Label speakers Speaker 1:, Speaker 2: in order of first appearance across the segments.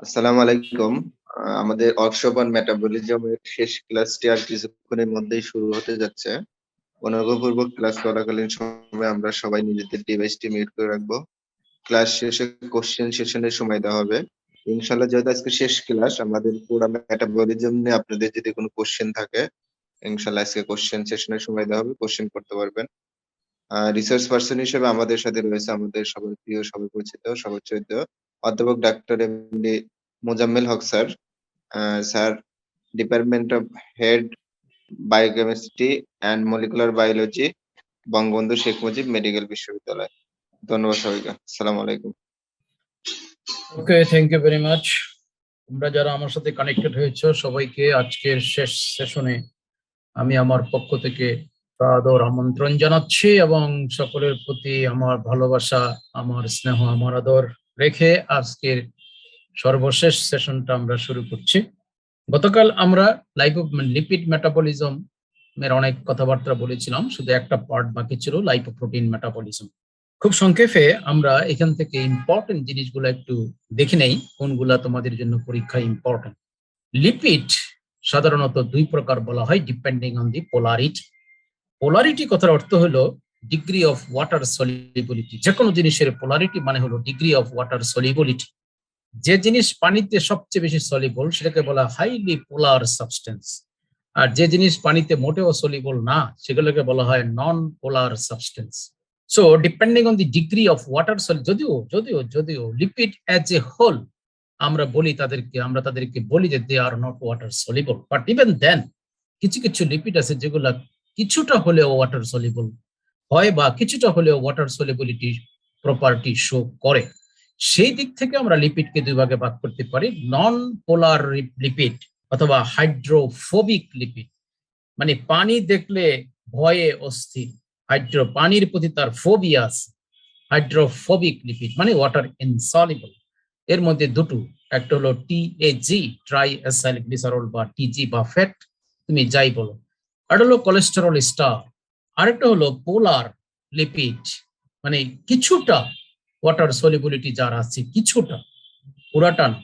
Speaker 1: আসসালামু আলাইকুম। আমাদের ওয়ার্কশপ অন মেটাবলিজম এর শেষ ক্লাসটি আর কিছুক্ষণের মধ্যেই শুরু হতে যাচ্ছে। অনুগ্রহপূর্বক ক্লাস চলাকালীন সময়ে আমরা সবাই নিজেদের ডিভাইসটি মিউট করে রাখবো। ক্লাস শেষে কোশ্চেন সেশনের সময় দেওয়া হবে। ইনশাআল্লাহ যেহেতু আজকে শেষ ক্লাস আমাদের পুরা মেটাবলিজম নিয়ে আপনাদের যদি কোনো কোশ্চেন থাকে, ইনশাআল্লাহ আজকে কোশ্চেন সেশনের সময় দেওয়া হবে। কোশ্চেন করতে পারবেন। রিসার্চ পারসন হিসেবে আমাদের সাথে রয়েছে আমাদের সবার প্রিয়, সবার পরিচিত, সবার শ্রদ্ধেয় অধ্যাপক doctor MD Mozammel Haque sir. Sir department of head biochemistry and molecular biology, Bangabandhu Sheikh Mujib medical বিশ্ববিদ্যালয়। ধন্যবাদ সবাইকে। আসসালামু আলাইকুম।
Speaker 2: Okay, thank you very much. তোমরা যারা আমার সাথে কানেক্টেড হয়েছো সবাইকে আজকের শেষ সেশনে আমি আমার পক্ষ থেকে সাদর আমন্ত্রণ জানাচ্ছি এবং সকলের প্রতি আমার ভালোবাসা, আমার স্নেহ, আমার আদর রেখে আজকের সর্বশেষ সেশনটা আমরা শুরু করছি। গতকাল আমরা লিপিড মেটাবলিজম এর অনেক কথাবার্তা বলেছিলাম, শুধু একটা পার্ট বাকি ছিল, লাইপোপ্রোটিন মেটাবলিজম। খুব সংক্ষেপে আমরা এখান থেকে ইম্পর্টেন্ট জিনিসগুলো একটু দেখে নেই, কোনগুলা তোমাদের জন্য পরীক্ষায় ইম্পর্টেন্ট। লিপিড সাধারণত দুই প্রকার বলা হয় depending on the polarity. Polarity কথার অর্থ হলো ডিগ্রি অফ ওয়াটার সলিবিলিটি। যে কোনো জিনিসের পোলারিটি মানে হলো ডিগ্রি অফ ওয়াটার সলিবিলিটি। যে জিনিস পানিতে সবচেয়ে বেশি সলিবল সেটাকে বলা হাইলি পোলার সাবস্টেন্স, আর যে জিনিস পানিতে মোটেও সলিবল না সেগুলোকে বলা হয় non polar substance. So depending on the degree of water যদিও যদিও যদিও লিপিড অ্যাজ এ হোল আমরা তাদেরকে বলি যে they are not water soluble, but even then কিছু কিছু লিপিড আছে যেগুলা কিছুটা হলেও ওয়াটার সলিবল হয় বা কিছুটা হলেও ওয়াটার সলিবিলিটি প্রপার্টি শো করে। সেই দিক থেকে আমরা লিপিডকে দুই ভাগে ভাগ করতে পারি, নন পোলার লিপিড অথবা হাইড্রোফোবিক লিপিড, মানে পানি দেখলে ভয়ে অস্থির, পানির প্রতি তার ফোবিয়া আছে। হাইড্রোফোবিক লিপিড মানে ওয়াটার ইনসলিবল। এর মধ্যে দুটো, একটা হলো টিএজি ট্রাই অ্যাসাইল গ্লিসারল বা টিজি বা ফ্যাট, তুমি যাই বলো, আর হলো কোলেস্টেরল স্টার। আরেকটা হলো পোলার লিপিড, মানে কিছুটা ওয়াটার সলিবিলিটি যার আছে, কিছুটা, পুরাটা না।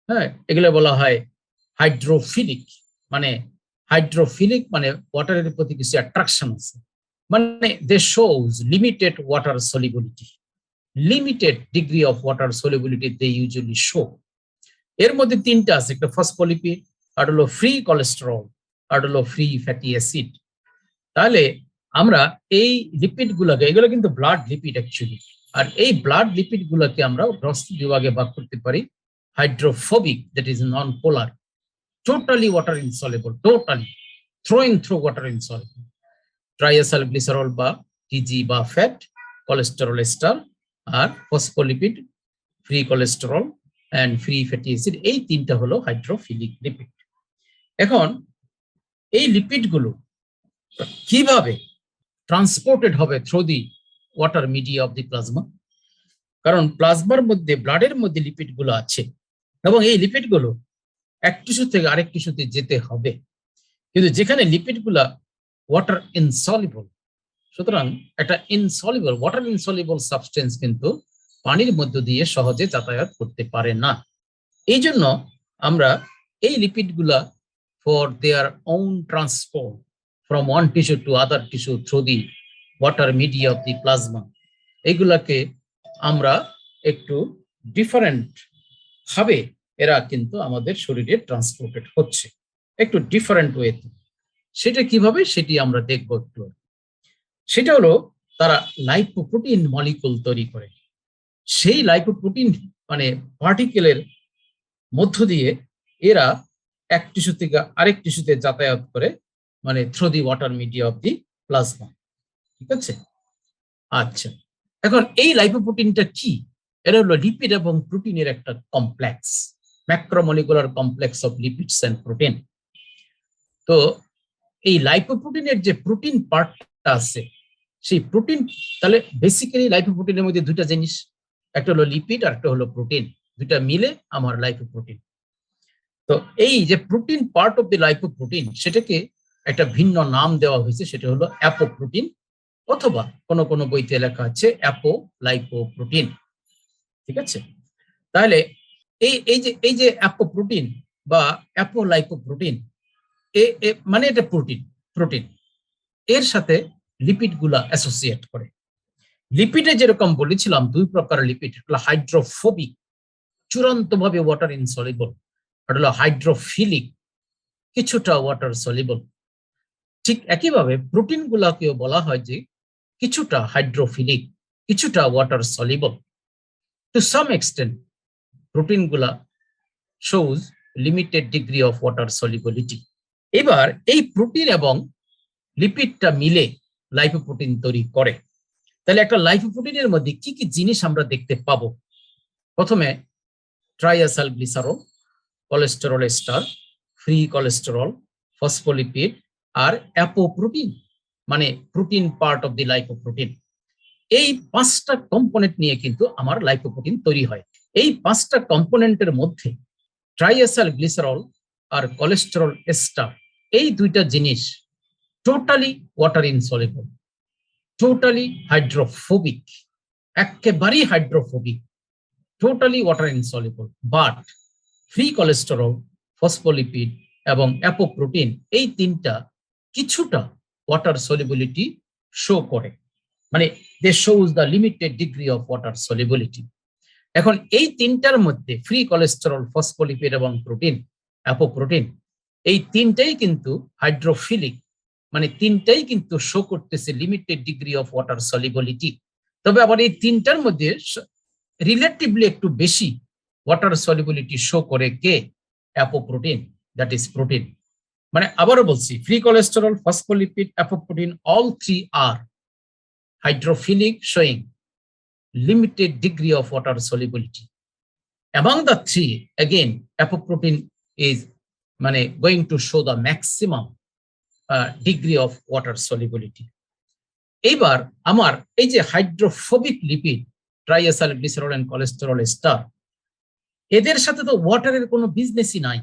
Speaker 2: হ্যাঁ, এগুলো বলা হয় হাইড্রোফিলিক। মানে মানে ওয়াটারের প্রতি কিছু অ্যাট্রাকশন আছে, মানে they shows limited water solubility, limited degree of water solubility they usually show. এর মধ্যে তিনটা আছে, একটা ফসফোলিপিড, আর হলো ফ্রি কোলেস্টেরল, আর হলো ফ্রি ফ্যাটি অ্যাসিড। তাহলে আমরা এই লিপিড গুলাকে, এগুলো কিন্তু ব্লাড লিপিড অ্যাকচুয়ালি, আর এই ব্লাড লিপিড গুলাকে আমরা বিভাগে ভাগ করতে পারি। Hydrophobic, that is non polar, totally water insoluble, totally through water insoluble, triacylglycerol বা টিজি বা ফ্যাট, কোলেস্টেরল এস্টার, আর phospholipid, free cholesterol and free fatty acid. এই তিনটা হলো হাইড্রোফিলিক লিপিড। এখন এই লিপিড গুলো কিভাবে ট্রান্সপোর্টেড হবে through the water media of the plasma? কারণ প্লাজমার মধ্যে, ব্লাডের মধ্যে লিপিড গুলো আছে এবং এই লিপিড গুলো এক টিস্যু থেকে আরেক টিস্যুতে যেতে হবে, কিন্তু যেখানে লিপিড গুলা ওয়াটার ইনসলিবল, সুতরাং একটা ওয়াটার ইনসলিবল সাবস্টেন্স কিন্তু পানির মধ্য দিয়ে সহজে যাতায়াত করতে পারে না। এই জন্য আমরা এই লিপিড গুলা for their own transport from one tissue to other tissue through the water media of the plasma, এইগুলাকে আমরা একটু ডিফারেন্ট ভাবে এরা কিন্তু আমাদের শরীরে ট্রান্সপোর্টেড হচ্ছে, একটু ডিফারেন্ট ওয়েতে। সেটা কিভাবে, সেটি আমরা দেখব একটু। সেটা হলো তারা লাইপোপ্রোটিন মলিকুল তৈরি করে। সেই লাইপোপ্রোটিন মানে পার্টিকেলের মধ্য দিয়ে এরা এক টিস্যু থেকে আরেক টিস্যুতে যাতায়াত করে, মানে through the water media of the plasma. ঠিক আছে? আচ্ছা, এখন এই লাইপোপ্রোটিনটা কি? এটা হলো লিপিড এবং প্রোটিনের একটা complex, macromolecular complex of lipids and protein. তো এই লাইপোপ্রোটিনের যে প্রোটিন পার্টটা আছে, সেই প্রোটিন, তাহলে বেসিক্যালি লাইপোপ্রোটিনের মধ্যে দুইটা জিনিস, একটা হলো লিপিড আর একটা হলো প্রোটিন, দুইটা মিলে আমার লাইপোপ্রোটিন। তো এই যে protein part of the lipoprotein, সেটাকে একটা ভিন্ন নাম দেওয়া হয়েছে, সেটা হলো অ্যাপোপ্রোটিন, অথবা কোনো কোনো বইতে লেখা আছে অ্যাপোলাইপোপ্রোটিন। ঠিক আছে? তাহলে এই যে অ্যাপোপ্রোটিন বা অ্যাপোলাইপোপ্রোটিন, মানে এটা প্রোটিন এর সাথে লিপিড গুলা অ্যাসোসিয়েট করে। লিপিডে যেরকম বলেছিলাম দুই প্রকার লিপিড, হাইড্রোফোবিক, চূড়ান্তভাবে ওয়াটার ইনসলিবল, আর হলো হাইড্রোফিলিক, কিছুটা ওয়াটার সলিবল। ঠিক একইভাবে প্রোটিন গুলাকেও বলা হয় যে কিছুটা হাইড্রোফিলিক, কিছুটা water soluble. To some extent protein গুলা shows limited degree of water solubility. এবার এই প্রোটিন এবং লিপিডটা মিলে লাইপোপ্রোটিন তৈরি করে। তাহলে একটা লাইপোপ্রোটিনের মধ্যে কি কি জিনিস আমরা দেখতে পাবো? প্রথমে triacyl glycerol, cholesterol ester, free cholesterol, phospholipid আর অ্যাপোপ্রোটিন, মানে protein part of the lipoprotein. এই পাঁচটা কম্পোনেন্ট নিয়ে কিন্তু আমার লাইপোপ্রোটিন তৈরি হয়। এই পাঁচটা কম্পোনেন্টের মধ্যে ট্রাইএসাইল গ্লিসারল আর কোলেস্টেরল এস্টার, এই দুইটা জিনিস totally water insoluble, totally hydrophobic, একেবারেই hydrophobic, totally water insoluble. But free cholesterol, phospholipid এবং অ্যাপোপ্রোটিন এই তিনটা কিছুটা ওয়াটার সলিবিলিটি শো করে, মানে they shows the limited degree of water solubility. এখন এই তিনটার মধ্যে ফ্রি কোলেস্টেরল, ফসফোলিপিড এবং প্রোটিন, অ্যাপোপ্রোটিন, এই তিনটাই কিন্তু হাইড্রোফিলিক, মানে তিনটাই কিন্তু শো করতেছে limited degree of water solubility. তবে আবার এই তিনটার মধ্যে রিলেটিভলি একটু বেশি ওয়াটার সলিবিলিটি শো করে কে? Apoprotein, that is protein. মানে আবারও বলছি, free cholesterol, phospholipid, apoprotein, all three are hydrophilic, showing limited degree of water solubility. Among the three, again, apoprotein is going to show the maximum degree of water solubility. এইবার আমার এই যে hydrophobic lipid triacyl glycerol and cholesterol ester, এদের সাথে তো ওয়াটারের কোনো বিজনেসই নাই।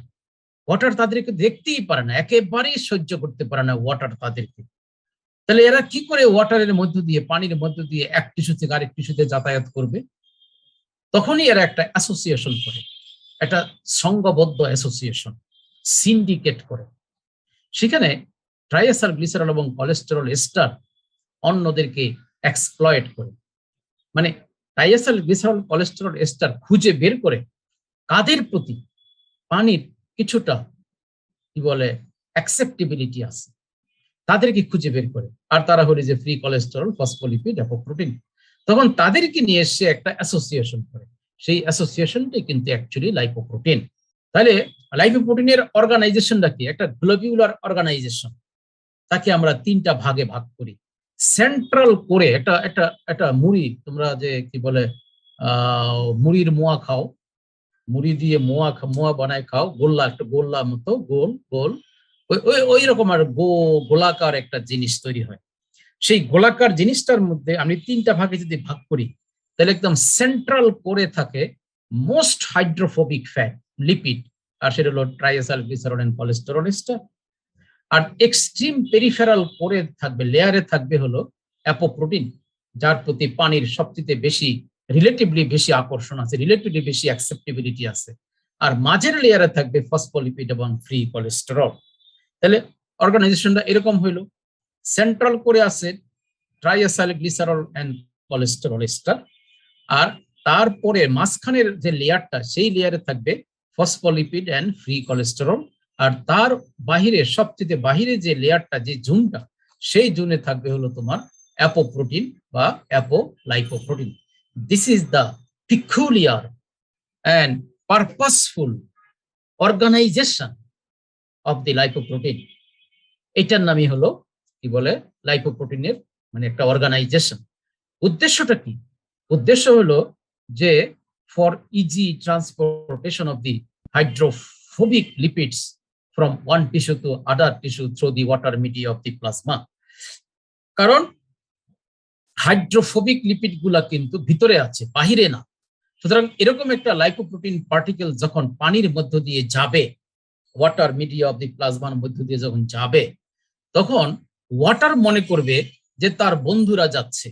Speaker 2: Water তাদেরকে দেখতেই পারে না, একেবারেই সহ্য করতে পারে না ওয়াটার তাদেরকে। তাহলে এরা কি করে ওয়াটারের মধ্য দিয়ে, পানির মধ্য দিয়ে এক টিস্যু থেকে আরেক টিস্যুতে যাতায়াত করবে? তখনই এরা একটা অ্যাসোসিয়েশন করে, একটা সংঘবদ্ধ অ্যাসোসিয়েশন, সিন্ডিকেট করে। সেখানে ট্রাইএসাইল গ্লিসারল এবং কোলেস্টেরল এস্টার অন্যদেরকে এক্সপ্লয়েট করে, মানে ট্রাইএসাইল গ্লিসারল, কোলেস্টেরল এস্টার খুঁজে বের করে কাদের প্রতি পানির কিছুটা কি বলে অ্যাকসেপ্টেবিলিটি আছে, তাদেরকে খুঁজে বের করে। আর তারা হলো যে ফ্রি কোলেস্টেরল, ফসফোলিপিড, অ্যাপোপ্রোটিন। তখন তাদেরকে নিয়ে এসে একটা অ্যাসোসিয়েশন করে, সেই অ্যাসোসিয়েশনটাই কিন্তু অ্যাকচুয়ালি লাইপোপ্রোটিন। তাহলে লাইপোপ্রোটিনের অর্গানাইজেশনটা কি? একটা গ্লোবিউলার অর্গানাইজেশন। তাকে আমরা তিনটা ভাগে ভাগ করি। সেন্ট্রাল করে একটা মুড়ি, তোমরা যে কি বলে মুড়ির মোয়া খাও, মুড়ি দিয়ে মোয়া বানায় খাও, গোল্লা, একটা গোল্লা মতো গোল গোল, ওই রকম আর গোলাকার একটা জিনিস তৈরি হয়। সেই গোলাকার জিনিসটার মধ্যে আমি তিনটা ভাগে যদি ভাগ করি, তাহলে একদম সেন্ট্রাল করে থাকে মোস্ট হাইড্রোফোবিক ফ্যাট, লিপিড, আর সেটা হলো triacyl glycerol and cholesterol ester. আর এক্সট্রিম পেরিফেরাল করে থাকবে, লেয়ারে থাকবে হলো অ্যাপোপ্রোটিন, যার প্রতি পানির সবচেয়ে বেশি, রিলেটিভলি বেশি আকর্ষণ আছে, রিলেটিভলি বেশি অ্যাকসেপ্টেবিলিটি আছে। আর মাঝের লেয়ারে থাকবে ফসফোলিপিড এবং ফ্রি কোলেস্টেরল। তাহলে অর্গানাইজেশনটা এরকম হইলো, সেন্ট্রাল করে আছে ট্রাইএসাইল গ্লিসারল এন্ড কোলেস্টেরল এস্টার, আর তারপরে মাঝখানের যে লেয়ারটা, সেই লেয়ারে থাকবে ফসফোলিপিড এন্ড ফ্রি কোলেস্টেরল। আর তার বাহিরে, সবচেয়ে বাহিরে যে লেয়ারটা, যে জোনটা, সেই জোনে থাকবে হলো তোমার অ্যাপোপ্রোটিন বা apolipoprotein. This is the peculiar and purposeful organisation of the lipoprotein. এটার নামই হলো কি বলে লাইপোপ্রোটিনের মানে একটা অর্গানাইজেশন। উদ্দেশ্যটা কি? উদ্দেশ্য হলো যে for easy transportation of the hydrophobic lipids from one tissue to other tissue through the water media of the plasma. কারণ হাইড্রোফোবিক লিপিড গুলা কিন্তু ভিতরে আছে, বাহিরে না। সুতরাং এরকম একটা লাইপোপ্রোটিন পার্টিকেল যখন পানির মধ্য দিয়ে যাবে, ওয়াটার মিডিয়া অফ দি প্লাজমার মধ্য দিয়ে যখন যাবে, তখন ওয়াটার মনে করবে যে তার বন্ধুরা যাচ্ছে,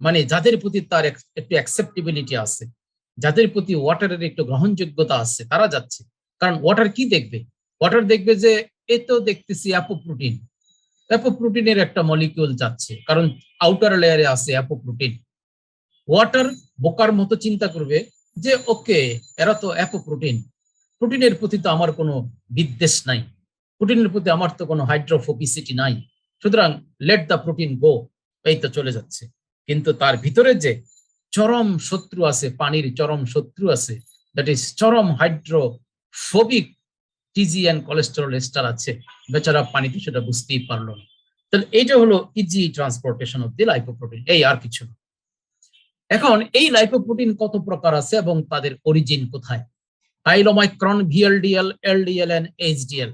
Speaker 2: মানে যাদের প্রতি তার একটু অ্যাকসেপ্টেবিলিটি আছে, যাদের প্রতি ওয়াটারের একটু গ্রহণযোগ্যতা আছে তারা যাচ্ছে। কারণ ওয়াটার কি দেখবে? ওয়াটার দেখবে যে এ তো দেখতেছি অ্যাপোপ্রোটিন, অ্যাপোপ্রোটিনের একটা মলিকিউল যাচ্ছে, কারণ আউটার লেয়ারে আছে অ্যাপোপ্রোটিন। ওয়াটার বোকার মতো চিন্তা করবে যে ওকে, এরা তো অ্যাপোপ্রোটিন, প্রোটিনের প্রতি তো আমার কোনো বিদ্বেষ নাই, প্রোটিনের প্রতি আমার তো কোনো হাইড্রোফোবিসিটি নাই, সুতরাং লেট দ্য প্রোটিন গো, এই তো চলে যাচ্ছে। কিন্তু তার ভিতরে যে চরম শত্রু আছে, পানির চরম শত্রু আছে, দ্যাট ইজ চরম hydrophobic TG and cholesterol ester আছে, বেচারা পানিতে সেটা বুঝতেই পারলো না। তাহলে এইটা হলো easy transportation of the lipoprotein, এই আর কিছু না। এখন এই লাইপোপ্রোটিন কত প্রকার আছে এবং তাদের অরিজিন কোথায়? Chylomicron, VLDL, LDL and HDL,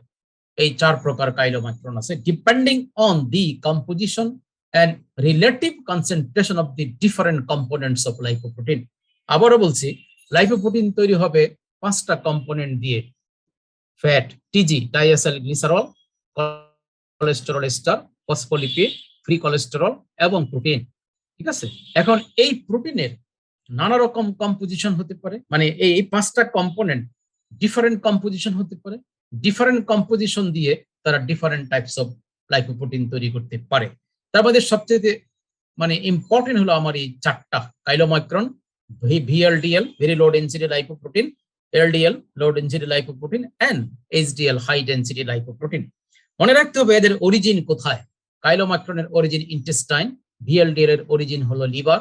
Speaker 2: এই 4 প্রকার কাইলোমাইক্রন আছে, depending on the composition and relative concentration of the different components of lipoprotein. আবারও বলছি, লাইপোপ্রোটিন তৈরি হবে 5টা কম্পোনেন্ট দিয়ে: fat, TG, diacyl glycerol, cholesterol ester, phospholipid, free cholesterol এবং প্রোটিন। ঠিক আছে? এখন এই প্রোটিনের নানা রকম কম্পোজিশন হতে পারে, মানে এই 5টা কম্পোনেন্ট ডিফারেন্ট কম্পোজিশন হতে পারে, ডিফারেন্ট কম্পোজিশন দিয়ে তারা ডিফারেন্ট টাইপস অফ লাইপোপ্রোটিন তৈরি করতে পারে। তার মধ্যে সবচেয়ে মানে ইম্পর্টেন্ট হলো আমার এই 4টা: chylomicron, VLDL, very low density lipoprotein, LDL, low density lipoprotein, and HDL, high density lipoprotein. মনে রাখতে হবে এদের অরিজিন কোথায়। কাইলোমাইক্রনের অরিজিন ইন্টেস্টাইন, ভিএলডিএল এর অরিজিন হলো লিভার,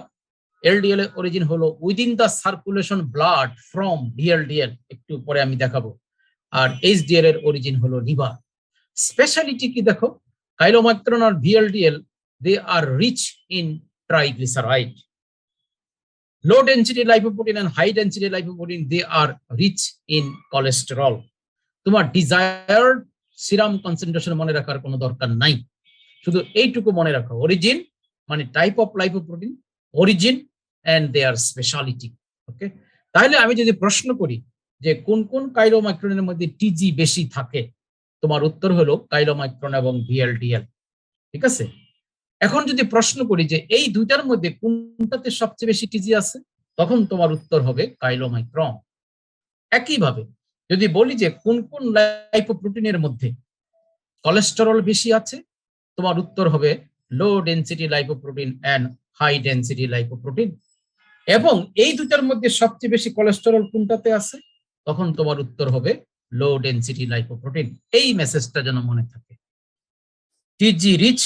Speaker 2: এলডিএল এর অরিজিন হলো within the circulation blood from VLDL, একটু পরে আমি দেখাবো, আর এইচডিএল এর অরিজিন হলো লিভার। স্পেশালিটি কি দেখো, কাইলোমাইক্রন আর VLDL, they are rich in triglyceride. Low density lipoprotein and high density lipoprotein, they are rich in cholesterol. তোমার ডিজায়ার্ড সিরাম কনসেন্ট্রেশন মনে রাখার কোনো দরকার নাই, শুধু এইটুকু মনে রাখো: অরিজিন মানে type of lipoprotein, origin and their speciality. Okay, তাহলে আমি যদি প্রশ্ন করি যে কোন কোন কাইলোমাইক্রনের মধ্যে টিজি বেশি থাকে, তোমার উত্তর হলো কাইলোমাইক্রন এবং ভিএলডিএল। ঠিক আছে? এখন যদি প্রশ্ন করি যে এই দুইটার মধ্যে কোনটাতে সবচেয়ে বেশি টিজি আছে, তখন তোমার উত্তর হবে কাইলোমাইক্রন। একইভাবে যদি বলি যে কোন কোন লাইপোপ্রোটিনের মধ্যে কোলেস্টেরল বেশি আছে, তোমার উত্তর হবে low density lipoprotein and high density lipoprotein. এবং এই দুটার মধ্যে সবচেয়ে বেশি কোলেস্টেরল কোনটাতে আছে, তখন তোমার উত্তর হবে লো ডেন্সিটি লাইপোপ্রোটিন। এই মেসেজটা যেন মনে থাকে। টিজি রিচ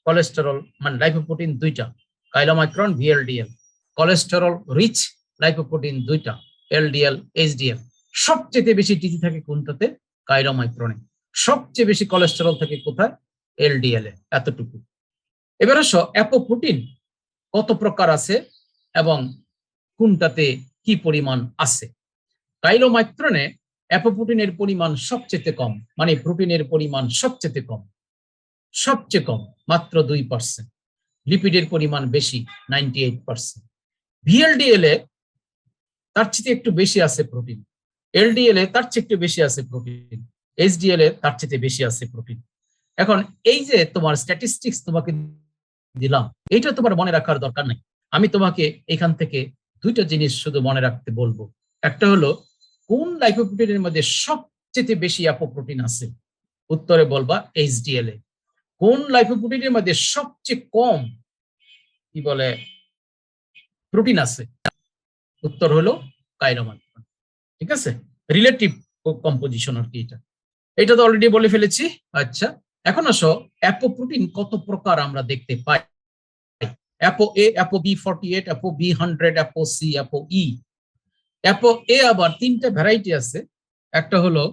Speaker 2: কোলেস্টেরল মানে লাইপোপ্রোটিন দুইটা, chylomicron, VLDL. Cholesterol rich lipoprotein দুইটা, এলডিএল, এইচডিএল। সবচেয়ে বেশি টিজি থাকে কোনটাতে? কাইলোমাইক্রনে। সবচেয়ে বেশি কোলেস্টেরল থাকে কোথায়? এলডিএল এ। এতটুকু। এবার আসো, অ্যাপোপ্রোটিন কত প্রকার আছে এবং কোনটাতে কি পরিমাণ আছে। কাইলোমাইক্রনে অ্যাপোপ্রোটিনের পরিমাণ সবচেয়ে কম, মানে প্রোটিনের পরিমাণ সবচেয়ে কম, সবচেয়ে কম মাত্র 2%। লিপিডের পরিমাণ বেশি, 98%। ভিএলডিএল এ তার চেয়ে একটু বেশি আছে প্রোটিন, এলডিএল এ তার চেয়ে একটু বেশি আছে প্রোটিন, এইচডিএল এ তার চেয়ে বেশি আছে প্রোটিন। এখন এই যে তোমার স্ট্যাটিস্টিক্স তোমাকে দিলাম, এইটা তোমার মনে রাখার দরকার নাই। আমি তোমাকে এখান থেকে দুইটা জিনিস শুধু মনে রাখতে বলবো। একটা হলো কোন লাইপোপ্রোটিনের মধ্যে সবচেয়ে বেশি অ্যাপোপ্রোটিন আছে, উত্তরে বলবা এইচডিএল এ। কোন লাইপোপ্রোটিনের মধ্যে সবচেয়ে কম কি বলে প্রোটিন আছে, উত্তর হলো কাইলোমাইক্রন। ঠিক আছে? রিলেটিভ কম্পোজিশন আর কি, এটা তো অলরেডি বলে ফেলেছি। আচ্ছা, এখন আসো অ্যাপোপ্রোটিন কত প্রকার আমরা দেখতে পাই। অ্যাপো এ, apo বি48, apo বি100, apo C, apo ই। অ্যাপো এ আবার 3টা ভ্যারাইটি আছে, একটা হলো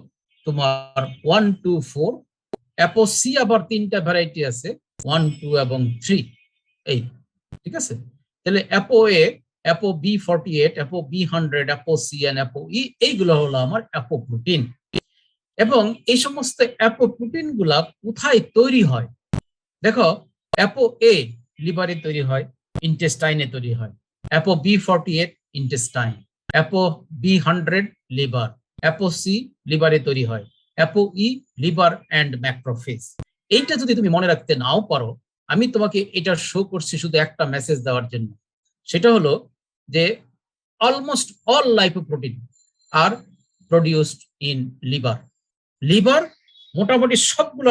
Speaker 2: তোমার 1, 2, 4। অ্যাপো সি আবার 3টা ভ্যারাইটি আছে, 1, 2 এবং 3। এই, ঠিক আছে? তাহলে apo A, apo বি48, apo বি100, apo C and apo ই, এইগুলো হলো আমার অ্যাপোপ্রোটিন। এবং এই সমস্ত অ্যাপোপ্রোটিন গুলা কোথায় তৈরি হয়? দেখো, অ্যাপো এ লিভারে তৈরি হয়, ইন্টেস্টাইনে তৈরি হয়। Apo বি48 intestine, apo বি100 liver, apo C লিভারে তৈরি হয়, apo E liver and macrophage. এইটা যদি তুমি মনে রাখতে নাও পারো, আমি তোমাকে এটা শো করছি শুধু একটা মেসেজ দেওয়ার জন্য। সেটা হলো যে almost all lipoprotein are produced in liver. Liver মোটামুটি সবগুলো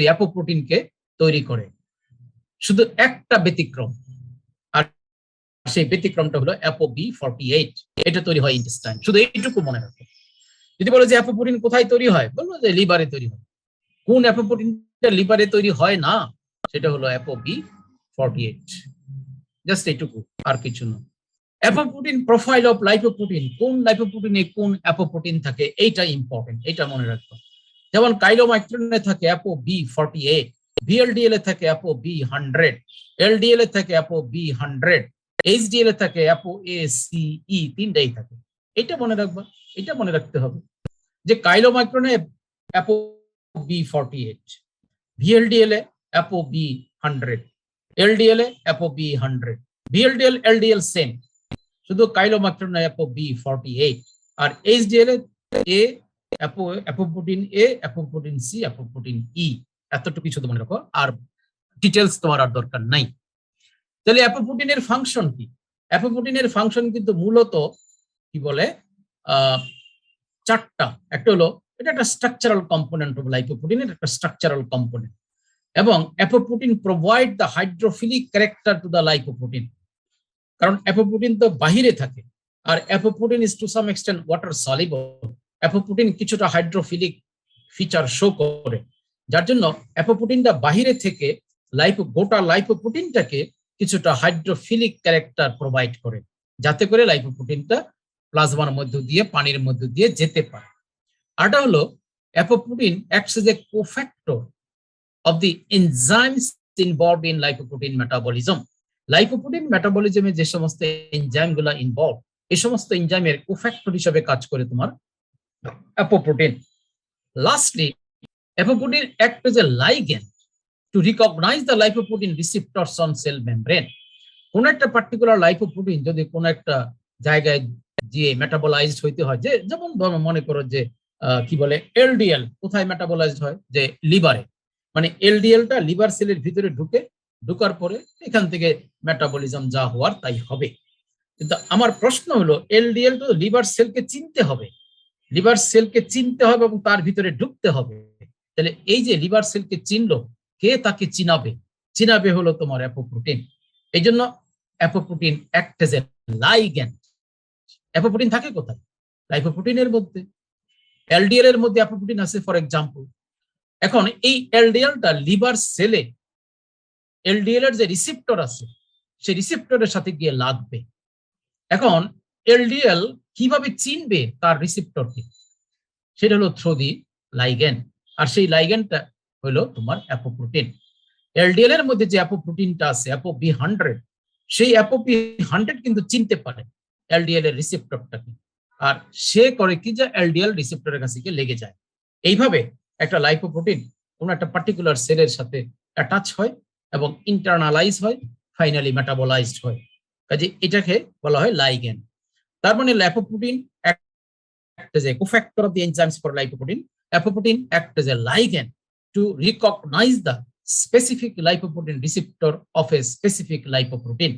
Speaker 2: অ্যাপোপ্রোটিনকে তৈরি করে, শুধু একটা ব্যতিক্রম, আর সেই ব্যতিক্রমটা হলো ApoB48, এটা তৈরি হয় ইন্টেস্টাইন। শুধু এইটুকু মনে রাখো। যদি বলো যে অ্যাপোপ্রোটিন কোথায় তৈরি হয়, বলবো যে লিভারে তৈরি হয়। কোন অ্যাপোপ্রোটিনটা লিভারে তৈরি হয় না, সেটা হলো ApoB48। জাস্ট এইটুকু, আর কিছু না। অ্যাপোপ্রোটিন প্রোফাইল অফ লাইপোপ্রোটিন, কোন লাইপোপ্রোটিনে কোন অ্যাপোপ্রোটিন থাকে, এইটা ইম্পর্টেন্ট, এটা মনে রাখবো। যেমন কাইলোমাইক্রনে থাকে ApoB48, VLDL এ থাকে ApoB100, LDL এ থাকে ApoB100, HDL এ থাকে ApoACE, তিনটাই থাকে। এটা মনে রাখবা, এটা মনে রাখতে হবে যে কাইলোমাইক্রনে ApoB48, VLDL এ ApoB100, LDL এ ApoB100, VLDL LDL সেম, শুধু কাইলোমাইক্রনে ApoB48, আর HDL এ অ্যাপোপ্রোটিন এ, অ্যাপোপ্রোটিন সি, অ্যাপোপ্রোটিন ই, এতটুকু শুধু মনে রাখো, আর ডিটেলস তোমার আর দরকার নাই। তাহলে অ্যাপোপ্রোটিনের ফাংশন কি? অ্যাপোপ্রোটিনের ফাংশন কিন্তু মূলত কি বলে, চারটা। একটা হলো এটা একটা স্ট্রাকচারাল কম্পোনেন্ট অফ লাইপোপ্রোটিনের, একটা স্ট্রাকচারাল কম্পোনেন্ট, এবং apoprotein provide the hydrophilic character to the lipoprotein, কারণ অ্যাপোপ্রোটিন তো বাহিরে থাকে, আর apoprotein is to some extent water soluble. Apoprotein কিছুটা হাইড্রোফিলিক ফিচার শো করে, যার জন্য অ্যাপোপ্রোটিনটা বাহিরে থেকে গোটা লাইপোপ্রোটিনটাকে কিছুটা হাইড্রোফিলিক ক্যারেক্টার প্রোভাইড করে, যাতে করে লাইপোপ্রোটিনটা প্লাজমার মধ্য দিয়ে, পানির মধ্য দিয়ে যেতে পারে। আরটা হলো apoprotein acts as a cofactor of the enzymes involved in lipoprotein metabolism. Lipoprotein মেটাবলিজমে যে সমস্ত এনজাইমগুলো ইনভলভ, এই সমস্ত এনজাইমের কোফ্যাক্টর হিসেবে কাজ করে তোমার apoprotein. Lastly, apoprotein act as a ligand to recognise the lipoprotein receptors on cell membrane. কোন একটা পার্টিকুলার লাইপোপ্রোটিন যদি কোন একটা জায়গায় গিয়ে মেটাবলাইজড হইতে হয়, যে যেমন মনে করো যে কি বলে এলডিএল কোথায় মেটাবলাইজড হয়, যে লিভারে, মানে এলডিএলটা লিভার সেলের ভিতরে ঢুকার পরে এখান থেকে মেটাবলিজম যা হওয়ার তাই হবে। কিন্তু আমার প্রশ্ন হলো, এলডিএল তো লিভার সেলকে চিনতে হবে, লিভার সেলকে চিনতে হবে এবং তার ভিতরে ঢুকতে হবে। তাহলে এই যে লিভার সেলকে চিনলো, কে তাকে চিনাবে হলো তোমার অ্যাপোপ্রোটিন। এই জন্য অ্যাপোপ্রোটিন অ্যাক্ট এজ এ লাইগ্যান্ড। অ্যাপোপ্রোটিন থাকে কোথায়? লাইপোপ্রোটিনের মধ্যে। এলডিএল এর মধ্যে অ্যাপোপ্রোটিন আছে ফর এক্সাম্পল। এখন এই এলডিএলটা লিভার সেলে, এলডিএল এর যে রিসেপ্টর আছে, সেই রিসেপ্টরের সাথে গিয়ে লাগবে। এখন এলডিএল কিভাবে চিনবে তার রিসেপ্টরকে? সেটা হলো থ্রু দি লাইগ্যান্ড, আর সেই লাইগ্যান্ডটা হলো তোমার অ্যাপোপ্রোটিন। এলডিএল এর মধ্যে যে অ্যাপোপ্রোটিনটা আছে ApoB100, সেই ApoB100 কিন্তু চিনতে পারে এলডিএল এর রিসেপ্টরটাকে, আর সে করে কি, যে এলডিএল রিসেপ্টরের কাছে গিয়ে লেগে যায়। এইভাবে একটা লাইপোপ্রোটিন কোন একটা পার্টিকুলার সেলের সাথে অ্যাটাচ হয় এবং ইন্টারনালাইজ হয়, ফাইনালি মেটাবলাইজড হয়। কাজে এটাকে বলা হয় লাইগ্যান্ড। তার মানে lipoprotein act as a cofactor of the enzymes for lipoprotein. Apoprotein act as a ligand to recognize the specific lipoprotein receptor of a specific lipoprotein,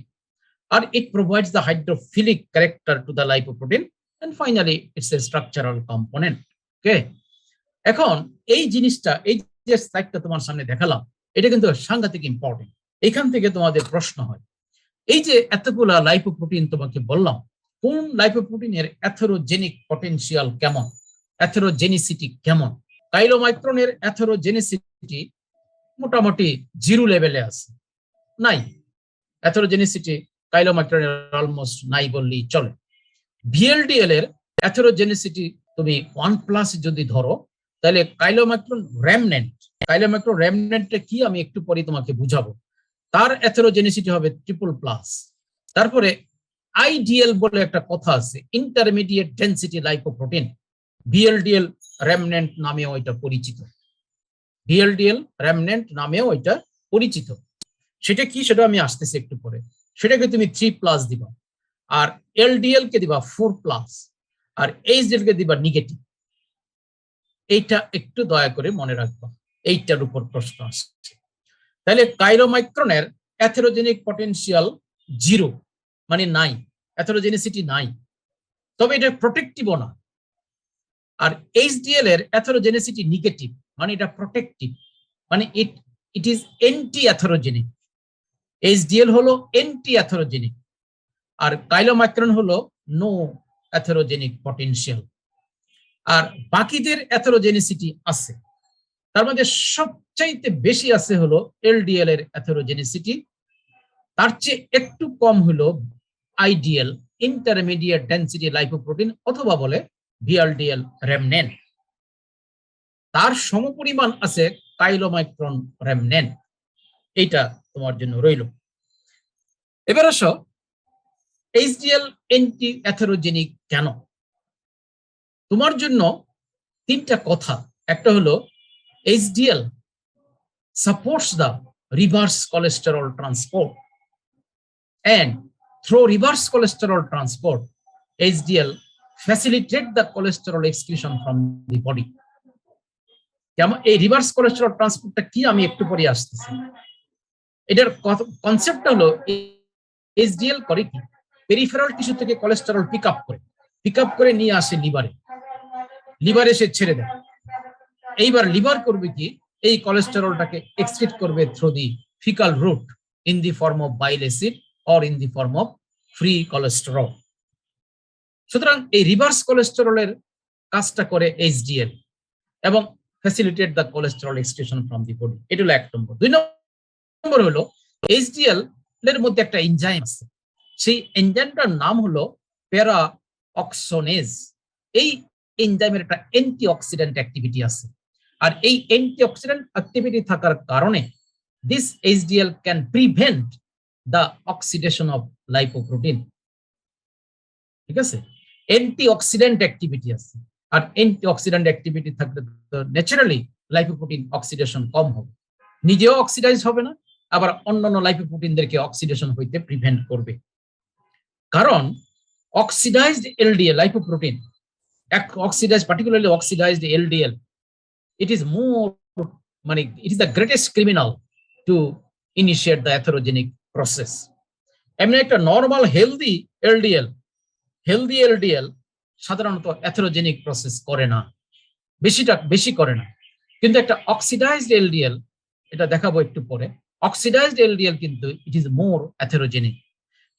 Speaker 2: or it provides the hydrophilic character to the lipoprotein, and finally it's a structural component. Okay, এখন এই জিনিসটা, এই যে স্লাইডটা তোমার সামনে দেখালাম, এটা কিন্তু সাংঘাতিক ইম্পর্টেন্ট। এখান থেকে তোমাদের প্রশ্ন হয়, এই যে এতগুলা লাইপোপ্রোটিন তোমাকে বললাম, কোন লাইপোপ্রোটিনের অ্যাথেরোজেনিক পটেনশিয়াল কেমন, অ্যাথেরোজেনিসিটি কেমন? কাইলোমাইক্রনের অ্যাথেরোজেনিসিটি মোটামুটি 0 লেভেলে আছে, নাই। অ্যাথেরোজেনিসিটি কাইলোমাইক্রনের অলমোস্ট নাই বললেই চলে। ভিএলডিএল এর অ্যাথেরোজেনিসিটি তুমি 1+ যদি ধরো, তাহলে কাইলোমাইক্রন রেমনেন্টটা কি আমি একটু পরে তোমাকে বুঝাবো। তার অ্যাথেরোজেনিসিটি হবে 3++। তারপরে আইডিএল বলে একটা কথা আছে, intermediate density lipoprotein, VLDL remnant নামেও এটা পরিচিত। ভিএলডিএল রেমনেন্ট নামেও এটা পরিচিত। সেটা কি, সেটা আমি আসতেছি একটু পরে। সেটাকে তুমি 3+ দিবা, আর এলডিএল কে দিবা 4+, আর এইচডিএল কে দিবা নেগেটিভ। এইটা একটু দয়া করে মনে রাখবা, এইটার উপর প্রশ্ন আসছে। তাহলে কাইলোমাইক্রনের অ্যাথেরোজেনিক পটেনশিয়াল 0, মানে নাই। অ্যাথেরোজেনিসিটি নাই, তবে এটা প্রোটেক্টিভও না। আর এইচডিএল এর অ্যাথেরোজেনিসিটি নেগেটিভ, মানে এটা প্রোটেক্টিভ, মানে it is anti atherogenic. HDL হলো এন্টি অ্যাথেরোজেনিক, আর কাইলোমাইক্রন হলো নো অ্যাথেরোজেনিক পটেনশিয়াল। আর বাকিদের অ্যাথেরোজেনিসিটি আছে, তার মধ্যে সবচাইতে বেশি আছে হলো এলডিএল এর অ্যাথেরোজেনিসিটি, তার চেয়ে একটু কম হলো আইডিএল ইন্টারমিডিয়েট ডেনসিটি লাইপোপ্রোটিন অথবা বলে ভিএলডিএল রেমনেন্ট, তার সমপরিমাণ আছে কাইলোমাইক্রন রেমনেন্ট। এইটা তোমার জন্য রইল। এবার আসো এইচডিএল এন্টি অ্যাথেরোজেনিক কেন? তোমার জন্য তিনটা কথা। একটা হলো HDL supports the reverse cholesterol transport, and through reverse cholesterol transport, HDL facilitate the cholesterol excretion from the body. যেমন এই রিভার্স কোলেস্টেরল ট্রান্সপোর্টটা কি আমি একটু পরে আসতেছি। এটার কনসেপ্টটা হলো এইচডিএল করে কি, পেরিফেরাল টিস্যু থেকে কোলেস্টেরল পিক আপ করে নিয়ে আসে লিভারে সে ছেড়ে দেয়। এইবার লিভার করবে কি, এই কোলেস্টেরলটাকে এক্সক্রিট করবে through the faecal route in the form of bile acid or in the form of free cholesterol. সুতরাং এই রিভার্স কোলেস্টেরলের কাজটা করে এইচডিএল এবং facilitate the cholesterol excretion from the body. এটা হলো এক নম্বর। দুই নম্বর হলো এইচডিএল এর মধ্যে একটা এনজাইম আছে, সেই এনজাইমটার নাম হলো প্যারা অক্সোনেজ। এই এনজাইমের একটা অ্যান্টিঅক্সিডেন্ট অ্যাক্টিভিটি আছে, আর এই অ্যান্টিঅক্সিডেন্ট অ্যাক্টিভিটি থাকার কারণে this HDL can prevent the oxidation of lipoprotein. ঠিক আছে, অ্যান্টিঅক্সিডেন্ট অ্যাক্টিভিটি আছে, আর অ্যান্টিঅক্সিডেন্ট অ্যাক্টিভিটি থাকলে ন্যাচারালি লাইপোপ্রোটিন অক্সিডেশন কম হবে, নিজেও অক্সিডাইজ হবে না, আবার অন্যান্য লাইপোপ্রোটিনদেরকে অক্সিডেশন হইতে প্রিভেন্ট করবে। কারণ oxidised LDL lipoprotein, oxidized, particularly oxidized LDL, it is more, it is the greatest criminal to initiate the atherogenic process. এমনি একটা নর্মাল হেলদি এলডিএল সাধারণত অ্যাথেরোজেনিক প্রসেস করে না, বেশি করে না। কিন্তু একটা অক্সিডাইজড এলডিএল, এটা দেখাবো একটু পরে, অক্সিডাইজড এলডিএল কিন্তু ইট ইজ মোর অ্যাথেরোজেনিক।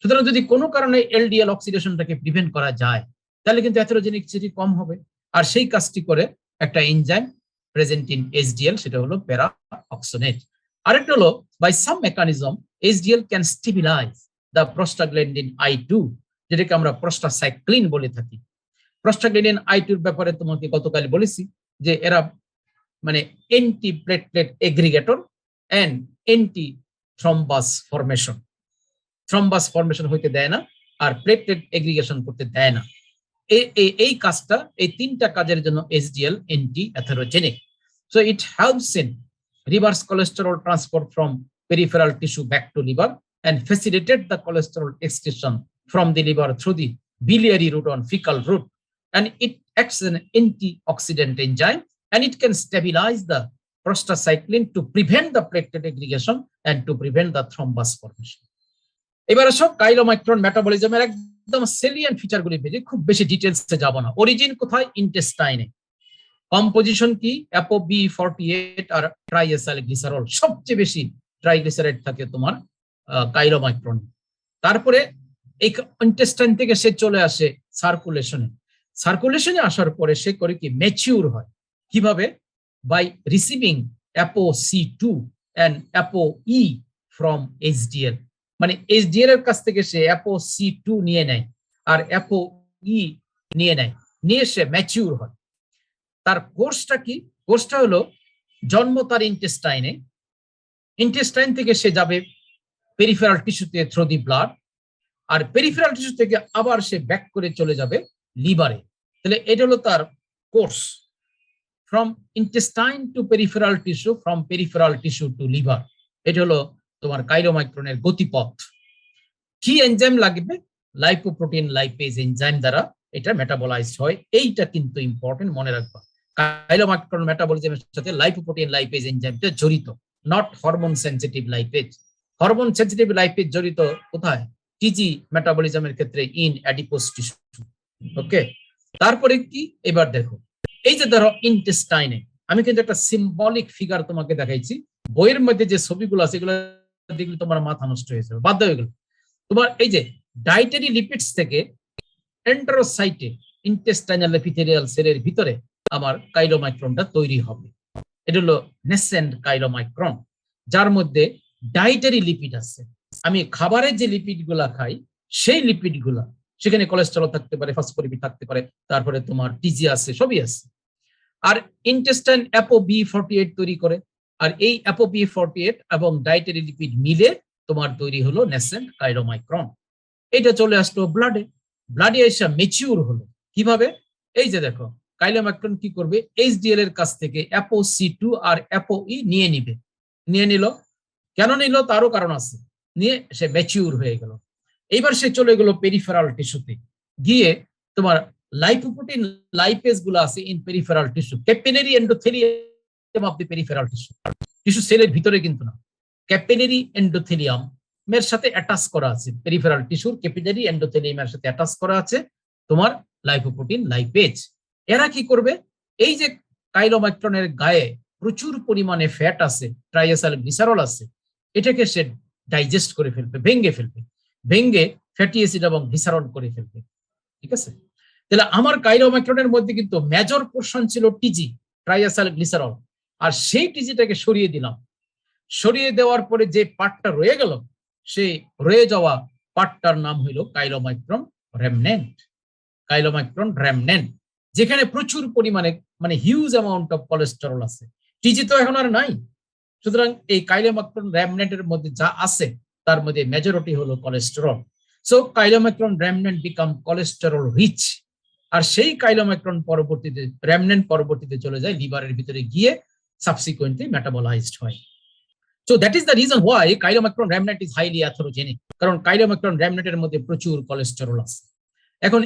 Speaker 2: সুতরাং যদি কোনো কারণে এলডিএল অক্সিডেশনটাকে প্রিভেন্ট করা যায়, তাহলে কিন্তু অ্যাথেরোজেনিকসিটি কম হবে। আর সেই কাজটি করে একটা এনজাইম প্রেজেন্ট ইন এইচডিএল, সেটা হলো প্যারা অক্সোনেজ। আরেকটা হলো by some mechanism HDL can stabilise the prostaglandin I2, যেটাকে আমরা প্রোস্টাসাইক্লিন বলে থাকি। প্রোস্টাগ্ল্যান্ডিন I2 এর ব্যাপারে তোমাকে গতকাল বলেছি যে এরা anti platelet aggregator and anti thrombus formation হইতে দেয় না, আর প্লেটলেট এগ্রিগেশন করতে দেয় না। এই কাজটা, এই তিনটা কাজের জন্য HDL anti atherogenic. So it helps in reverse cholesterol transport from peripheral tissue back to liver and facilitate the cholesterol excretion from the liver through the biliary route on fecal route, and it acts as an antioxidant enzyme, and it can stabilize the prostacyclin to prevent the platelet aggregation and to prevent the thrombus formation. এবার সব chylomicron মেটাবলিজমের একদম সেলিয়েন্ট ফিচারগুলি পেয়ে, খুব বেশি ডিটেলসে যাব না। Origin কোথায়? ইন্টেস্টাইনে। কম্পোজিশন কি? ApoB48 আর ট্রাইএসাইল গ্লিসারল, সবচেয়ে বেশি ট্রাইগ্লিসারাইড থাকে তোমার কাইলোমাইক্রন। তারপরে এই ইন্টেস্টাইন থেকে সে চলে আসে সার্কুলেশনে আসার পরে সে করে কি, ম্যাচিউর হয়। কিভাবে? By receiving ApoC2 and ApoE from HDL. HDL এর কাছ থেকে সে ApoC2 নিয়ে নেয় আর ApoE নিয়ে সে ম্যাচিউর হয়। তার কোর্সটা কি? কোর্সটা হলো জন্ম তার ইন্টেস্টাইন থেকে সে যাবে পেরিফেরাল টিস্যুতে থ্রু দি ব্লাড, আর পেরিফেরাল টিস্যু থেকে আবার সে ব্যাক করে চলে যাবে লিভারে। তাহলে এটা হলো তার course, from intestine to peripheral tissue, from peripheral tissue to liver. এটা হলো তোমার কাইলোমাইক্রনের গতিপথ। কি এনজাইম লাগবে? লাইপোপ্রোটিন লাইপেজ এনজাইম দ্বারা এটা মেটাবলাইজড হয়। এইটা কিন্তু ইম্পর্টেন্ট, মনে রাখবা। কাইলোমাইক্রন মেটাবলিজমের সাথে লাইপোপ্রোটিন লাইপেজ এনজাইমটা জড়িত, not hormone sensitive lipase. Hormone sensitive lipase জড়িত কোথায়? টিজি মেটাবলিজমের ক্ষেত্রে ইন অ্যাডিপোজ টিস্যু। ওকে, তারপরে কি এবার দেখো, এই যে ধরো ইন্টেস্টাইনে, আমি কিন্তু একটা সিম্বলিক ফিগার তোমাকে দেখাইছি। বইয়ের মধ্যে যে ছবিগুলো আছে এগুলো দেখলে তোমার মাথা নষ্ট হয়ে যাবে, বাধ্য হয়ে গেল। তোমার এই যে ডায়েটারি লিপিডস থেকে এন্টেরোসাইটে ইন্টেস্টাইনাল এপিথেলিয়াল সেলের ভিতরে আমার কাইলোমাইক্রনটা তৈরি হবে। এটা হলো নেসেন্ট কাইলোমাইক্রন, যার মধ্যে ডায়েটারি লিপিড আছে। আমি খাবারের যে লিপিড গুলা খাই সেই লিপিড গুলা, সেখানে কোলেস্টেরল থাকতে পারে, ফসফোলিপিড থাকতে পারে, তারপরে তোমার টিজি আছে, সবই আছে। আর ইন্টেস্টাইন ApoB48 তৈরি করে, আর এই ApoB48 এবং ডায়েটারি লিপিড মিলে তোমার তৈরি হলো নেসেন্ট কাইলোমাইক্রন। এটা চলে আসলো ব্লাডে, ব্লাডে এসে ম্যাচিউর হলো কিভাবে? এই যে দেখো, কাইলোমাইক্রন কি করবে, এইচডিএল এর কাছ থেকে ApoC2 আর ApoE নিয়ে নিবে। নিয়ে নিল, কেন নিল তারও কারণ আছে। নিয়ে সে ম্যাচিউর হয়ে গেল। এইবার সে চলে গেল পেরিফেরাল টিস্যুতে, গিয়ে তোমার লাইপোপ্রোটিন লাইপেজ গুলো আছে in peripheral tissue, capillary endothelium of the peripheral tissue. Tissue সেলের ভিতরে কিন্তু না, ক্যাপিলারি এন্ডোথেলিয়াম এর সাথে অ্যাটাচ করা আছে, পেরিফেরাল টিস্যুর ক্যাপিলারি এন্ডোথেলিয়ামের সাথে অ্যাটাচ করা আছে তোমার লাইপোপ্রোটিন লাইপেজ। এরা কি করবে, এই যে কাইলোমাইক্রনের গায়ে প্রচুর পরিমাণে ফ্যাট আছে, ট্রাইএসাইল গ্লিসারল আছে, এটাকে সে ডাইজেস্ট করে ফেলবে, ভেঙে ফেলবে, ভেঙে ফ্যাটি অ্যাসিড এবং গ্লিসারল করে ফেলবে। ঠিক আছে, তাহলে আমার কাইলোমাইক্রনের মধ্যে কিন্তু মেজর পোর্শন ছিল টিজি, ট্রাইএসাইল গ্লিসারল, আর সেই টিজিটাকে সরিয়ে দিলাম। সরিয়ে দেওয়ার পরে যে পার্টটা রয়ে গেল, সেই রয়ে যাওয়া পার্টটার নাম হইল কাইলোমাইক্রন রেমনেন্ট। কাইলোমাইক্রন রেমনেন্ট, যেখানে প্রচুর পরিমাণে মানে হিউজ অ্যামাউন্ট অফ কোলেস্টেরল আছে। টিজি তো এখন আর নাই, সুতরাং এই কাইলোমাইক্রন রেমনেন্টের মধ্যে যা আছে তার মধ্যে মেজরিটি হলো cholesterol. So chylomicron remnant become cholesterol rich, আর সেই কাইলোমাইক্রন পরবর্তীতে রেমনেন্ট পরবর্তীতে চলে যায় লিভারের ভিতরে, গিয়ে সাবসিকুয়েন্টলি মেটাবলাইজড হয়। So that is the reason why chylomicron remnant is highly atherogenic, কারণ chylomicron remnant এর মধ্যে প্রচুর কোলেস্টেরল আছে। এখন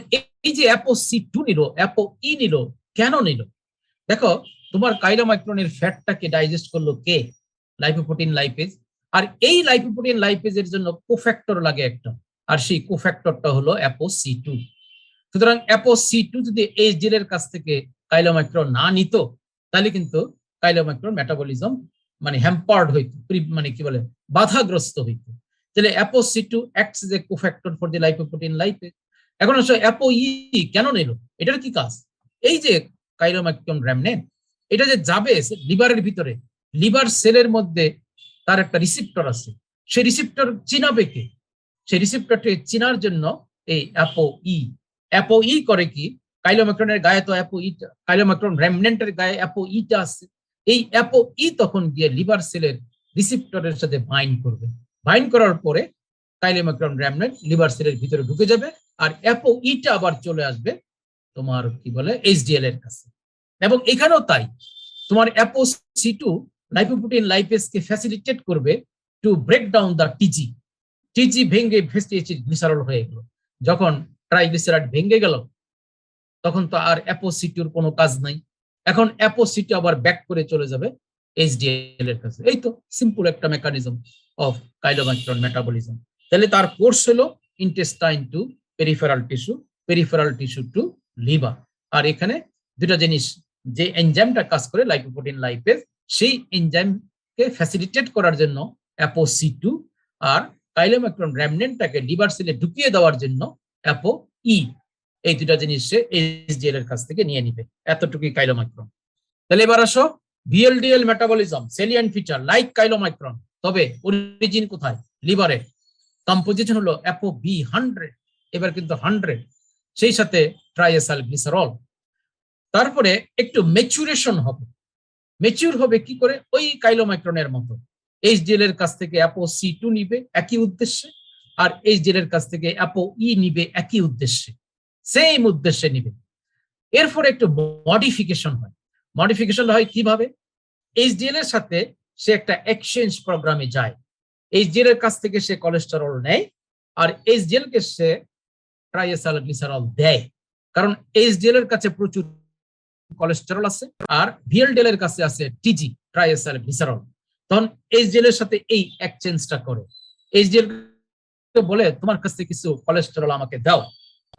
Speaker 2: এই যে ApoC2 নিল, ApoE নিল, কেন নিল? দেখো, তোমার কাইলোমাইক্রনের ফ্যাটটাকে ডাইজেস্ট করলো কে? Lipoprotein lipase. আর এই লাইপোপ্রোটিন লাইপেজের জন্য কোফ্যাক্টর লাগে একটা, আর সেই কোফ্যাক্টরটা হলো ApoC2। সুতরাং ApoC2 যদি এইচডিএল এর কাছ থেকে কাইলোমাইক্রন না নিত, তাহলে কিন্তু কাইলোমাইক্রন মেটাবলিজম মানে হ্যাম্পার্ড হইতো, মানে কি বলে, বাধাগ্রস্ত হইতো। তাহলে ApoC2 acts as a cofactor for the lipoprotein lipase। এখন আসলে ApoE কেন নিল, এটার কি কাজ? এই যে কাইলোমাইক্রন রেমনেন্ট, এটা যে যাবে লিভারের ভিতরে, লিভার সেলের মধ্যে তার একটা রিসিপ্টর আছে, সেই রিসিপ্টর চিনাবে কে? সেই রিসিপ্টরটি চিনার জন্য এই ApoE করে কি, কাইলোমাইক্রনের গায়ে তো কাইলোমাইক্রন রেমনেন্টের গায়ে ApoE আছে। এই ApoE তখন গিয়ে লিভার সেলের রিসিপ্টরের সাথে বাইন্ড করবে, বাইন্ড করার পরে কাইলোমাইক্রন রেমনেন্ট লিভার সেলের ভিতরে ঢুকে যাবে, আর ApoE আবার চলে আসবে তোমার কি বলে এইচডিএল এর কাছে। এবং এখানেও তাই, তোমার ApoC2 লাইপোপ্রোটিন লাইপেজকে ফ্যাসিলিটেট করবে to break down the TG ভেঙে ফ্যাটি অ্যাসিড গ্লিসারল হয়ে গেল। যখন ট্রাইগ্লিসারাইড ভেঙে গেল, তখন তো আর ApoC2 কোনো কাজ নাই। এখন ApoC2 আবার ব্যাক করে চলে যাবে এইচডিএল এর কাছে। এই তো সিম্পল একটা মেকানিজম অফ কাইলোমাইক্রন মেটাবলিজম। তাহলে তার কোর্স হলো intestine to peripheral tissue, peripheral tissue to liver. আর এখানে দুটা জিনিস, যে এনজাইমটা কাজ করে লাইপোপ্রোটিন লাইপেজ, সেই এনজাইমকে ফ্যাসিলিটেট করার জন্য ApoC2, আর কাইলোমাইক্রন রেমনেন্টটাকে লিভার সেলে ঢুকিয়ে দেওয়ার জন্য ApoE। এই দুটা জিনিস সে এইচডিএল এর কাছ থেকে নিয়ে নিবে। এতটুকুই কাইলোমাইক্রন। তাহলে এবার আসো, VLDL metabolism salient feature like chylomicron, তবে অরিজিন কোথায়? লিভারে। কম্পোজিশন হলো ApoB100, এবার কিন্তু 100, সেই সাথে ট্রাইএসাইল গ্লিসারল। তারপরে একটু ম্যাচুরেশন হবে। ম্যাচিউর হবে কি করে? ওই কাইলোমাইক্রনের মতো এইচডিএল এর কাছ থেকে ApoC2 নিবে একই উদ্দেশ্যে, আর এইচডিএল এর কাছ থেকে ApoE নিবে একই উদ্দেশ্যে, সেম উদ্দেশ্যে নিবে। এরপরে একটু মডিফিকেশন হয়। মডিফিকেশন হয় কিভাবে? এইচডিএল এর সাথে সে একটা এক্সচেঞ্জ প্রোগ্রামে যায়, এইচডিএল এর কাছ থেকে সে কোলেস্টেরল নেয়, আর এইচডিএল কে সে ট্রাইএসাইল গ্লিসারল দেয়, কারণ এইচডিএল এর কাছে প্রচুর কোলেস্টেরল আছে, আর ভিএলডিএল এর কাছে আছে টিজি, ট্রাইএসাইল গ্লিসারল। তখন এইচডিএল এর সাথে এই এক্সচেঞ্জটা করে। এইচডিএল বলে তোমার কাছ থেকে কিছু কোলেস্টেরল আমাকে দাও,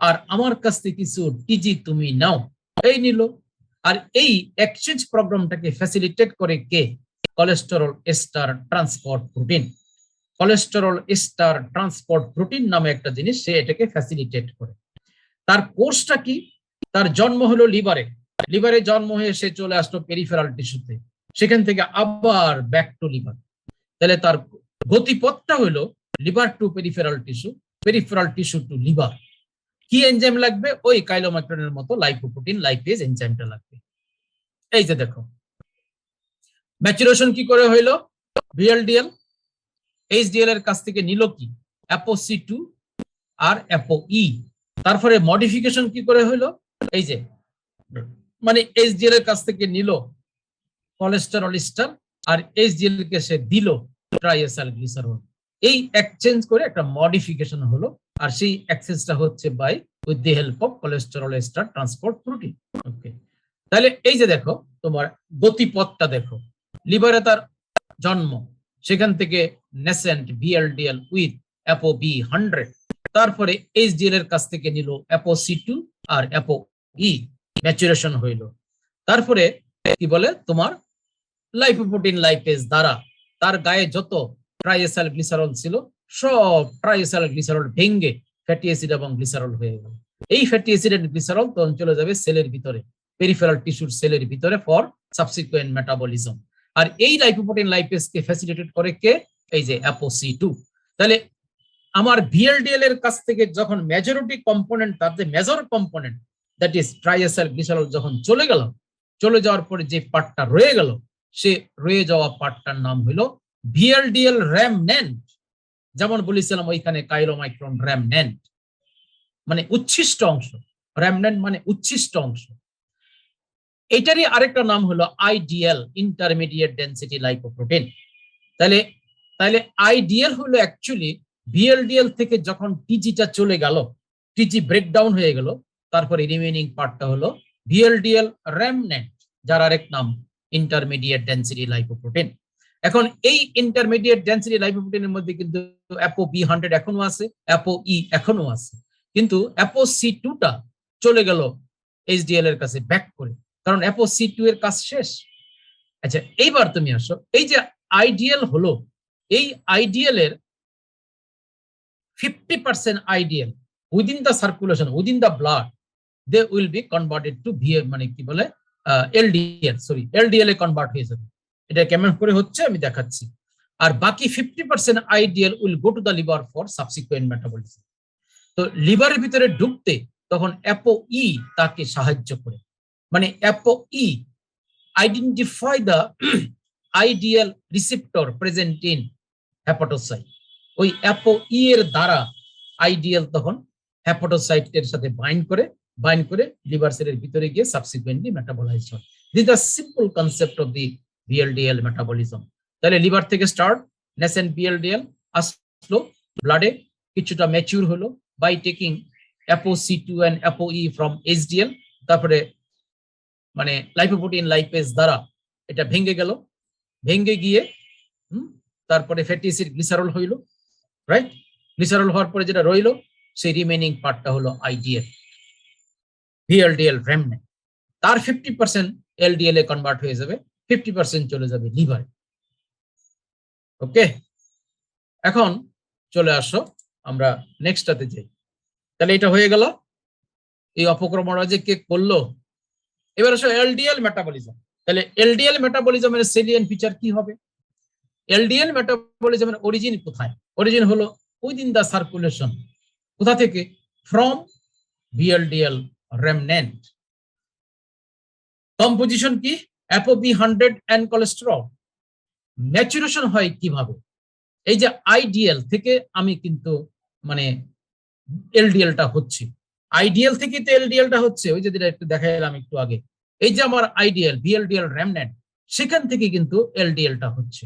Speaker 2: আর আমার কাছ থেকে কিছু টিজি তুমি নাও, এই নিল। আর এই এক্সচেঞ্জ প্রোগ্রামটাকে ফ্যাসিলিটেট করে কে? Cholesterol ester transport protein. Cholesterol ester transport protein নামে একটা জিনিস, সে এটাকে ফ্যাসিলিটেট করে। তার কোর্সটা কি? তার জন্ম হলো লিভারে, লিভারে জন্ম হয়ে সে চলে আসলো পেরিফেরাল টিস্যুতে, সেখান থেকে আবার ব্যাক টু লিভার। তাহলে তার গতিপথটা হলো liver to peripheral tissue, peripheral tissue to liver. কি এনজাইম লাগবে? ওই কাইলোমাইক্রনের মতো লাইপোপ্রোটিন লাইপেজ এনজাইমটা লাগবে। এই যে দেখো, ম্যাচুরেশন কি করে হইলো? ভিএলডিএল এইচডিএল এর কাছ থেকে নিল কি? অ্যাপোসি2 আর অ্যাপোই। তারপরে মডিফিকেশন কি করে হইলো? এই যে মানে এইচডিএল এর কাছ থেকে নিল কোলেস্টেরল এস্টার, আর এইচডিএল কে সে দিল ট্রাইএসাইল গ্লিসারল। এই এক্সচেঞ্জ করে একটা মডিফিকেশন হলো, আর সেই এক্সচেঞ্জটা হচ্ছে by with the help of cholesterol ester transport protein. Okay, তাহলে এই যে দেখো তোমার গতিপথটা দেখো, লিভারে তার জন্ম, সেখান থেকে নেসেন্ট ভিএলডিএল উইথ অ্যাপো-বি100, তারপরে এইচডিএল এর কাছ থেকে নিল অ্যাপোসি2 আর অ্যাপো-ই, ম্যাচুরেশন হইল। তারপরে কি বলে তোমার লাইপোপ্রোটিন লাইপেজ দ্বারা তার গায়ে যত ট্রাইএসাইল গ্লিসারল ছিল সব ট্রাইএসাইল গ্লিসারল ভেঙে ফ্যাটি অ্যাসিড এবং গ্লিসারল হয়ে গেল। এই ফ্যাটি অ্যাসিড এন্ড গ্লিসারল তখন চলে যাবে সেলের ভিতরে, পেরিফেরাল টিস্যুর সেলের ভিতরে ফর সাবসিকুয়েন্ট মেটাবলিজম। আর এই লাইপোপ্রোটিন লাইপেজকে ফ্যাসিলিটেট করে কে? এই যে অ্যাপোসি2। তাহলে আমার ভিএলডিএল এর কাছ থেকে যখন মেজরিটি কম্পোনেন্ট, তার যে major component that is triacyl glycerol যখন চলে গেল, চলে যাওয়ার পরে যে পার্টটা রয়ে গেল, সে রয়ে যাওয়া পার্টটার নাম হলো ভিএলডিএল রেমনেন্ট। যেমন বলেছিলাম ওইখানে কাইলোমাইক্রন রেমনেন্ট মানে উচ্ছিষ্ট অংশ, রেমনেন্ট মানে উচ্ছিষ্ট অংশ। এটারই আরেকটা নাম হলো আইডিএল, ইন্টারমিডিয়েট ডেনসিটি লাইপোপ্রোটিন। তাহলে তাহলে আইডিএল হলো অ্যাকচুয়ালি ভিএলডিএল থেকে যখন টিজিটা চলে গেল, টিজি ব্রেকডাউন হয়ে গেল, তারপরে রিমেইনিং পার্টটা হলো ভিএলডিএল রেমনেন্ট, যার আরেক নাম ইন্টারমিডিয়েট ডেনসিটি লাইপোপ্রোটিন। এখন এই ইন্টারমিডিয়েট ডেনসিটি লাইপোপ্রোটিনের মধ্যে কিন্তু অ্যাপো-বি100 এখনো আছে, অ্যাপো-ই এখনো আছে, কিন্তু অ্যাপোসি2টা চলে গেল এইচডিএল এর কাছে ব্যাক করে, কারণ অ্যাপোসি2 এর কাজ শেষ। আচ্ছা, এইবার তুমি আসো, এই যে আইডিএল হলো, এই আইডিএল এর 50% IDL within the circulation, within the blood, they will be converted to VA, মানে কি বলে এলডিএল, সরি এলডিএল এ কনভার্ট হয়ে যাবে। এটা কেমন করে হচ্ছে আমি দেখাচ্ছি। আর বাকি 50% IDL will go to the liver for subsequent metabolism. তো লিভারের ভিতরে ঢুকতে তখন অ্যাপো-ই তাকে সাহায্য করে, মানে apo E identify the IDL receptor present in hepatocyte. ওই অ্যাপো-ই এর দ্বারা আইডিএল তখন হেপাটোসাইটের সাথে বাইন্ড করে লিভার সেলের ভিতরে গিয়ে সাবসিকুয়েন্টলি মেটাবলাইজ হয়। This the simple concept of the VLDL metabolism. তাহলে লিভার থেকে স্টার্ট, নেসেন্ট ভিএলডিএল আসলো ব্লাডে, কিছুটা ম্যাচিউর হলো by taking apo C two and apo E from HDL, তারপরে মানে লাইপোপ্রোটিন লাইপেজ দ্বারা এটা ভেঙে গেল, ভেঙে গিয়ে তারপরে ফ্যাটি অ্যাসিড গ্লিসারল হইল, রাইট? গ্লিসারল হওয়ার পরে যেটা রইল সেই রিমেইনিং পার্টটা হলো আইডিএল, ভিএলডিএল রেমনেন্ট। তার 50% এলডিএল এ কনভার্ট হয়ে যাবে, 50% চলে যাবে লিভারে। ওকে, এখন চলে আসো আমরা নেক্সটটাতে যাই। তাহলে এটা হয়ে গেল এই অপক্রমণটা যে কে করলো। এবার আসো এলডিএল মেটাবলিজম। তাহলে এলডিএল মেটাবলিজমের সেলিয়েন্ট ফিচার কি হবে? এলডিএল মেটাবলিজমের অরিজিন কোথায়? অরিজিন হলো উইদিন দ্য সার্কুলেশন। কোথা থেকে? From VLDL remnant. কম্পোজিশন কি? অ্যাপো-বি100 এন্ড কোলেস্টেরল। ম্যাচুরেশন হয় কিভাবে? এই যে আইডিএল থেকে আমি কিন্তু মানে এলডিএলটা হচ্ছে, আইডিএল থেকে তো এলডিএলটা হচ্ছে, ওই যে যেটা একটু দেখাইলাম একটু আগে, এই যে আমার আইডিএল ভিএলডিএল রেমনেন্ট, সেখান থেকে কিন্তু এলডিএলটা হচ্ছে।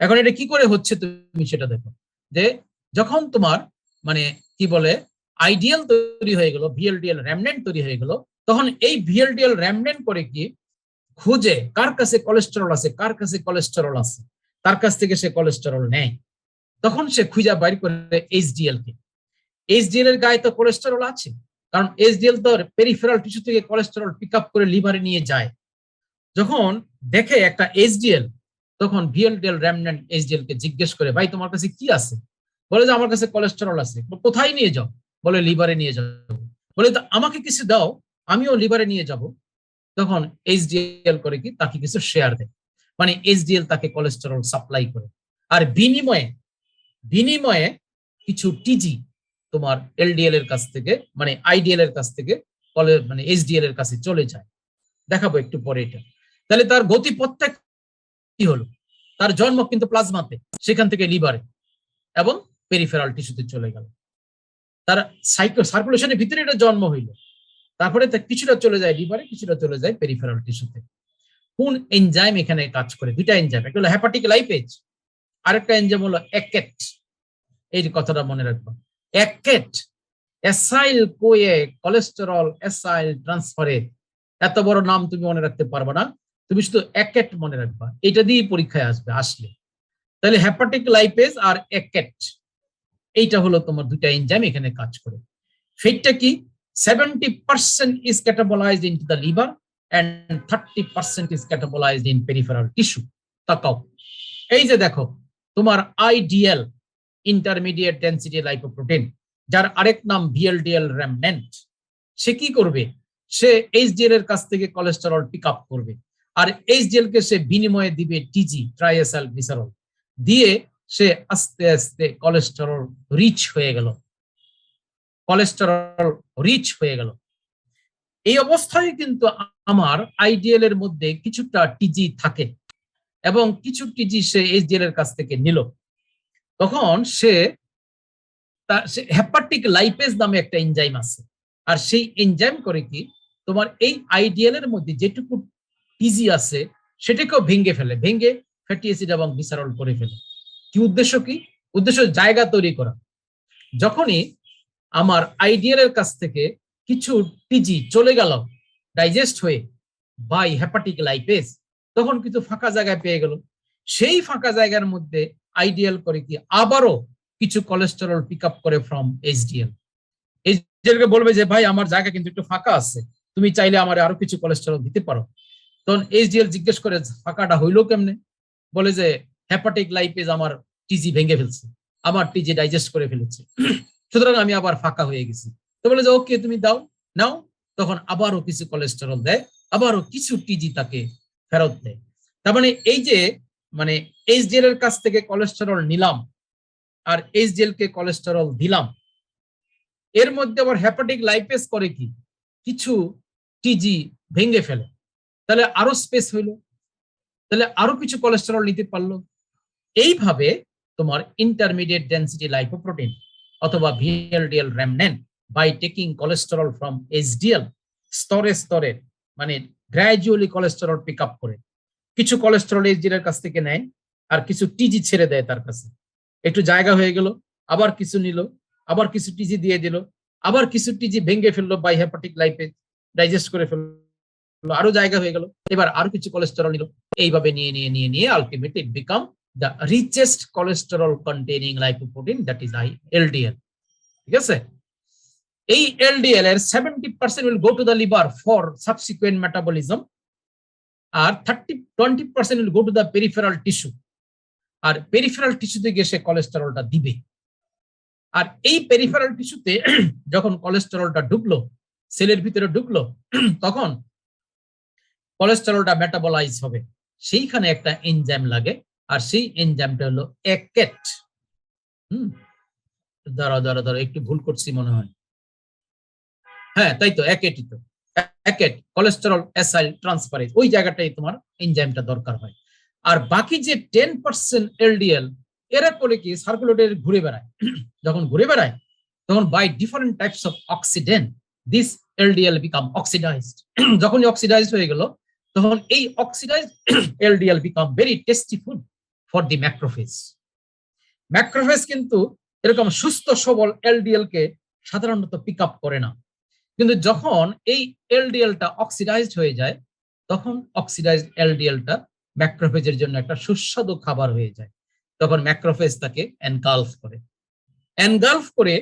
Speaker 2: এখন এটা কি করে হচ্ছে তুমি সেটা দেখো, যে যখন তোমার মানে কি বলে আইডিএল তৈরি হয়ে গেল, ভিএলডিএল রেমনেন্ট তৈরি হয়ে গেল, তখন এই ভিএলডিএল রেমনেন্ট করে কি খুঁজে কার কাছে কোলেস্টেরল আছে, কার কাছে কোলেস্টেরল আছে, তার কাছ থেকে সে কোলেস্টেরল নেয়। তখন সে খুঁজে বাইর করে এইচডিএল কে। এইচডিএল এর গায়ে তো কোলেস্টেরল আছে, কারণ এইচডিএল তো পেরিফেরাল টিস্যু থেকে কোলেস্টেরল পিক আপ করে লিভারে নিয়ে যায়। যখন দেখে একটা এইচডিএল, তখন ভিএলডিএল রেমন্যান্ট এইচডিএল কে জিজ্ঞেস করে, ভাই তোমার কাছে কি আছে? বলে যে আমার কাছে কোলেস্টেরল আছে। কোথায় নিয়ে যাও? বলে লিভারে নিয়ে যাও। বলে তো আমাকে কিছু দাও, আমিও লিভারে নিয়ে যাব। তখন এইচডিএল করে কি, তাকে কিছু শেয়ার দেয়, মানে এইচডিএল তাকে কোলেস্টেরল সাপ্লাই করে, আর বিনিময়ে বিনিময়ে কিছু টিজি তোমার এলডিএল এর কাছ থেকে, মানে আইডিএল এর কাছ থেকে মানে এইচডিএল এর কাছে চলে যায়। দেখাবো একটু পরে এটা। তাহলে তার গতিপথটা কি হলো? তার জন্ম কিন্তু প্লাজমাতে, সেখান থেকে লিভারে এবং পেরিফেরাল টিস্যুতে চলে গেল। তার সার্কুলেশনের ভিতরে এটা জন্ম হইল, তারপরে কিছুটা চলে যায় লিভারে, কিছুটা চলে যায় পেরিফেরাল টিস্যুতে। কোন এনজাইম এখানে কাজ করে? দুইটা এনজাইম, একটা হলো হেপাটিক লাইপেজ, আরেকটা এনজাইম হলো একেট। এই কথাটা মনে রাখবো, একেট acyl CoA cholesterol acyl transferase. এত বড় নাম তুমি মনে রাখতে পারবে না, তুমি শুধু একেট মনে রাখবা, এটা দিয়ে পরীক্ষায় আসবে আসলে। তাহলে হেপাটিক লাইপেজ আর একেট, এইটা হলো তোমার দুইটা এনজাইম এখানে কাজ করে। ফেটটা কি? 70% is catabolized into the liver and 30% is catabolized in peripheral tissue. তাকাও, এই যে দেখো তোমার আইডিএল ইন্টারমিডিয়েট ডেনসিটি লাইপোপ্রোটিন, যার আরেক নাম ভিএলডিএল রেমন্যান্ট, সে কি করবে? সে এইচডিএল এর কাছ থেকে কোলেস্টেরল পিক আপ করবে, আর এইচডিএল কে সে বিনিময়ে দিবে টিজি ট্রাইএসাইল গ্লিসারল দিয়ে। সে আস্তে আস্তে কোলেস্টেরল রিচ হয়ে গেল, কোলেস্টেরল রিচ হয়ে গেল। এই অবস্থায় কিন্তু আমার আইডিএল এর মধ্যে কিছুটা টিজি থাকে এবং কিছু টিজি সে এইচডিএল এর কাছ থেকে নিল। তখন সে হেপাটিক লাইপেজ নামে একটা এনজাইম আছে, আর সেই এনজাইম করে কি, তোমার এই আইডিএল এর মধ্যে যেটুকু টিজি আছে সেটাকেও ভেঙে ফেলে, ভেঙে ফ্যাটি অ্যাসিড এবং গ্লিসারল করে ফেলে। কি উদ্দেশ্য? কি উদ্দেশ্য? জায়গা তৈরি করা। যখনই আমার আইডিএল এর কাছ থেকে কিছু টিজি চলে গেল ডাইজেস্ট হয়ে বাই হেপাটিক লাইপেজ, তখন কিছু ফাঁকা জায়গায় পেয়ে গেল। সেই ফাঁকা জায়গার মধ্যে আইডিএল করে কি, আবারও কিছু কোলেস্টেরল পিক আপ করে ফ্রম এইচডিএল। এইচডিএল কে বলবে যে ভাই আমার জায়গা কিন্তু একটু ফাঁকা আছে, তুমি চাইলে আমার আরো কিছু কোলেস্টেরল দিতে পারো। তখন এইচডিএল জিজ্ঞেস করে ফাঁকাটা হইলো কেমনে? বলে যে হেপাটিক লাইপেজ আমার টিজি ভেঙে ফেলছে, আমার টিজি ডাইজেস্ট করে ফেলেছে, সুতরাং আমি আবার ফাঁকা হয়ে গেছি। তো বলে যে ওকে তুমি দাও, নাও। তখন আবারও কিছু কোলেস্টেরল দেয়, আবারও কিছু টিজি তাকে ফেরত দেয়। তার মানে এই যে, মানে এইচডিএল এর কাছ থেকে কোলেস্টেরল নিলাম আর এইচডিএল কে কোলেস্টেরল দিলাম, এর মধ্যে আবার হেপাটিক লাইপেজ করে কি, কিছু টিজি ভেঙে ফেলে, তাহলে আরো স্পেস হইলো, তাহলে আরো কিছু কোলেস্টেরল নিতে পারলো। এইভাবে তোমার ইন্টারমিডিয়েট ডেনসিটি লাইপোপ্রোটিন অথবা VLDL remnant by taking cholesterol from HDL স্তরে স্তরে, মানে গ্র্যাজুয়ালি কোলেস্টেরল পিক আপ করে, কিছু কোলেস্টেরল এইচডিএল এর কাছ থেকে নেয় আর কিছু টিজি ছেড়ে দেয় তার কাছে, একটু জায়গা হয়ে গেল, আবার কিছু নিল, আবার কিছু টিজি দিয়ে দিল, আবার কিছু টিজি ভেঙে ফেললো বাই হেপাটিক লাইপেজ, ডাইজেস্ট করে ফেললো, আরো জায়গা হয়ে গেল, এবার আরো কিছু কোলেস্টেরল নিল। এইভাবে নিয়ে নিয়ে নিয়ে নিয়ে ultimately it become the richest cholesterol containing lipoprotein, that is LDL. ঠিক আছে? এই LDL এর 70% will go to the liver for subsequent metabolism, আর 20% will go to the peripheral tissue, আর পেরিফেরাল টিস্যুতে গিয়ে সে কোলেস্টেরলটা দিবে। আর এই পেরিফেরাল টিস্যুতে যখন কোলেস্টেরলটা ঢুকলো, সেলের ভিতরে ঢুকলো, তখন কোলেস্টেরলটা মেটাবলাইজ হবে, সেইখানে একটা এনজাইম লাগে, আর সেই এনজাইমটা হলো একেট। দাঁড়া একটু ভুল করছি মনে হয়, হ্যাঁ তাই তো, একেটই তো, একেট কোলেস্টেরল অ্যাসাইল ট্রান্সফারেজ, ওই জায়গাটাই তোমার এনজাইমটা দরকার হয়। আর বাকি যে 10% এলডিএল, এরা করে কি, সার্কুলেটরে ঘুরে বেড়ায়। যখন ঘুরে বেড়ায় তখন by different types of oxidant this LDL become oxidized. যখনই অক্সিডাইজড হয়ে গেল, তখন এই oxidized LDL become very tasty food for the macrophage. Macrophage কিন্তু এরকম সুস্থ সবল এলডিএল কে সাধারণত পিক আপ করে না, কিন্তু যখন এই এলডিএলটা অক্সিডাইজড হয়ে যায়, তখন অক্সিডাইজড এলডিএলটা ম্যাক্রোফেজের জন্য একটা সুস্বাদু খাবার হয়ে যায়। তখন ম্যাক্রোফেজ তাকে এনগালফ করে। এনগালফ করে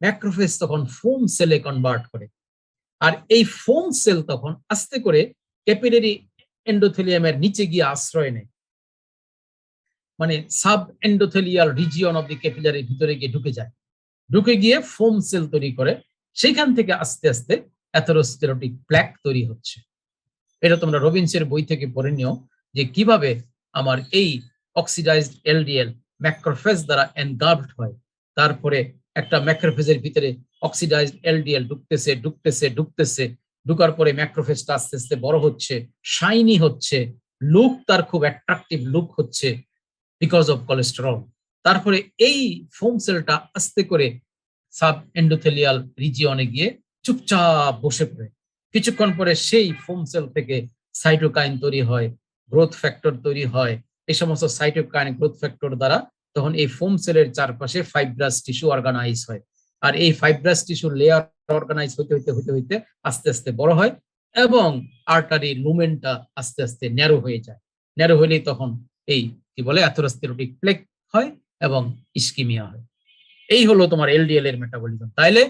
Speaker 2: ম্যাক্রোফেজ তখন ফোম সেলে কনভার্ট করে। আর এই ফোম সেল তখন আস্তে করে ক্যাপিলারি এন্ডোথেলিয়ামের নিচে গিয়ে আশ্রয় নেয়, মানে sub endothelial region of the ক্যাপিলারির ভিতরে গিয়ে ঢুকে যায়, ঢুকে গিয়ে ফোম সেল তৈরি করে। সেখান থেকে আস্তে আস্তে অ্যাথেরোস্ক্লেরোটিক প্ল্যাক তৈরি হচ্ছে। এটা তোমরা রবিনসের বই থেকে পড়ে নিও যে কিভাবে আমার এই অক্সিডাইজড এলডিএল ম্যাক্রোফেজ দ্বারা এনগালফড হয়, তারপরে একটা ম্যাক্রোফেজের ভিতরে অক্সিডাইজড এলডিএল ঢুকতেছে ঢুকতেছে ঢুকতেছে, ঢুকার পরে ম্যাক্রোফেজটা আস্তে আস্তে বড় হচ্ছে, শাইনি হচ্ছে, লুক তার খুব অ্যাট্রাকটিভ লুক হচ্ছে বিকজ অফ কোলেস্টেরল। তারপরে এই ফোম সেলটা আস্তে করে সাব এন্ডোথেলিয়াল রিজিয়নে গিয়ে চুপচাপ বসে পড়ে। কিছুক্ষণ পরে সেই ফোম সেল থেকে সাইটোকাইন তৈরি হয়, গ্রোথ ফ্যাক্টর তৈরি হয়। এই সমস্ত সাইটোকাইন গ্রোথ ফ্যাক্টর দ্বারা তখন এই ফোম সেলের চারপাশে ফাইব্রাস টিস্যু অর্গানাইজ হয়। আর এই ফাইব্রাস টিস্যু লেয়ার অর্গানাইজ হইতে হইতে হইতে হইতে আস্তে আস্তে বড় হয় এবং আর্টারি লুমেনটা আস্তে আস্তে ন্যারো হয়ে যায়। ন্যারো হলেই তখন এই কি বলে অ্যাথেরোস্ক্লেরোটিক প্লেক হয় এবং ইস্কিমিয়া হয়। এই হলো তোমার এলডিএল এর মেটাবলিজম। তাইলে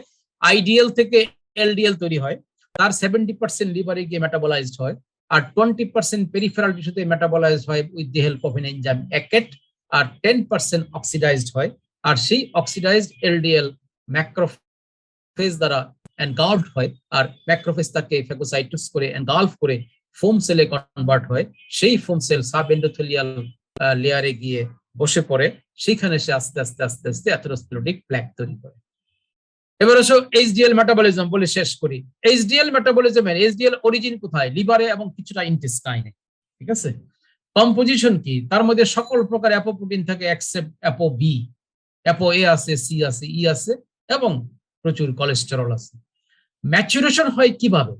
Speaker 2: আইডিএল থেকে এলডিএল তৈরি হয়, তার 70% লিভারে গিয়ে মেটাবলাইজড হয়, আর 20% পেরিফেরাল টিস্যুতে মেটাবলাইজড হয় with the help of an enzyme ACAT, আর 10% অক্সিডাইজড হয়। আর সেই অক্সিডাইজড এলডিএল ম্যাক্রোফেজ দ্বারা এনগালফড হয়, আর ম্যাক্রোফেজ তাকে ফ্যাগোসাইটোস করে এনগালফ করে ফোম সেলে কনভার্ট হয়। সেই ফোম সেল সাব এন্ডোথেলিয়াল লেয়ারে গিয়ে বসে পড়ে, সেখানে সে আস্তে আস্তে আস্তে আস্তে অ্যাথেরোস্ক্লেরোটিক প্ল্যাক তৈরি করে। এবার আসো এইচডিএল মেটাবলিজম বলে শেষ করি। এইচডিএল মেটাবলিজমের এইচডিএল অরিজিন কোথায়? লিভারে এবং কিছুটা ইন্টেস্টাইনে। ঠিক আছে, কম্পোজিশন কি? তার মধ্যে সকল প্রকার অ্যাপোপ্রোটিন থাকে এক্সেপ্ট অ্যাপো বি। অ্যাপো এ আছে, সি আছে, ই আছে এবং প্রচুর কোলেস্টেরল আছে। ম্যাচুরেশন হয় কিভাবে?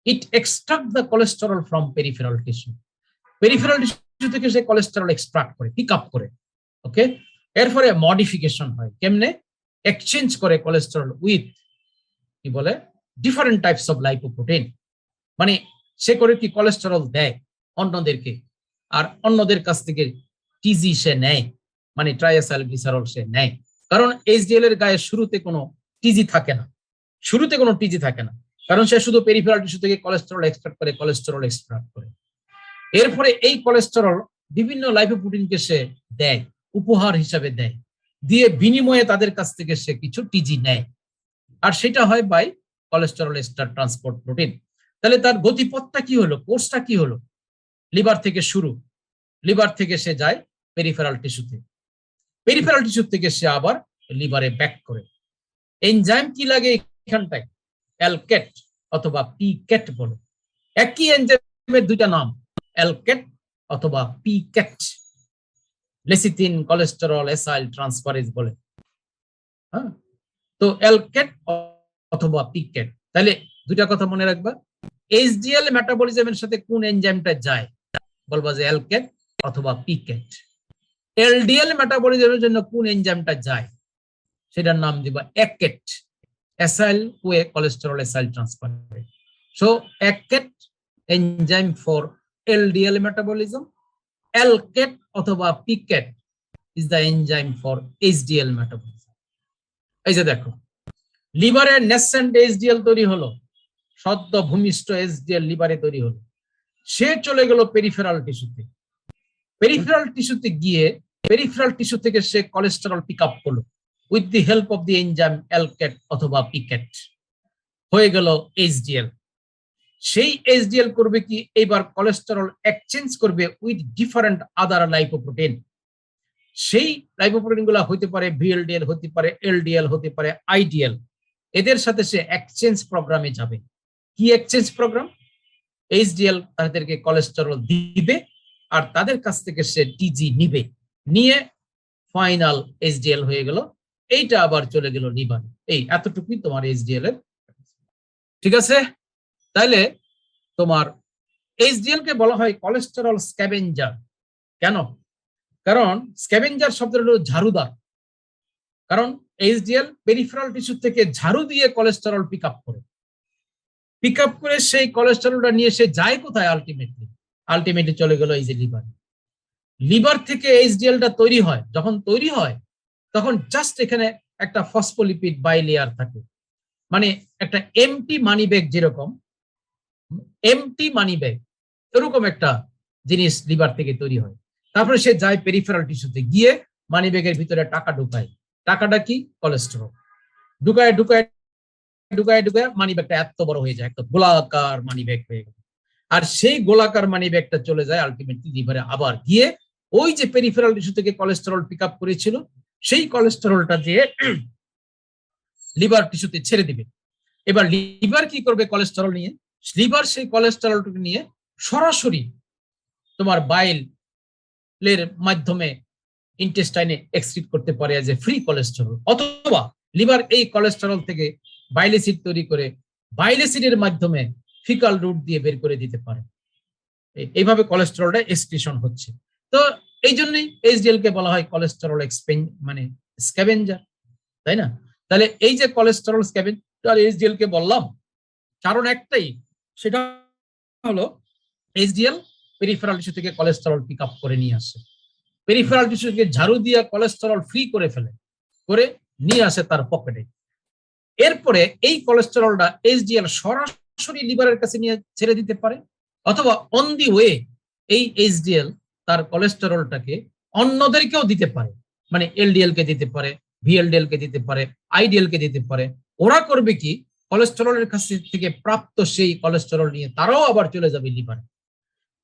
Speaker 2: It extract the cholesterol from peripheral tissue. Peripheral tissue থেকে সে কোলেস্টেরল এক্সট্রাক্ট করে, পিক আপ করে। ওকে, এরপরে মডিফিকেশন হয় কেমনে? এক্সচেঞ্জ করে কোলেস্টেরল উইথ কি বলে ডিফারেন্ট টাইপস অফ লাইপোপ্রোটিন। মানে সে করে কি কোলেস্টেরল দেয় অন্যদেরকে, আর অন্যদের কাছ থেকে টিজি সে নেয়, মানে ট্রাইএসাইলগ্লিসারল সে নেয়। কারণ এইচডিএল এর গায়ে শুরুতে কোনো টিজি থাকে না, শুরুতে কোনো টিজি থাকে না, কারণ সে শুধু পেরিফেরাল টিস্যু থেকে কোলেস্টেরল এক্সট্রাক্ট করে, কোলেস্টেরল এক্সট্রাক্ট করে। এরপরে এই কোলেস্টেরল বিভিন্ন লাইপোপ্রোটিনকে সে দেয়, উপহার হিসাবে দেয়, দিয়ে বিনিময়ে তাদের কাছ থেকে সে কিছু টিজি নেয়, আর সেটা হয় by cholesterol ester transport protein. তাহলে তার গতিপথটা কি হলো, কোর্সটা কি হলো? লিভার থেকে শুরু, লিভার থেকে সে যায় পেরিফেরাল টিস্যুতে, পেরিফেরাল টিস্যু থেকে সে আবার লিভারে ব্যাক করে। এনজাইম কি লাগে এখানটায়? অ্যালকেট অথবা পিকেট বলে। একই এনজাইমের দুইটা নাম, অ্যালকেট অথবা picket. Lecithin, cholesterol, acyl transferase বলে। হ্যাঁ, তো অ্যালকেট অথবা পিকেট। তাহলে দুইটা কথা মনে রাখবা, এইচডিএল মেটাবলিজমের সাথে কোন এনজাইমটা যায়? বলবা যে অ্যালকেট অথবা পিকেট। এলডিএল মেটাবলিজমের জন্য কোন এনজাইমটা যায়? সেটার নাম দিবা ACAT, acyl CoA cholesterol acyl transferase. So ACAT enzyme for LDL metabolism, LCAT অথবা PCAT is the enzyme for HDL metabolism. এই যে দেখো, লিভারের নেসেন্ট এইচডিএল তৈরি হলো, সদ্য ভূমিষ্ঠ এইচডিএল লিভারে তৈরি হলো, সে চলে গেল পেরিফেরাল টিস্যুতে। পেরিফেরাল টিস্যুতে গিয়ে পেরিফেরাল টিস্যু থেকে সে কোলেস্টেরল পিক আপ করলো with the help of the enzyme LCAT অথবা পিকেট, হয়ে গেল এইচডিএল। সেই এইচডিএল করবে কি, এইবার কোলেস্টেরল এক্সচেঞ্জ করবে উইথ ডিফারেন্ট আদার লাইপোপ্রোটিন। সেই লাইপোপ্রোটিন গুলা হতে পারে ভিএলডিএল, হতে পারে এলডিএল, হতে পারে আইডিএল। এদের সাথে সে এক্সচেঞ্জ প্রোগ্রামে যাবে। কি এক্সচেঞ্জ প্রোগ্রাম? এইচডিএল তাদেরকে কোলেস্টেরল দিবে, আর তাদের কাছ থেকে সে টিজি নিবে, নিয়ে ফাইনাল এইচডিএল হয়ে গেল। এইটা আবার চলে গেল লিভারে। এই এতটুকুই তোমার এইচডিএল এর। ঠিক আছে, তাইলে তোমার এইচডিএল কে বলা হয় কোলেস্টেরল স্ক্যাভেঞ্জার। কেন? কারণ স্ক্যাভেঞ্জার শব্দটা হলো ঝাড়ুদার। কারণ এইচডিএল পেরিফেরাল টিস্যু থেকে ঝাড়ু দিয়ে কোলেস্টেরল পিক আপ করে, পিক আপ করে সেই কোলেস্টেরলটা নিয়ে সে যায় কোথায়? আলটিমেটলি চলে গেল এই যে লিভারে। লিভার থেকে এইচডিএলটা তৈরি হয়, যখন তৈরি হয় তখন জাস্ট এখানে একটা ফসফোলিপিড বাইলেয়ার থাকে, মানে একটা এমটি মানি ব্যাগ, যেরকম এমটি মানি ব্যাগ এরকম একটা জিনিস লিভার থেকে তৈরি হয়। তারপরে সে যায় পেরিফেরাল টিস্যুতে, গিয়ে মানি ব্যাগের ভিতরে টাকা ঢুকায়। টাকাটা কি? কোলেস্টেরল। ঢুকায় ঢুকায় ঢুকায় ঢুকায় মানি ব্যাগটা এত বড় হয়ে যায়, একটা গোলাকার মানি ব্যাগ হয়ে গেল। আর সেই গোলাকার মানি ব্যাগটা চলে যায় আলটিমেটলি লিভারে, আবার গিয়ে ওই যে পেরিফেরাল টিস্যু থেকে কোলেস্টেরল পিক আপ করেছিল সেই কোলেস্টেরলটা দিয়ে লিভার টিস্যুতে ছেড়ে দিবে। এবার লিভার কি করবে কোলেস্টেরল নিয়ে? লিভার সেই কোলেস্টেরলটাকে নিয়ে সরাসরি তোমার বাইলের মাধ্যমে ইন্টেস্টাইনে এক্সক্রিট করতে পারে এজ এ ফ্রি কোলেস্টেরল, অথবা লিভার এই কোলেস্টেরল থেকে বাইল অ্যাসিড তৈরি করে বাইল অ্যাসিডের মাধ্যমে ফিকাল রুট দিয়ে বের করে দিতে পারে। এইভাবে কোলেস্টেরলটা এক্সক্রিশন হচ্ছে। তো এই জন্যই এইচডিএল কে বলা হয় কোলেস্টেরল মানে স্ক্যাভেঞ্জার, তাই না? তাহলে এই যে কোলেস্টেরল স্ক্যাভেঞ্জার এইচডিএল কে বললাম, কারণ একটাই, সেটা হলো এইচডিএল পেরিফেরাল টিস্যু থেকে কোলেস্টেরল পিক আপ করে নিয়ে আসে, পেরিফেরাল টিস্যু থেকে ঝাড়ু দিয়ে কোলেস্টেরল ফ্রি করে ফেলে, করে নিয়ে আসে তার পকেটে। এরপরে এই কোলেস্টেরলটা এইচডিএল সরাসরি লিভারের কাছে নিয়ে ছেড়ে দিতে পারে, অথবা অন দি ওয়ে এই এইচডিএল তার কোলেস্টেরলটাকে অন্যদেরকেও দিতে পারে, মানে এলডিএল কে দিতে পারে, ভিএলডিএল কে দিতে পারে, আইডিএল কে দিতে পারে। ওরা করবে কি, কোলেস্টেরলের কাছ থেকে প্রাপ্ত সেই কোলেস্টেরল নিয়ে তারাও আবার চলে যাবে লিভারে।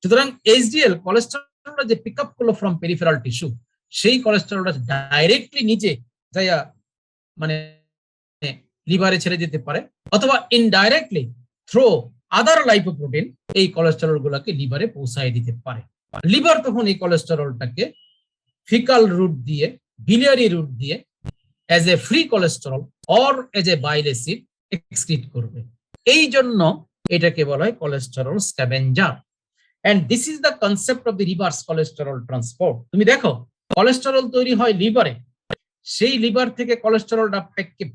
Speaker 2: সুতরাং এইচডিএল কোলেস্টেরলটা যে পিক আপ করলো ফ্রম পেরিফেরাল টিস্যু, সেই কোলেস্টেরলটা ডাইরেক্টলি নিচে যাইয়া মানে লিভারে ছেড়ে দিতে পারে, অথবা ইনডাইরেক্টলি থ্রো আদার লাইপোপ্রোটিন এই কোলেস্টেরল গুলাকে লিভারে পৌঁছায় দিতে পারে। লিভার তখন এই কোলেস্টেরলটাকে ফিকাল রুট দিয়ে, বিলিয়ারি রুট দিয়ে as a free cholesterol or as a bile acid excrete করবে। এই জন্য এটাকে বলা হয় cholesterol scavenger. And this is the concept of the reverse cholesterol transport. তুমি দেখো, কোলেস্টেরল তৈরি হয় লিভারে, সেই লিভার থেকে কোলেস্টেরলটা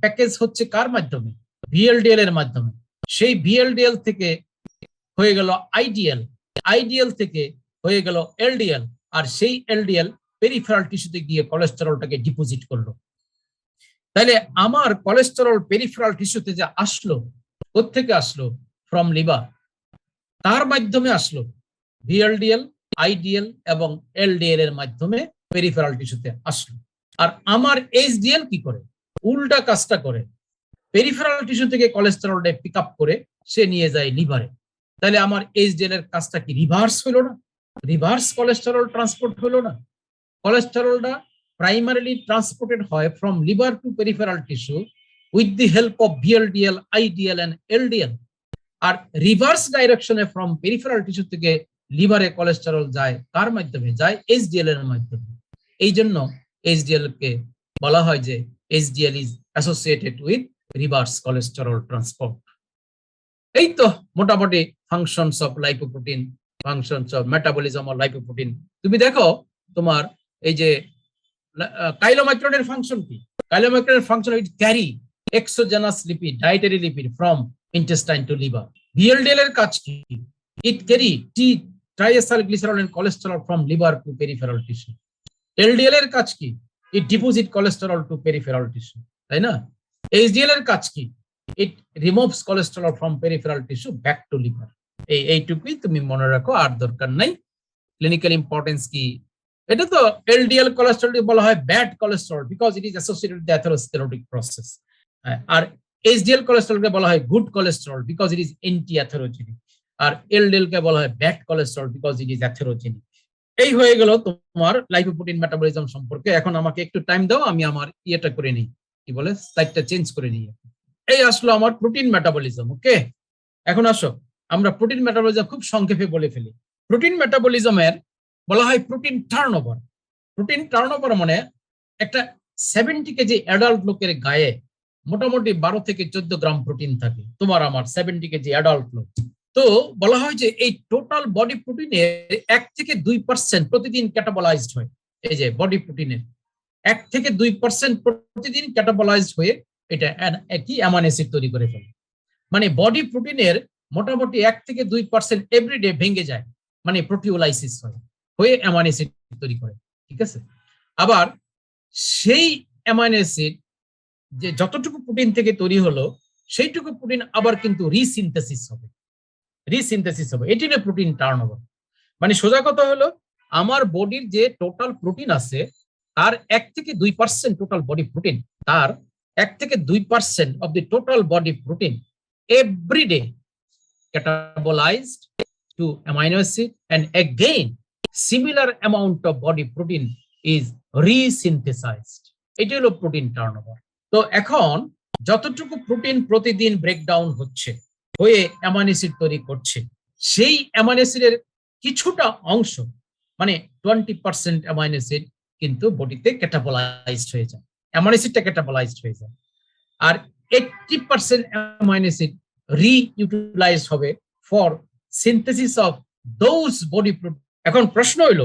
Speaker 2: প্যাকেজ হচ্ছে কার মাধ্যমে? ভিএলডিএল এর মাধ্যমে। সেই ভিএলডিএল থেকে হয়ে গেল আইডিএল, আইডিএল থেকে হয়ে গেল এলডিএল, আর সেই এলডিএল পেরিফেরাল টিস্যুতে গিয়ে কোলেস্টেরলটাকে ডিপোজিট করলো। তাহলে আমার কোলেস্টেরল পেরিফেরাল টিস্যুতে যে আসলো, কোত্থেকে আসলো? From liver. তার মাধ্যমে আসলো ভিএলডিএল, আইডিএল এবং এলডিএল এর মাধ্যমে পেরিফেরাল টিস্যুতে আসলো। আর আমার এইচডিএল কি করে? উল্টা কাজটা করে, পেরিফেরাল টিস্যু থেকে কোলেস্টেরলটা পিক আপ করে সে নিয়ে যায় লিভারে। তাহলে আমার এইচডিএল এর কাজটা কি রিভার্স হলো না? রিভার্স কোলেস্টেরল ট্রান্সপোর্ট হলো না? কোলেস্টেরলটা primarily transported হয় from liver to peripheral tissue with the help of VLDL, IDL and LDL. আর রিভার্স ডাইরেকশনে ফ্রম পেরিফেরাল টিস্যু থেকে লিভারে কোলেস্টেরল যায় কার মাধ্যমে? যায় এইচডিএল এর মাধ্যমে। এই জন্য এইচডিএল কে বলা হয় যে HDL is associated with reverse cholesterol transport. এই তো মোটামুটি functions of lipoprotein, functions of metabolism of lipoprotein. তুমি দেখো তোমার এই যে কাইলোমাইক্রনের ফাংশন কি? কাইলোমাইক্রনের function it carry exogenous lipid, dietary lipid from intestine to liver. VLDL এর কাজ কি? It carry the triacylglycerol and cholesterol from liver to peripheral tissue. LDL এর কাজ কি? It deposit cholesterol to peripheral tissue, তাই না? এইচডিএল এর কাজ কি? It removes cholesterol from peripheral tissue back to liver. এইটুকুই তুমি মনে রাখো, আর দরকার নাই। ক্লিনিক্যাল ইম্পর্টেন্স কি? এটা তো এলডিএল কোলেস্টেরল বলা হয় bad cholesterol because it is associated with the atherosclerotic process. আর এইচডিএল কোলেস্টেরলকে বলা হয় good cholesterol because it is anti atherogenic. আর এলডিএল কে বলা হয় bad cholesterol because it is atherogenic. এই হয়ে গেল তোমার লাইপোপ্রোটিন মেটাবলিজম সম্পর্কে। এখন আমাকে একটু টাইম দাও, আমি আমার ইয়েটা করে নিই, কি বলে, স্লাইডটা চেঞ্জ করে নিই। এই আসলো আমার প্রোটিন মেটাবলিজম। ওকে, এখন আসো আমরা প্রোটিন মেটাবলিজম খুব সংক্ষেপে বলে ফেলি। প্রোটিন মেটাবলিজমের বলা হয় প্রোটিন টার্নওভার। প্রোটিন টার্নওভার মানে একটা 70 কেজি অ্যাডাল্ট লোকের গায়ে মোটামুটি 12 থেকে 14 গ্রাম প্রোটিন থাকে। তোমার আমার 70 কেজি অ্যাডাল্ট লোক, তো বলা হয় যে এই টোটাল বডি প্রোটিনের 1 থেকে 2% প্রতিদিন ক্যাটাবলাইজড হয়। এই যে বডি প্রোটিনের 1 থেকে 2% প্রতিদিন ক্যাটাবলাইজড হয়ে এটা একই অ্যামাইনো অ্যাসিড তৈরি করে ফেলে। মানে বডি প্রোটিনের মোটামুটি 1 থেকে 2% এভরিডে ভেঙে যায়, মানে প্রোটিওলাইসিস হয়, হয়ে অ্যামাইনো অ্যাসিড তৈরি করে, ঠিক আছে। আবার সেই অ্যামাইনো অ্যাসিড যে যতটুকু প্রোটিন থেকে তৈরি হলো সেইটুকু প্রোটিন আবার কিন্তু রিসিনথেসিস হবে, এটি হলো প্রোটিন টার্নওভার। মানে সোজা কথা হলো আমার বডির যে টোটাল প্রোটিন আছে তার 1 থেকে 2% টোটাল বডি প্রোটিন, তার 1 থেকে 2% of the total body protein everyday catabolized to amino acid, and again similar amount of body protein is resynthesized. এটা হলো প্রোটিন টার্নওভার। তো এখন যতটুকু প্রোটিন প্রতিদিন ব্রেকডাউন হচ্ছে হয়ে অ্যামাইনো অ্যাসিড তৈরি করছে, সেই অ্যামাইনো অ্যাসিডের কিছুটা অংশ মানে 20% অ্যামাইনো অ্যাসিড কিন্তু বডিতে ক্যাটাবলাইজড হয়ে যায়, অ্যামাইনো অ্যাসিডটা ক্যাটাবলাইজড হয়ে যায়। আর 80% অ্যামাইনো অ্যাসিড রিইউটিলাইজ হবে for synthesis of those body protein. এখন প্রশ্ন হইল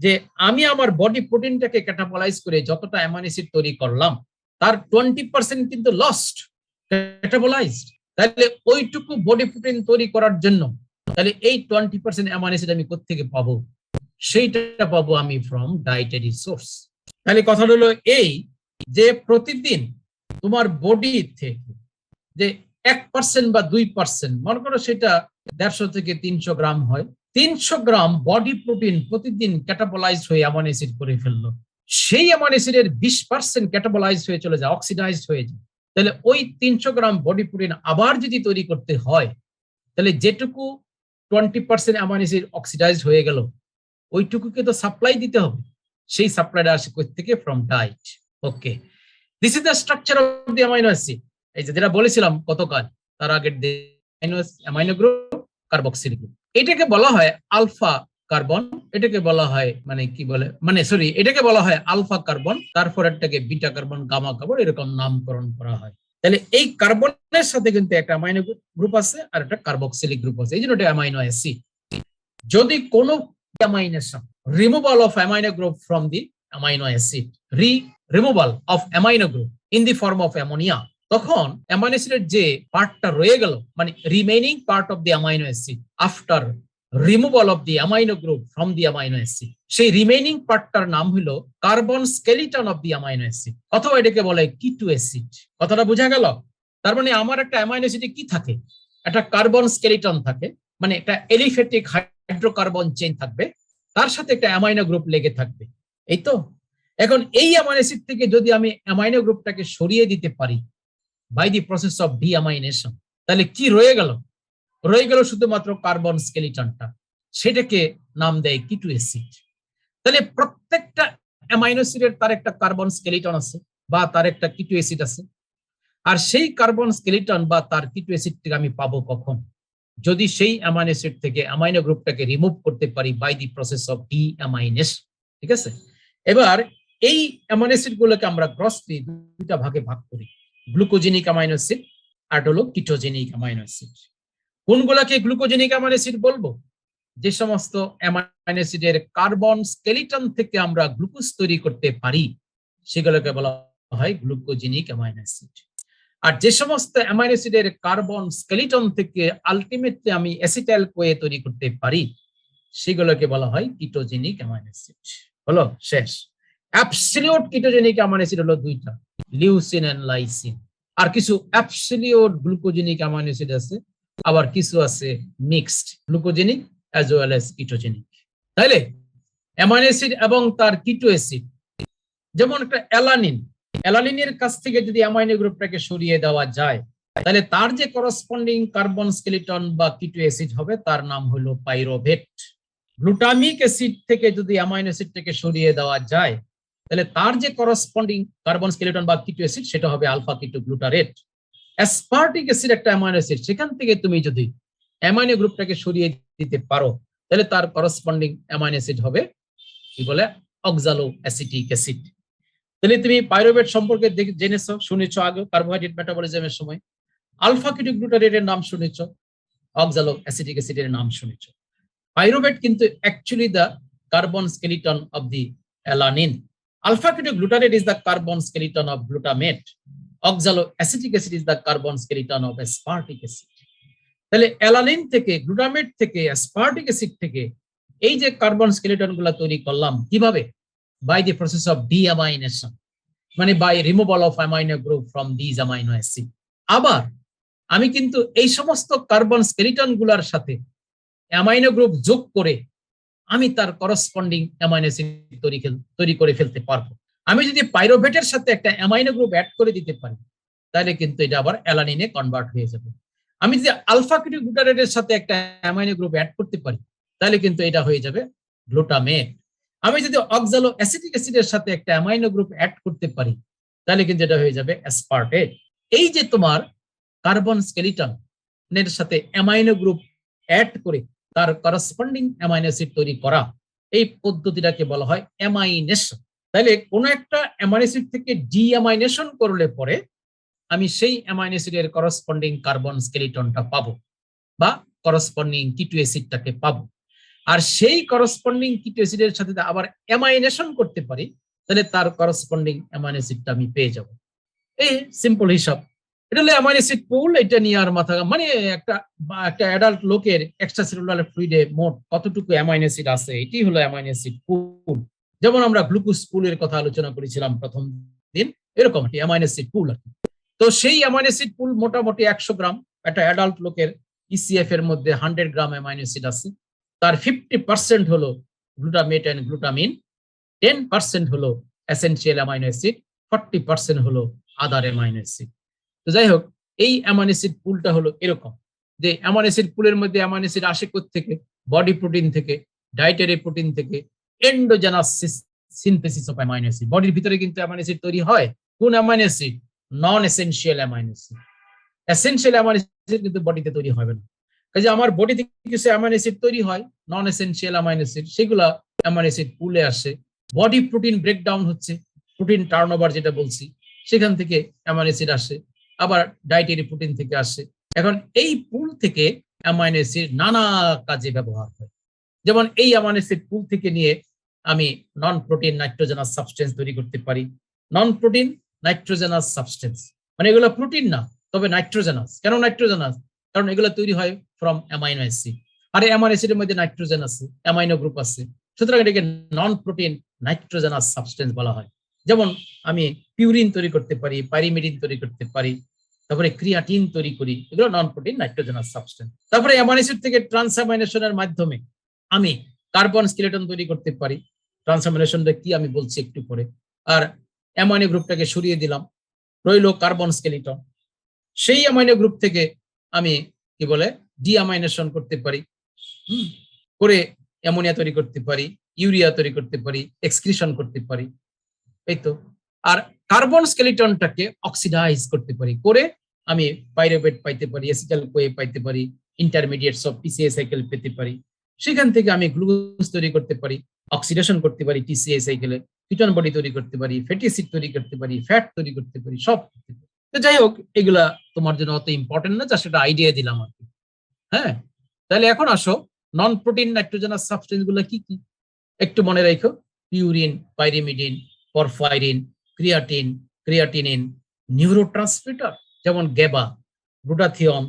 Speaker 2: যে আমি আমার বডি প্রোটিনটাকে ক্যাটাবলাইজ করে যতটা অ্যামাইনো অ্যাসিড তৈরি করলাম তার 20% কিন্তু লস্ট, ক্যাটাবলাইজড। তাহলে ওইটুকু বডি প্রোটিন তৈরি করার জন্য তাহলে এই 20% অ্যামাইনো অ্যাসিড আমি কোত্থেকে পাবো? সেইটা পাবো আমি ফ্রম ডায়েটারি সোর্স। তাহলে কথা হলো এই যে প্রতিদিন তোমার বডি থেকে যে 1% বা 2%, মনে করো সেটা 150 থেকে 300 গ্রাম হয়, 300 গ্রাম বডি প্রোটিন প্রতিদিন ক্যাটাবলাইজ হয়ে অ্যামাইনো অ্যাসিড করে ফেললো, সেই অ্যামাইনো অ্যাসিডের 20% ক্যাটাবলাইজ হয়ে চলে যায়, অক্সিডাইজড হয়ে যায়। তাহলে ওই 300 গ্রাম বডি প্রোটিন আবার যদি তৈরি করতে হয় তাহলে যেটুকু 20% অ্যামাইনো অ্যাসিড অক্সিডাইজড হয়ে গেল ওইটুকুকে তো সাপ্লাই দিতে হবে, সেই সাপ্লাইটা আসে কই থেকে? From diet. Okay, this is the structure of the amino acid. এই যে যেটা বলেছিলাম গতকাল তার আগের অ্যামাইনো গ্রুপ কার্বক্সিল গ্রুপ, এটাকে বলা হয় আলফা কার্বন, এটাকে বলা হয় মানে কি বলে মানে সরি এটাকে বলা হয় আলফা কার্বন, তারপর একটাকে বিটা কার্বন, গামা কার্বন, এরকম নামকরণ করা হয়। তাহলে এই কার্বনের সাথে কিন্তু একটা অ্যামাইনো গ্রুপ আছে আর একটা কার্বক্সিলিক গ্রুপ আছে, এই জন্য এটা অ্যামাইনো অ্যাসিড। যদি কোনো amination removal of amino group from the amino acid, removal of amino group in the form of ammonia, তখন অ্যামাইনো অ্যাসিডের যে পার্টটা রয়ে গেল মানে remaining part of the amino acid after removal of the amino group from the amino acid, সেই remaining পার্টটার নাম হলো carbon skeleton of the amino acid, অথবা এটাকে বলে কিটো অ্যাসিড। কথাটা বোঝা গেল? তার মানে আমার একটা অ্যামাইনো অ্যাসিডে কি থাকে? একটা কার্বন স্কেলিটন থাকে, মানে একটা এলিফ্যাটিক হাইড্রোকার্বন চেইন থাকবে, তার সাথে একটা অ্যামাইনো গ্রুপ লেগে থাকবে, এই তো। এখন এই অ্যামাইনো অ্যাসিড থেকে যদি আমি অ্যামাইনো গ্রুপটাকে সরিয়ে দিতে পারি বাই দি প্রসেস অফ ডিঅ্যামাইনেশন, তাহলে কি রয়ে গেল? রয়ে গেল শুধুমাত্র কার্বন স্কেলিটনটা, সেটাকে নাম দেয় কিটো অ্যাসিড। তাহলে প্রত্যেকটা অ্যামাইনো অ্যাসিডের তার একটা কার্বন স্কেলিটন আছে বা তার একটা কিটো অ্যাসিড আছে, আর সেই কার্বন স্কেলিটন বা তার কিটো অ্যাসিডটাকে আমি পাবো কখন? যদি সেই অ্যামাইনো অ্যাসিড থেকে অ্যামাইনো গ্রুপটাকে রিমুভ করতে পারি বাই দি প্রসেস অফ ডিঅ্যামাইনেশন, ঠিক আছে। এবার এই অ্যামাইনো অ্যাসিড গুলোকে আমরা গ্রসলি দুইটা ভাগে ভাগ করি, গ্লুকোজেনিক অ্যামাইনো অ্যাসিড আর হলো কিটোজেনিক অ্যামাইনো অ্যাসিড। কোনগুলোকে গ্লুকোজেনিক অ্যামাইনো অ্যাসিড বলবো? যে সমস্ত অ্যামাইনো অ্যাসিডের কার্বন স্কেলিটন থেকে আমরা গ্লুকোজ তৈরি করতে পারি সেগুলোকে বলা হয় গ্লুকোজেনিক অ্যামাইনো অ্যাসিড। আর যে সমস্ত অ্যামাইনো অ্যাসিডের কার্বন স্কেলিটন থেকে আলটিমেটলি আমি অ্যাসিটাইল কোয়ে তৈরি করতে পারি সেগুলোকে বলা হয় কিটোজেনিক অ্যামাইনো অ্যাসিড। হলো শেষ। অ্যাবসলিউট কিটোজেনিক অ্যামাইনো অ্যাসিড হলো দুইটা, লিউসিন এন্ড লাইসিন। আর কিছু অ্যাবসলিউট গ্লুকোজেনিক অ্যামাইনো অ্যাসিড আছে, আবার কিছু আছে mixed glucogenic as well as ketogenic. তাইলে অ্যামাইনো অ্যাসিড এবং তার কিটো অ্যাসিড, যেমন একটা অ্যালানিন, অ্যালানিনের কাছ থেকে যদি অ্যামাইনো গ্রুপটাকে সরিয়ে দেওয়া যায় তাহলে তার যে করসপন্ডিং কার্বন স্কেলিটন বা কিটো অ্যাসিড হবে তার নাম হলো পাইরুভেট। গ্লুটামিক অ্যাসিড থেকে যদি অ্যামাইনো অ্যাসিডটাকে সরিয়ে দেওয়া যায় তাহলে তার যে করসপন্ডিং কার্বন স্কেলিটন বা কিটো অ্যাসিড সেটা হবে alpha keto glutarate. Aspartic acid একটা অ্যামাইনো অ্যাসিড, সেখান থেকে তুমি যদি অ্যামাইনো গ্রুপটাকে সরিয়ে দিতে পারো তাহলে তার করসপন্ডিং অ্যামাইনো অ্যাসিড হবে কি বলে অক্সালো অ্যাসিটিক অ্যাসিড। তাহলে তুমি পাইরুভেট সম্পর্কে জেনেছো, শুনেছো আগে কার্বোহাইড্রেট মেটাবলিজমের সময়, আলফা কিটো গ্লুটারেটের নাম শুনেছো, অক্সালো অ্যাসিটিক অ্যাসিডের নাম শুনেছো। পাইরুভেট কিন্তু actually the carbon skeleton of the alanine, alpha keto glutarate is the carbon skeleton of glutamate, oxalo acetic acid is the carbon skeleton of aspartic acid. তাহলে অ্যালানিন থেকে, গ্লুটামেট থেকে, অ্যাসপার্টিক অ্যাসিড থেকে এই যে carbon skeleton গুলা তৈরি করলাম কিভাবে? By the process of deamination, মানে by removal of amino group from this amino acid. আবার আমি কিন্তু এই সমস্ত কার্বন স্কেলিটন গুলার সাথে অ্যামাইনো গ্রুপ যোগ করে আমি তার করসপন্ডিং অ্যামাইনো অ্যাসিড তৈরি করে ফেলতে পারবো। আমি যদি পাইরোভেটের সাথে একটা অ্যামাইনো গ্রুপ অ্যাড করে দিতে পারি, তাহলে কিন্তু এটা আবার অ্যালানিনে কনভার্ট হয়ে যাবে। আমি যদি আলফা কিটোগ্লুটারেটের সাথে একটা অ্যামাইনো গ্রুপ অ্যাড করতে পারি, তাহলে কিন্তু এটা হয়ে যাবে গ্লুটামেট। আমি যদি অক্সালো অ্যাসিটিক অ্যাসিডের সাথে একটা অ্যামাইনো গ্রুপ অ্যাড করতে পারি, তাহলে কিন্তু এটা হয়ে যাবে অ্যাসপার্টেট। এই যে তোমার কার্বন স্কেলিটন এর সাথে অ্যামাইনো গ্রুপ অ্যাড করে তার করসপন্ডিং অ্যামাইনো অ্যাসিড তৈরি করা, এই পদ্ধতিটাকে বলা হয় অ্যামাইনেশন। তাহলে কোনো একটা অ্যামাইনো অ্যাসিড থেকে ডিঅ্যামাইনেশন করলে পরে আমি সেই অ্যামাইনো অ্যাসিডের করসপন্ডিং কার্বন স্কেলিটনটা পাবো বা করসপন্ডিং কিটো অ্যাসিডটাকে পাবো। আর সেই করসপন্ডিং কিটো অ্যাসিডের সাথে আবার অ্যামাইনেশন করতে পারি, তাহলে তার করসপন্ডিং অ্যামাইনো অ্যাসিডটা আমি পেয়ে যাব। এই সিম্পল হিসাব। এটা হলো অ্যামাইনো অ্যাসিড পুল। এটা নিয়ে আর মাথা, মানে একটা অ্যাডাল্ট লোকের এক্সট্রা সেলুলার ফ্লুইডে মোট কতটুকু অ্যামাইনো অ্যাসিড আছে, এটি হলো অ্যামাইনো অ্যাসিড পুল। যেমন আমরা গ্লুকোজ পুলের কথা আলোচনা করেছিলাম প্রথম দিন, এরকম একটি অ্যামাইনো অ্যাসিড পুল আর কি। তো সেই অ্যামাইনো অ্যাসিড পুল মোটামুটি 100 গ্রাম। একটা অ্যাডাল্ট লোকের ইসিএফ এর মধ্যে 100 গ্রাম অ্যামাইনো অ্যাসিড আছে। তার 50% হলো গ্লুটামেট এন্ড গ্লুটামিন, 10% হলো এসেনশিয়াল অ্যামাইনো অ্যাসিড, 40% হলো আদার অ্যামাইনো অ্যাসিড। তো যাই হোক, এই অ্যামাইনো অ্যাসিড পুলটা হলো এরকম যে অ্যামাইনো অ্যাসিড পুলের মধ্যে অ্যামাইনো অ্যাসিড আসে থেকে বডি প্রোটিন থেকে, ডায়েটারি প্রোটিন থেকে, endogenous synthesis of amino acid. বডির ভিতরে কিন্তু অ্যামাইনো অ্যাসিড তৈরি হয়। কোন amino acid? Non essential amino acid. Essential amino acid কিন্তু বডিতে তৈরি হবে না। কাজে আমার বডিতে কিছু অ্যামাইনো অ্যাসিড তৈরি হয়, নন এসেনশিয়াল অ্যামাইনো অ্যাসিড, সেগুলা অ্যামাইনো অ্যাসিড পুলে আসে। বডি প্রোটিন ব্রেকডাউন হচ্ছে, প্রোটিন টার্নওভার যেটা বলছি, সেখান থেকে অ্যামাইনো অ্যাসিড আসে। আবার ডায়েটারি প্রোটিন থেকে আসে। এখন এই পুল থেকে অ্যামাইনো অ্যাসিড নানা কাজে ব্যবহার হয়। যেমন এই অ্যামাইনো অ্যাসিড পুল থেকে নিয়ে আমি নন প্রোটিন নাইট্রোজেনাস সাবস্টেন্স তৈরি করতে পারি। নন প্রোটিন নাইট্রোজেনাস সাবস্টেন্স, মানে এগুলো প্রোটিন না, তবে নাইট্রোজেনাস। কেন নাইট্রোজেনাস? কারণ এগুলো তৈরি হয় ফ্রম অ্যামাইনো অ্যাসিড। আর অ্যামাইনো অ্যাসিডের মধ্যে নাইট্রোজেন আছে, অ্যামাইনো গ্রুপ আছে, সুতরাং এটাকে নন প্রোটিন নাইট্রোজেনাস সাবস্টেন্স বলা হয়। যেমন আমি পিউরিন তৈরি করতে পারি, পাইরিমিডিন তৈরি করতে পারি, তারপরে ক্রিয়াটিন তৈরি করি, এগুলো নন প্রোটিন নাইট্রোজেনাস সাবস্টেন্স। তারপরে অ্যামাইনো অ্যাসিড থেকে ট্রান্সঅ্যামাইনেশনের মাধ্যমে আমি কার্বন স্কেলেটন তৈরি করতে পারি। ট্রান্সঅ্যামিনেশনটা কি আমি বলছি একটু পরে। আর অ্যামাইনো গ্রুপটাকে সরিয়ে দিলাম, রইল কার্বন স্কেলিটন। সেই অ্যামাইনো গ্রুপ থেকে আমি কি বলে ডিঅ্যামাইনেশন করতে পারি, করে অ্যামোনিয়া তৈরি করতে পারি, ইউরিয়া তৈরি করতে পারি, এক্সক্রিশন করতে পারি, এই তো। আর কার্বন স্কেলিটনটাকে অক্সিডাইজ করতে পারি, করে আমি পাইরুভেট পাইতে পারি, অ্যাসিটাইল কোয়ে পাইতে পারি, ইন্টারমিডিয়েটস অফ পিসিএ সাইকেল পেতে পারি। সেখান থেকে আমি গ্লুকোজ তৈরি করতে পারি, অক্সিডেশন করতে পারি টিসিএ সাইকেলে, কিটোন বডি তৈরি করতে পারি, ফ্যাটি অ্যাসিড তৈরি করতে পারি, ফ্যাট তৈরি করতে পারি, সব করতে পারি। তো যাই হোক, এগুলা তোমার জন্য অত ইম্পর্টেন্ট না, যা সেটা আইডিয়া দিলাম আর কি। হ্যাঁ, তাহলে এখন আসো নন প্রোটিন নাইট্রোজেনাস সাবস্টেন্স গুলো কি কি একটু মনে রাখো। Purine, pyrimidine, porphyrin, creatine, creatinine, neurotransmitter যেমন গেবা, গ্লুটাথিয়ন,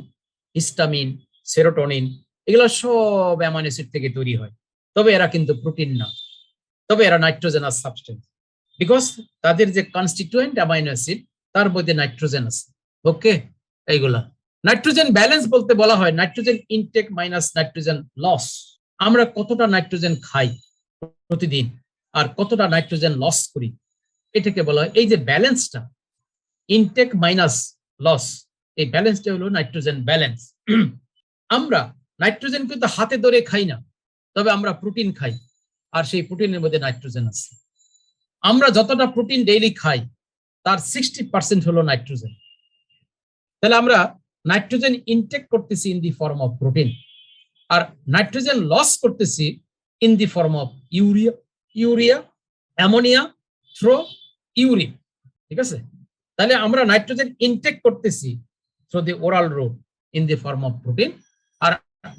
Speaker 2: হিস্টামিন, সেরোটোনিন, এগুলো সব অ্যামাইনো অ্যাসিড থেকে তৈরি হয়। তবে এরা কিন্তু প্রোটিন না, তবে এরা নাইট্রোজেনাস সাবস্টেন্স, বিকজ তাদের যে কনস্টিটিউয়েন্ট অ্যামাইনো অ্যাসিড তার মধ্যে নাইট্রোজেন আছে। ওকে, এইগুলা নাইট্রোজেন ব্যালেন্স বলতে বলা হয় nitrogen intake minus nitrogen loss. আমরা কতটা নাইট্রোজেন খাই প্রতিদিন আর কতটা নাইট্রোজেন লস করি, এটাকে বলা হয় এই যে ব্যালেন্সটা, ইনটেক মাইনাস লস, এই ব্যালেন্সটা হলো নাইট্রোজেন ব্যালেন্স। আমরা নাইট্রোজেন কিন্তু হাতে ধরে খাই না, তবে আমরা প্রোটিন খাই, আর সেই প্রোটিনের মধ্যে নাইট্রোজেন আছে। আমরা যতটা প্রোটিন ডেইলি খাই তার 60% হলো নাইট্রোজেন। তাহলে আমরা নাইট্রোজেন ইনটেক করতেছি in the form of protein, আর নাইট্রোজেন লস করতেছি in the form of urea, ammonia through urine. ঠিক আছে, তাহলে আমরা নাইট্রোজেন ইনটেক করতেছি through the oral route in the form of protein, আর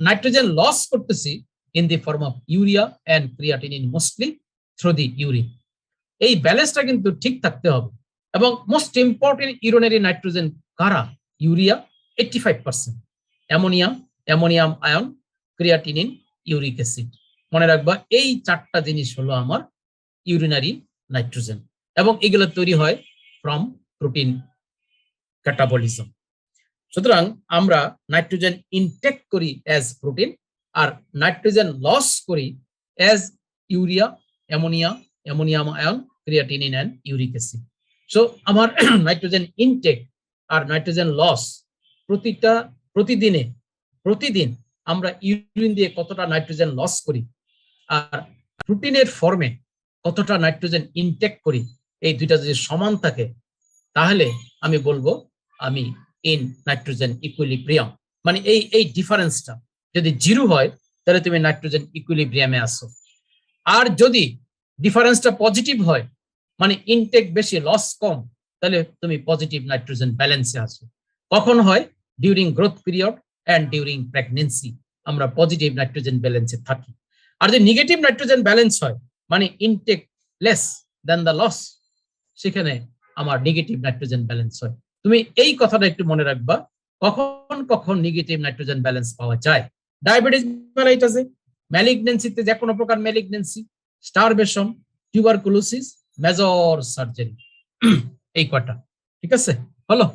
Speaker 2: নাইট্রোজেন লস করতেছি in the form of urea and creatinine mostly through the urine. এই ব্যালেন্সটা কিন্তু ঠিক থাকতে হবে। এবং মোস্ট ইম্পর্টেন্ট ইউরিনারি নাইট্রোজেন কারা? Urea 85%, ammonia, ammonium ion, creatinine, uric acid. মনে রাখবা এই 4টা জিনিস হলো আমার ইউরিনারি নাইট্রোজেন, এবং এগুলো তৈরি হয় ফ্রম প্রোটিন ক্যাটাবলিজম। সুতরাং আমরা নাইট্রোজেন ইনটেক করি অ্যাজ প্রোটিন, আর নাইট্রোজেন লস করি as urea, ammonia, ammonium ion, creatinine and uric acid. So আমার নাইট্রোজেন ইনটেক আর নাইট্রোজেন লস প্রতিদিন আমরা ইউরিন দিয়ে কতটা নাইট্রোজেন লস করি আর প্রোটিনের ফর্মে কতটা নাইট্রোজেন ইনটেক করি, এই দুইটা যদি সমান থাকে তাহলে আমি বলবো আমি ইন নাইট্রোজেন ইকুইলিব্রিয়াম। মানে এই ডিফারেন্সটা যদি 0 হয় তাহলে তুমি নাইট্রোজেন ইকুইলিব্রিয়ামে আসো। আর যদি ডিফারেন্সটা পজিটিভ হয়, মানে ইনটেক বেশি লস কম, তাহলে তুমি পজিটিভ নাইট্রোজেন ব্যালেন্সে আসো। কখন হয়? During growth period and during pregnancy আমরা পজিটিভ নাইট্রোজেন ব্যালেন্সে থাকি। আর যদি নেগেটিভ নাইট্রোজেন ব্যালেন্স হয়, মানে intake less than the loss, সেখানে আমার নেগেটিভ নাইট্রোজেন ব্যালেন্স হয়। তুমি এই কথাটা একটু মনে রাখবা, কখন কখন নেগেটিভ নাইট্রোজেন ব্যালেন্স পাওয়া যায়। ডায়াবেটিস মেলাইটাসে, ম্যালিগনেন্সিতে, যে কোনো প্রকার malignancy, starvation, tuberculosis, major surgery, এই কটা। ঠিক আছে, হলো।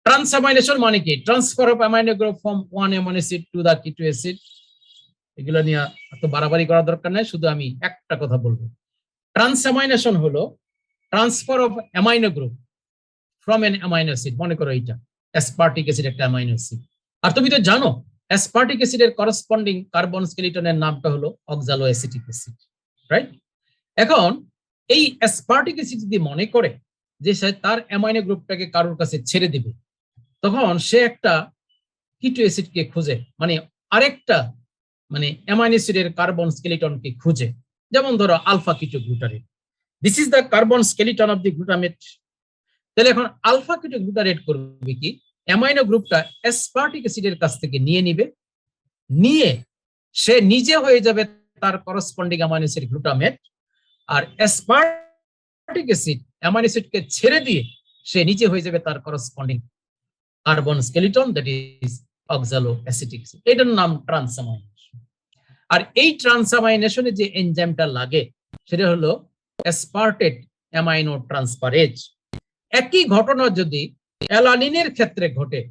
Speaker 2: ট্রান্সঅ্যামাইনেশন মানে কি? Transfer of amino group from one amino acid to the keto acid. এগুলো নিয়ে এত বাড়াবাড়ি করার দরকার নাই, শুধু আমি একটা কথা বলবো। ট্রান্সঅ্যামাইনেশন হলো transfer of amino group from N amino acid. মনে করো এটা অ্যাসপার্টিক অ্যাসিড একটা অ্যামাইনো অ্যাসিড, আর তুমি তো জানো অ্যাসপার্টিক অ্যাসিডের করসপন্ডিং কার্বন স্কেলিটনের নামটা হলো অক্সালো অ্যাসিটিক অ্যাসিড, রাইট? এখন এই অ্যাসপার্টিক অ্যাসিড যদি মনে করে যে সে তার অ্যামাইনো গ্রুপটাকে কারোর কাছে ছেড়ে দিবে, তখন সে একটা কিটো অ্যাসিডকে খুঁজে, মানে আরেকটা মানে অ্যামাইনো অ্যাসিডের কার্বন স্কেলিটনকে খুঁজে। যেমন ধরো alpha keto glutarate, this is the carbon skeleton of the glutamate. তাহলে এখন আলফা কিটো গ্লুটারেট করবে কি? অ্যামাইনো গ্রুপটা অ্যাসপার্টিক অ্যাসিডের কাছ থেকে নিয়ে নিবে, নিয়ে সে নিজে হয়ে যাবে তার করসপন্ডিং অ্যামাইনো অ্যাসিড গ্লুটামেট, আর অ্যাসপার্টিক অ্যাসিড অ্যামাইনো অ্যাসিডকে ছেড়ে দিয়ে সে নিজে হয়ে যাবে তার corresponding carbon skeleton, that is অক্সালো acetic acid. এটার নাম ট্রান্সঅ্যামাইনেশন। আর এই ট্রান্সঅ্যামাইনেশনে যে এনজাইমটা লাগে সেটা হলো অ্যাসপার্টেট অ্যামাইনো ট্রান্সফারেজ। একই ঘটনা যদি অ্যালানিনের ক্ষেত্রে ঘটে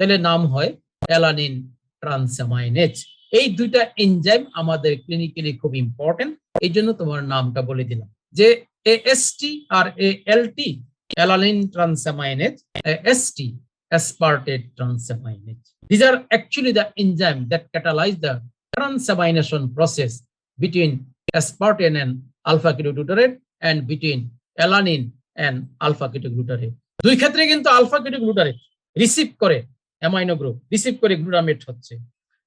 Speaker 2: তাহলে নাম হয় অ্যালানিন ট্রান্সঅ্যামাইনেজ। এই দুইটা এনজাইম আমাদের ক্লিনিক্যালি খুব ইম্পর্টেন্ট, এই জন্য তোমার নামটা বলে দিলাম যে এএসটি আর ALT alanine transaminase, AST aspartate transaminase. These are actually the enzyme that catalyze the transamination process between aspartate and alpha ketoglutarate and between alanine and alpha ketoglutarate. দুই ক্ষেত্রে কিন্তু আলফা কেটোগ্লুটারেট রিসিভ করে অ্যামাইনো গ্রুপ, রিসিভ করে glutamate হচ্ছে।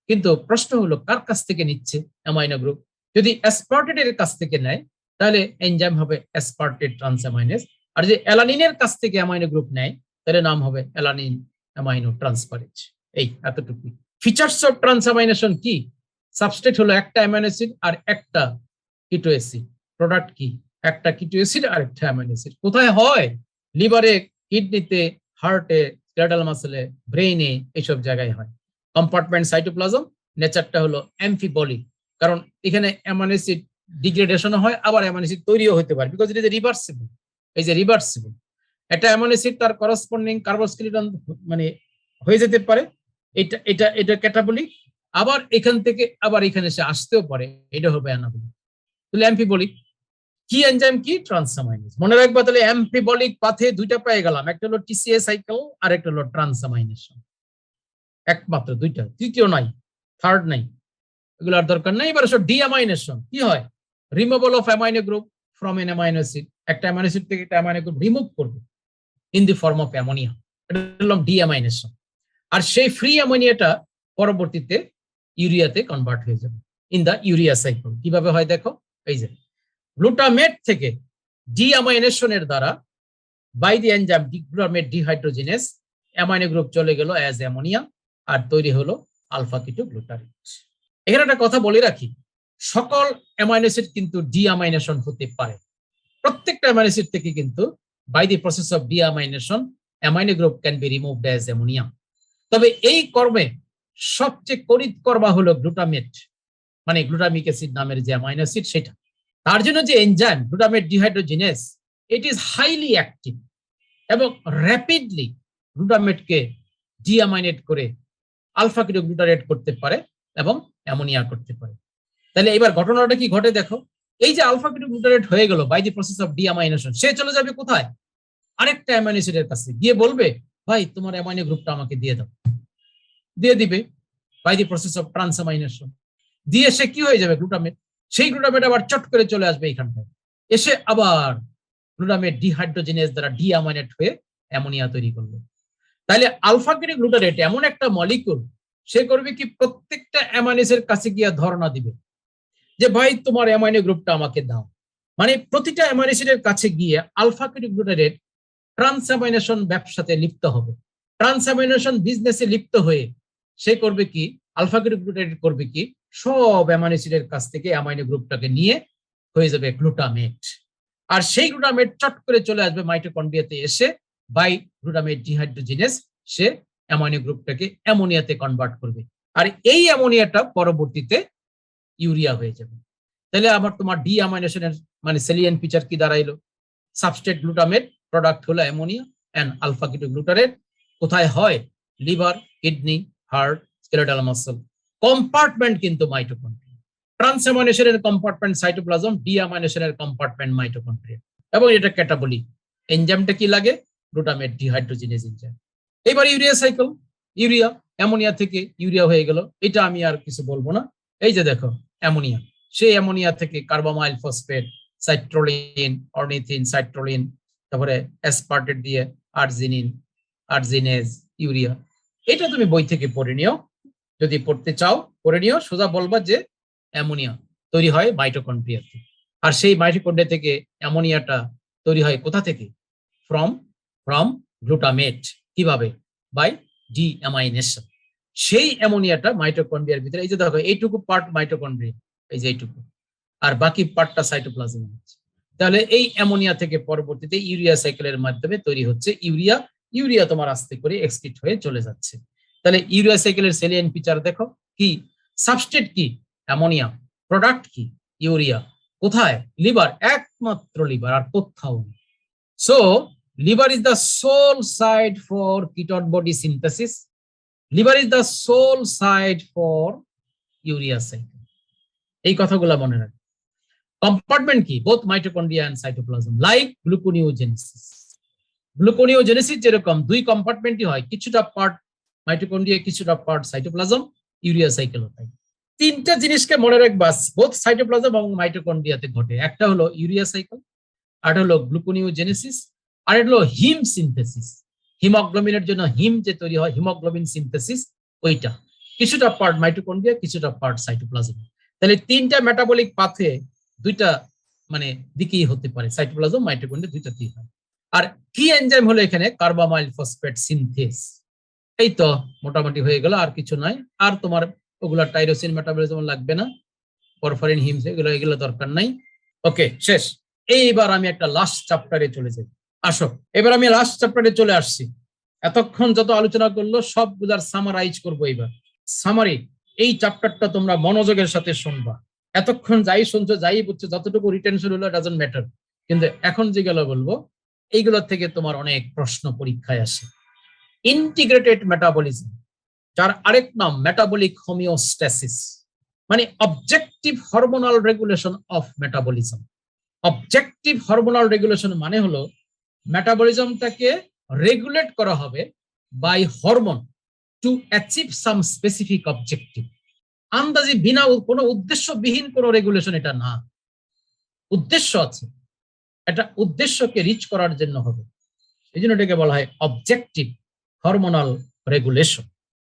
Speaker 2: কিন্তু প্রশ্ন হলো কার কাছ থেকে নিচ্ছে অ্যামাইনো গ্রুপ? যদি অ্যাসপার্টেটের কাছ থেকে নেয় তাহলে এনজাইম হবে অ্যাসপার্টেট ট্রান্সঅ্যামাইনেজ, আর যদি অ্যালানিনের কাছ থেকে অ্যামাইনো গ্রুপ নেয় তাহলে নাম হবে অ্যালানিন অ্যামাইনো ট্রান্সফারেজ। এই এতটুকু। ফিচার্স অফ ট্রান্সঅ্যামাইনেশন কি? সাবস্ট্রেট হলো একটা অ্যামাইনো অ্যাসিড আর একটা কিটো অ্যাসিড। প্রোডাক্ট কি? একটা কিটো অ্যাসিড আর একটা অ্যামাইনো অ্যাসিড। কোথায় হয়? লিভারে, কিডনিতে, হার্টে, স্কেলেটাল মাসলে, ব্রেইনে, এইসব জায়গায় হয়। কম্পার্টমেন্ট সাইটোপ্লাজম, নেচারটা হলো অ্যাম্ফিবলিক, কারণ এখানে অ্যামাইনো অ্যাসিড ডিগ্রেডেশন হয়, আবার অ্যামাইনো অ্যাসিড তৈরিও হতে পারে, বিকজ ইট ইজ রিভার্সিবল। এই যে রিভার্সিবল, একটা অ্যামাইনো অ্যাসিড তার করসপন্ডিং কার্বোস্কেলিটন মানে হয়ে যেতে পারে, এটা এটা এটা ক্যাটাবলিক, আবার এখান থেকে আবার এখানে এসে আসতেও পারে, এটা হবে অ্যানাবলিক। তাহলে অ্যাম্ফিবলিক কি এনজাইম কি? ট্রান্সঅ্যামাইনেজ। মনে রাখবা তাহলে অ্যাম্ফিবলিক পাথে দুইটা পেয়ে গেলাম, একটা হলো টিসিএ সাইকেল আর একটা হলো ট্রান্সঅ্যামাইনেশন। একমাত্র দুইটা, তৃতীয় নাই, থার্ড নাই, এগুলো আর দরকার নাই। এবার সব ডিঅ্যামাইনেশন কি হয়? Removal of amino group from N amino acid. একটা অ্যামাইনো অ্যাসিড থেকে একটা অ্যামাইনো গ্রুপ রিমুভ করবে in the form of ammonia, এটা হলো ডিঅ্যামাইনেশন। আর সেই ফ্রি অ্যামোনিয়াটা পরবর্তীতে ইউরিয়াতে কনভার্ট হয়ে যাবে ইন দা ইউরিয়া সাইকেল। কিভাবে হয় দেখো, এই যে গ্লুটামেট থেকে ডিঅ্যামাইনেশনের দ্বারা by the enzyme glutamate dehydrogenase amino group চলে গেল অ্যাজ অ্যামোনিয়া, আর তৈরি হলো আলফা কিটোগ্লুটারেট। এখানে একটা কথা বলে রাখি, সকল অ্যামাইনো অ্যাসিড কিন্তু ডিঅ্যামাইনেশন হতে পারে। প্রত্যেকটা অ্যামাইনো অ্যাসিড থেকে কিন্তু by the process of deamination amino group can be removed as ammonia. তবে এই কর্মে সবচেয়ে করিতকর্মা হলো গ্লুটামেট। মানে গ্লুটামিক অ্যাসিড নামের যে অ্যামাইনো অ্যাসিড সেটা। তার জন্য যে enzyme glutamate dehydrogenase, it is highly active এবং র্যাপিডলি গ্লুটামেটকে ডিঅ্যামাইনেট করে আলফা কিটোগ্লুটারেট করতে পারে এবং অ্যামোনিয়া করতে পারে। তাহলে এবার ঘটনাটা কি ঘটে দেখো, এই যে আলফা কিটোগ্লুটারেট হয়ে গেল বাই দি প্রসেস অফ ডিঅ্যামাইনেশন, সে চলে যাবে কোথায়? আরেকটা অ্যামাইনো অ্যাসিডের কাছে গিয়ে বলবে, ভাই তোমার অ্যামাইনো গ্রুপটা আমাকে দিয়ে দাও। দিয়ে দিবে বাই দি প্রসেস অফ ট্রান্সঅ্যামাইনেশন। দিয়ে সে কি হয়ে যাবে? গ্লুটামেট। সেই গ্লুটামেট আবার চট করে চলে আসবে এইখানটায়, এসে আবার গ্লুটামেট ডিহাইড্রোজিনেজ দ্বারা ডিঅ্যামাইনেট হয়ে অ্যামোনিয়া তৈরি করলো। তাহলে আলফা কিটোগ্লুটারেট এমন একটা মলিকুল, সে করবে কি প্রত্যেকটা অ্যামাইনো অ্যাসিডের কাছে গিয়ে ধর্ণা দিবে যে ভাই তোমার অ্যামাইনো গ্রুপটা আমাকে দাও। মানে প্রতিটা অ্যামাইনো অ্যাসিডের কাছে গিয়ে আলফা কিটোগ্লুটারেট ট্রান্সঅ্যামাইনেশন ব্যবসাতে লিপ্ত হবে। ট্রান্সঅ্যামাইনেশন বিজনেসে লিপ্ত হয়ে সে করবে কি, আলফা কিটোগ্লুটারেট করবে কি, সব অ্যামাইনো অ্যাসিডের কাছ থেকে অ্যামাইনো গ্রুপটাকে নিয়ে হয়ে যাবে গ্লুটামেট। আর সেই গ্লুটামেট চট করে চলে আসবে মাইটোকন্ড্রিয়াতে, এসে বাই গ্লুটামেট ডিহাইড্রোজিনেস সে অ্যামাইনো গ্রুপটাকে অ্যামোনিয়াতে কনভার্ট করবে। আর এই অ্যামোনিয়াটা পরবর্তীতে ইউরিয়া হয়ে যাবে। তাহলে আবার তোমার ডিঅ্যামাইনেশনের মানে সেলিয়েন্ট ফিচার কি দাঁড়াইলো? সাবস্ট্রেট গ্লুটামেট, প্রোডাক্ট হলো অ্যামোনিয়া এন্ড আলফা কিটোগ্লুটারেট। কোথায় হয়? Liver, kidney, heart, skeletal muscle. Compartment কিন্তু মাইটোকন্ড্রিয়া। ট্রান্সঅ্যামাইনেশনের কম্পার্টমেন্ট সাইটোপ্লাজম, ডিঅ্যামাইনেশনের কম্পার্টমেন্ট মাইটোকন্ড্রিয়া। এবং এটা ক্যাটাবলিক। এনজাইমটা কি লাগে? Glutamate dehydrogenase enzyme. এবার ইউরিয়া সাইকেল, ইউরিয়া অ্যামোনিয়া থেকে ইউরিয়া হয়ে গেল, এটা আমি আর কিছু বলবো না। এই যে দেখো অ্যামোনিয়া, সেই অ্যামোনিয়া থেকে কার্বামাইল ফসফেট, সাইট্রোলিন, অর্নিথিন, সাইট্রোলিন, তারপরে অ্যাসপার্টেট দিয়ে আর্জিনিন, আর্জিনেজ, ইউরিয়া। এটা তুমি বই থেকে পড়ে নিও, যদি পড়তে চাও পড়ে নিও। সোজা বলবা যে অ্যামোনিয়া তৈরি হয় মাইটোকন্ড্রিয়াতে। আর সেই মাইটোকন্ড্রিয়া থেকে অ্যামোনিয়াটা তৈরি হয় কোথা থেকে? From glutamate. কিভাবে? বাই ডিঅ্যামাইনেশন। সেই অ্যামোনিয়াটা মাইটোকন্ড্রিয়ার ভিতরে, এই যে দেখো এইটুকু পার্ট মাইটোকন্ড্রিয়া, এই যে এইটুকু, আর বাকি পার্টটা সাইটোপ্লাজমে হচ্ছে। তাহলে এই অ্যামোনিয়া থেকে পরবর্তীতে ইউরিয়া সাইকেলের মাধ্যমে তৈরি হচ্ছে ইউরিয়া। ইউরিয়া তোমার আস্তে করে এক্সক্রিট হয়ে চলে যাচ্ছে। তাহলে ইউরিয়া সাইকেলের সেলিয়েন্ট ফিচার দেখো কি? সাবস্ট্রেট কি? অ্যামোনিয়া। প্রোডাক্ট কি? ইউরিয়া। কোথায়? লিভার, একমাত্র লিভার, আর কোথাও নেই। So liver is the sole site for ketone body synthesis. Liver is the sole site for urea cycle. এই কথাগুলো মনে রাখবে। কম্পার্টমেন্ট কি? Both mitochondria and cytoplasm, like gluconeogenesis. Gluconeogenesis যেরকম দুই কম্পার্টমেন্টই হয়, কিছুটা পার্ট মাইটোকন্ড্রিয়া, কিছুটা পার্ট সাইটোপ্লাজম, ইউরিয়া সাইকেল হয়। তিনটা জিনিসকে মনে রাখবা, বোথ সাইটোপ্লাজম এবং মাইটোকন্ড্রিয়াতে ঘটে। একটা হলো ইউরিয়া সাইকেল, আর হলো গ্লুকোনিওজেনেসিস, আর হলো হিম সিনথেসিস। হিমোগ্লোবিনের জন্য হিম যে তৈরি হয়, হিমোগ্লোবিন সিনথেসিস, ওইটা কিছুটা পার্ট মাইটোকন্ড্রিয়া, কিছুটা পার্ট সাইটোপ্লাজম। তাহলে তিনটা মেটাবলিক পাথে দুইটা মানে দিকেই হতে পারে, সাইটোপ্লাজম, মাইটোকন্ড্রিয়া, দুইটাতেই হয়। আর কি এনজাইম হলো এখানে? কার্বামাইল ফসফেট সিনথেস। এই তো মোটামুটি হয়ে গেল, আর কিছু নাই। আর তোমার ওগুলা টাইরোসিন মেটাবলিজম লাগবে না, পরফরিন, হিম, এগুলো দরকার নাই। ওকে, শেষ। এইবার আমি একটা লাস্ট চ্যাপ্টারে চলে যাই। আসো, এবার আমি লাস্ট চ্যাপ্টারে চলে আসছি। এতক্ষণ যত আলোচনা করলো সব বুঝার সামারাইজ করবো। এবার সামারি, এই চ্যাপ্টারটা তোমরা মনোযোগের সাথে শুনবা। এতক্ষণ যাই শুনছো, যাই বুঝছো, যতটুকু রিটেনশন হলো, ডাজন্ট ম্যাটার। কিন্তু এখন যেগুলো বলবো, এইগুলো থেকে তোমার অনেক প্রশ্ন পরীক্ষায় আসে। ইন্টিগ্রেটেড মেটাবলিজম, যার আরেক নাম মেটাবলিক হোমিওস্ট্যাসিস, মানে objective hormonal regulation of metabolism. Objective hormonal regulation মানে হলো মেটাবলিজমটাকে রেগুলেট করা হবে by hormone to achieve some specific objective. আন্দাজি বিনা কোনো উদ্দেশ্যবিহীন কোনো রেগুলেশন এটা না, উদ্দেশ্য আছে। এটা উদ্দেশ্যকে রিচ করার জন্য হবে, এই জন্য এটাকে বলা হয় অবজেক্টিভ হরমোনাল রেগুলেশন।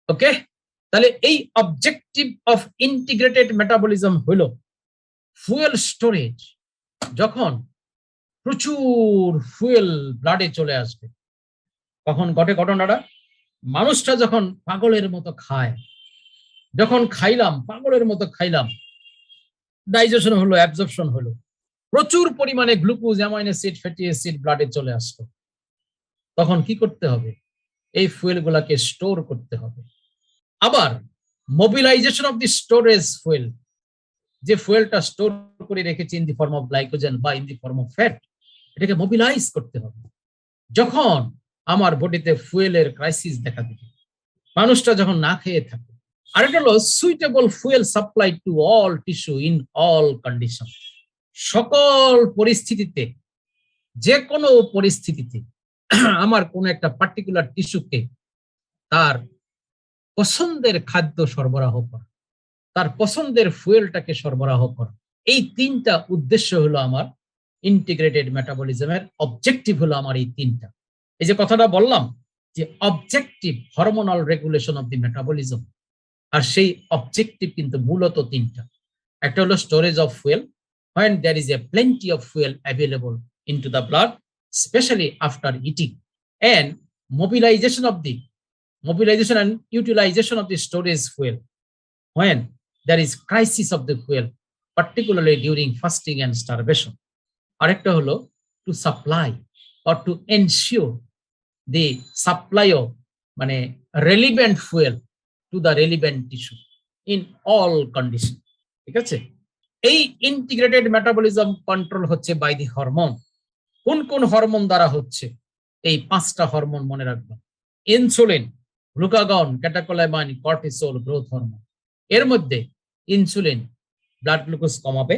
Speaker 2: ওকে, তাহলে এই অবজেক্টিভ অফ ইন্টিগ্রেটেড মেটাবলিজম হলো ফুয়েল স্টোরেজ। যখন প্রচুর ফুয়েল ব্লাডে চলে আসবে, কখন ঘটে ঘটনাটা? মানুষটা যখন পাগলের মতো খায়, যখন খাইলাম, পাগলের মতো খাইলাম, ডাইজেশন হলো, অ্যাবজর্পশন হলো, প্রচুর পরিমাণে glucose, amino acid, fatty acid ব্লাডে চলে আসলো, তখন কি করতে হবে? এই ফুয়েল গুলাকে স্টোর করতে হবে। আবার mobilization of the storage fuel, যে ফুয়েলটা স্টোর করে রেখেছি in the form of glycogen বা in the form of fat, এটাকে মোবিলাইজ করতে হবে। যখন আমার বডিতে ফুয়েলের ক্রাইসিস দেখা দিবে, মানুষটা যখন না খেয়ে থাকে। আরেকটা হলো suitable fuel supply to all tissue in all condition. সকল পরিস্থিতিতে, যে কোনো পরিস্থিতিতে আমার কোন একটা পার্টিকুলার টিস্যুকে তার পছন্দের খাদ্য সরবরাহ করা, তার পছন্দের ফুয়েলটাকে সরবরাহ করা, এই তিনটা উদ্দেশ্য হলো আমার ইন্টিগ্রেটেড মেটাবলিজমের অবজেক্টিভ হলো আমার এই তিনটা। এই যে কথাটা বললাম যে objective hormonal regulation of the metabolism, আর সেই অবজেক্টিভ কিন্তু মূলত তিনটা। একটা হলো storage of fuel, when there is a plenty of fuel available into the blood, especially after eating, and mobilization and utilization of the storage fuel when there is crisis of the fuel, particularly during fasting and starvation. আরেকটা হলো to supply or to ensure the supply of মানে relevant fuel to the relevant tissue in all condition। ঠিক আছে, এই integrated metabolism control হচ্ছে by the hormone. কোন কোন hormone দ্বারা হচ্ছে? এই পাঁচটা হরমোন মনে রাখবা: insulin, glucagon, catecholamine, cortisol, growth hormone. এর মধ্যে ইনসুলিন ব্লাড গ্লুকোজ কমাবে,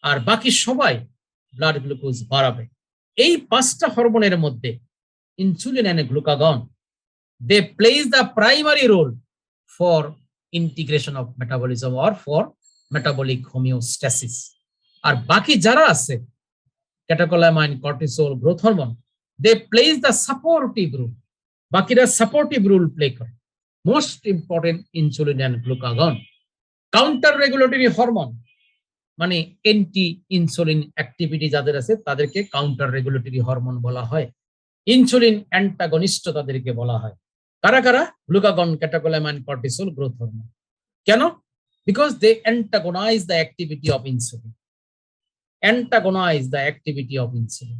Speaker 2: আর বাকি সবাই ব্লাড গ্লুকোজ বাড়াবে। এই পাঁচটা হরমোনের মধ্যে insulin and glucagon, they plays the primary role for integration of metabolism or for metabolic homeostasis। আর বাকি যারা আছে catecholamine, cortisol, growth hormone, they plays the supportive role। বাকিরা সাপোর্টিভ রোল প্লে করে। Most important insulin and glucagon. Counter regulatory hormone মানে anti insulin activity যাদের আছে তাদেরকে কাউন্টার রেগুলেটরি হরমোন বলা হয়। ইনসুলিন অ্যান্টাগনিস্ট তাদেরকে বলা হয়। কারা কারা? Glucagon, catecholamine, cortisol, growth hormone. কেন? Because they antagonize the activity of insulin. Antagonize the activity of insulin.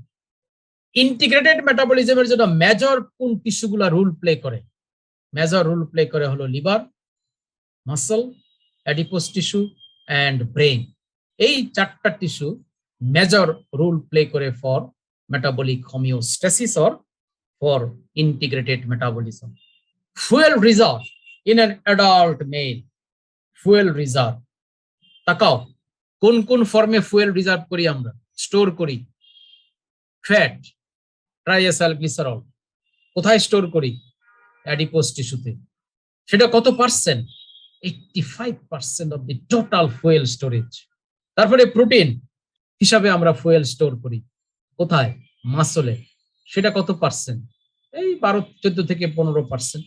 Speaker 2: Integrated মেটাবলিজমের জন্য মেজর কোন টিস্যুগুলা রোল প্লে করে? মেজর রোল প্লে করে হলো liver, muscle, adipose tissue and brain. এই চারটা টিস্যু মেজর রোল প্লে করে for metabolic homeostasis or for integrated metabolism. Fuel reserve in an adult male, fuel reserve। তাকাও কোন কোন ফর্মে ফুয়েল রিজার্ভ করি আমরা, স্টোর করি? ফ্যাট, ট্রাইএসাইলগ্লিসারল। কোথায় স্টোর করি? অ্যাডিপোস টিস্যুতে। সেটা কত percent? 85% of the total fuel storage. তারপরে প্রোটিন হিসাবে আমরা ফুয়েল স্টোর করি কোথায়? মাসলে। সেটা কত পার্সেন্ট? এই 12-14 থেকে 15%।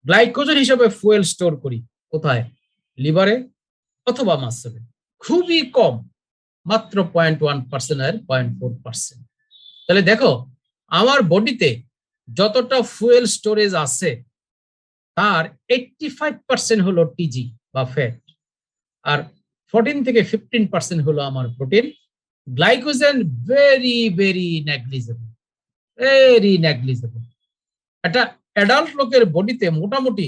Speaker 2: গ্লাইকোজেন হিসাবে ফুয়েল স্টোর করি কোথায়? লিভারে অথবা মাসলে। খুবই কম, মাত্র 0.1% আর 0.4%। তাহলে দেখো আমার বডিতে যতটা ফুয়েল স্টোরেজ আছে তার 85% হলো টিজি বা ফ্যাট, আর 14 থেকে 15% হলো আমার protein. Glycogen very very negligible, very negligible. একটা অ্যাডাল্ট লোকের বডিতে মোটামুটি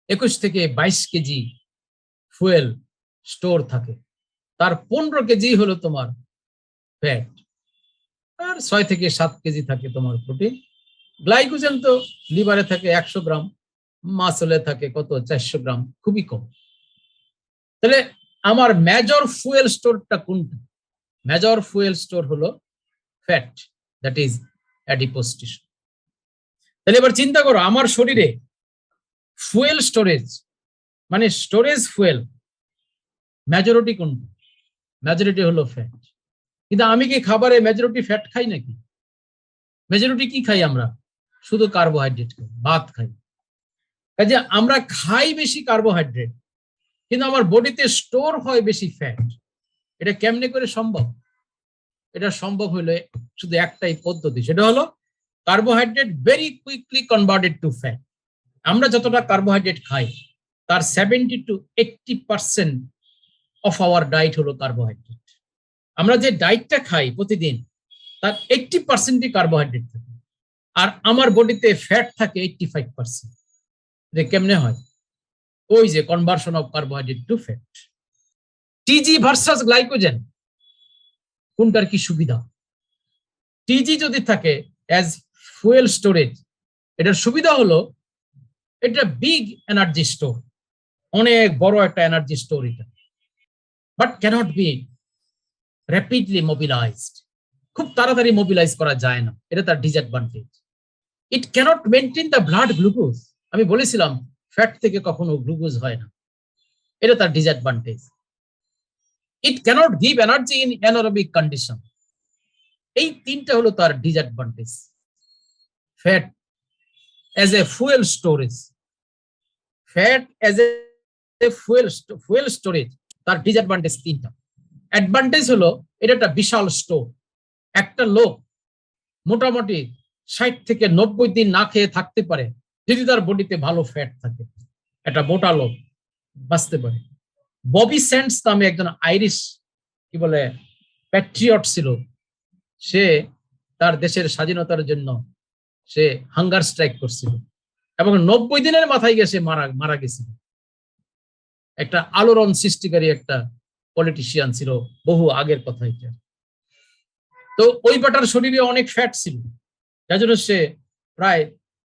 Speaker 2: 21 থেকে 22 কেজি ফুয়েল স্টোর থাকে, তার 15 কেজি হলো তোমার ফ্যাট, আর 6 থেকে 7 কেজি থাকে তোমার প্রোটিন। গ্লাইকোজেন তো লিভারে থাকে 100 গ্রাম, মাসলে থাকে কত? 400 গ্রাম, খুবই কম। তাহলে আমার মেজর ফুয়েল স্টোরটা কোনটা? মেজর ফুয়েল স্টোর হলো fat, that is adipose tissue. তাহলে এবার চিন্তা করো আমার শরীরে ফুয়েল স্টোরেজ মানে স্টোরেজ ফুয়েল মেজরিটি কোনটা? মেজরিটি হলো ফ্যাট। কিন্তু আমি কি খাবারে মেজরিটি ফ্যাট খাই নাকি? মেজরিটি কি খাই আমরা? শুধু কার্বোহাইড্রেট খাই, ভাত খাই। কাজে আমরা খাই বেশি কার্বোহাইড্রেট, কিন্তু আমার বডিতে স্টোর হয় বেশি ফ্যাট। এটা কেমনে করে সম্ভব? এটা সম্ভব হলে শুধু একটাই পদ্ধতি, সেটা হলো carbohydrate very quickly converted to fat. আমরা যতটা কার্বোহাইড্রেট খাই তার 70 to 80% অফ আওয়ার ডায়েট হলো কার্বোহাইড্রেট। আমরা যে ডায়েটটা খাই প্রতিদিন তার 80%ই কার্বোহাইড্রেট থাকে, আর আমার বডিতে ফ্যাট থাকে 85%। কেমনে হয়? ওই যে conversion of carbohydrate to fat. TG versus glycogen কোনটার কি সুবিধা? টিজি যদি থাকে অ্যাজ ফুয়েল স্টোরেজ, এটার সুবিধা হলো এটা বিগ এনার্জি স্টোর, অনেক বড় একটা এনার্জি স্টোর এটা, but cannot be rapidly mobilized, খুব তাড়াতাড়ি মোবিলাইজ করা যায় না, এটা তার disadvantage. It cannot maintain the blood glucose, আমি বলেছিলাম ফ্যাট থেকে কখনো গ্লুকোজ হয় না, এটা তার disadvantage. It cannot give energy in anaerobic condition, এই তিনটা হলো তার disadvantage. Fat as a fuel storage, fat as a fuel storage, তার ডিসঅ্যাডভান্টেজ তিনটা। অ্যাডভান্টেজ হলো এটা একটা বিশাল স্টোর, একটা লোক মোটামুটি 60 থেকে 90 দিন না খেয়ে থাকতে পারে যদি তার বডিতে ভালো ফ্যাট থাকে, একটা মোটা লোক বাঁচতে পারে। ববি স্যান্ডস নামে একজন আইরিশ কি বলে প্যাট্রিয়ট ছিল, সে তার দেশের স্বাধীনতার জন্য সে হাঙ্গার স্ট্রাইক করছিল এবং 90 দিনের মাথায় গিয়ে সে মারা গেছিল। একটা আলোড়ন সৃষ্টিকারী একটা পলিটিশিয়ান ছিল, বহু আগের কথা এটা। তো ওই বাটার শরীরে অনেক ফ্যাট ছিল, যার জন্য সে প্রায়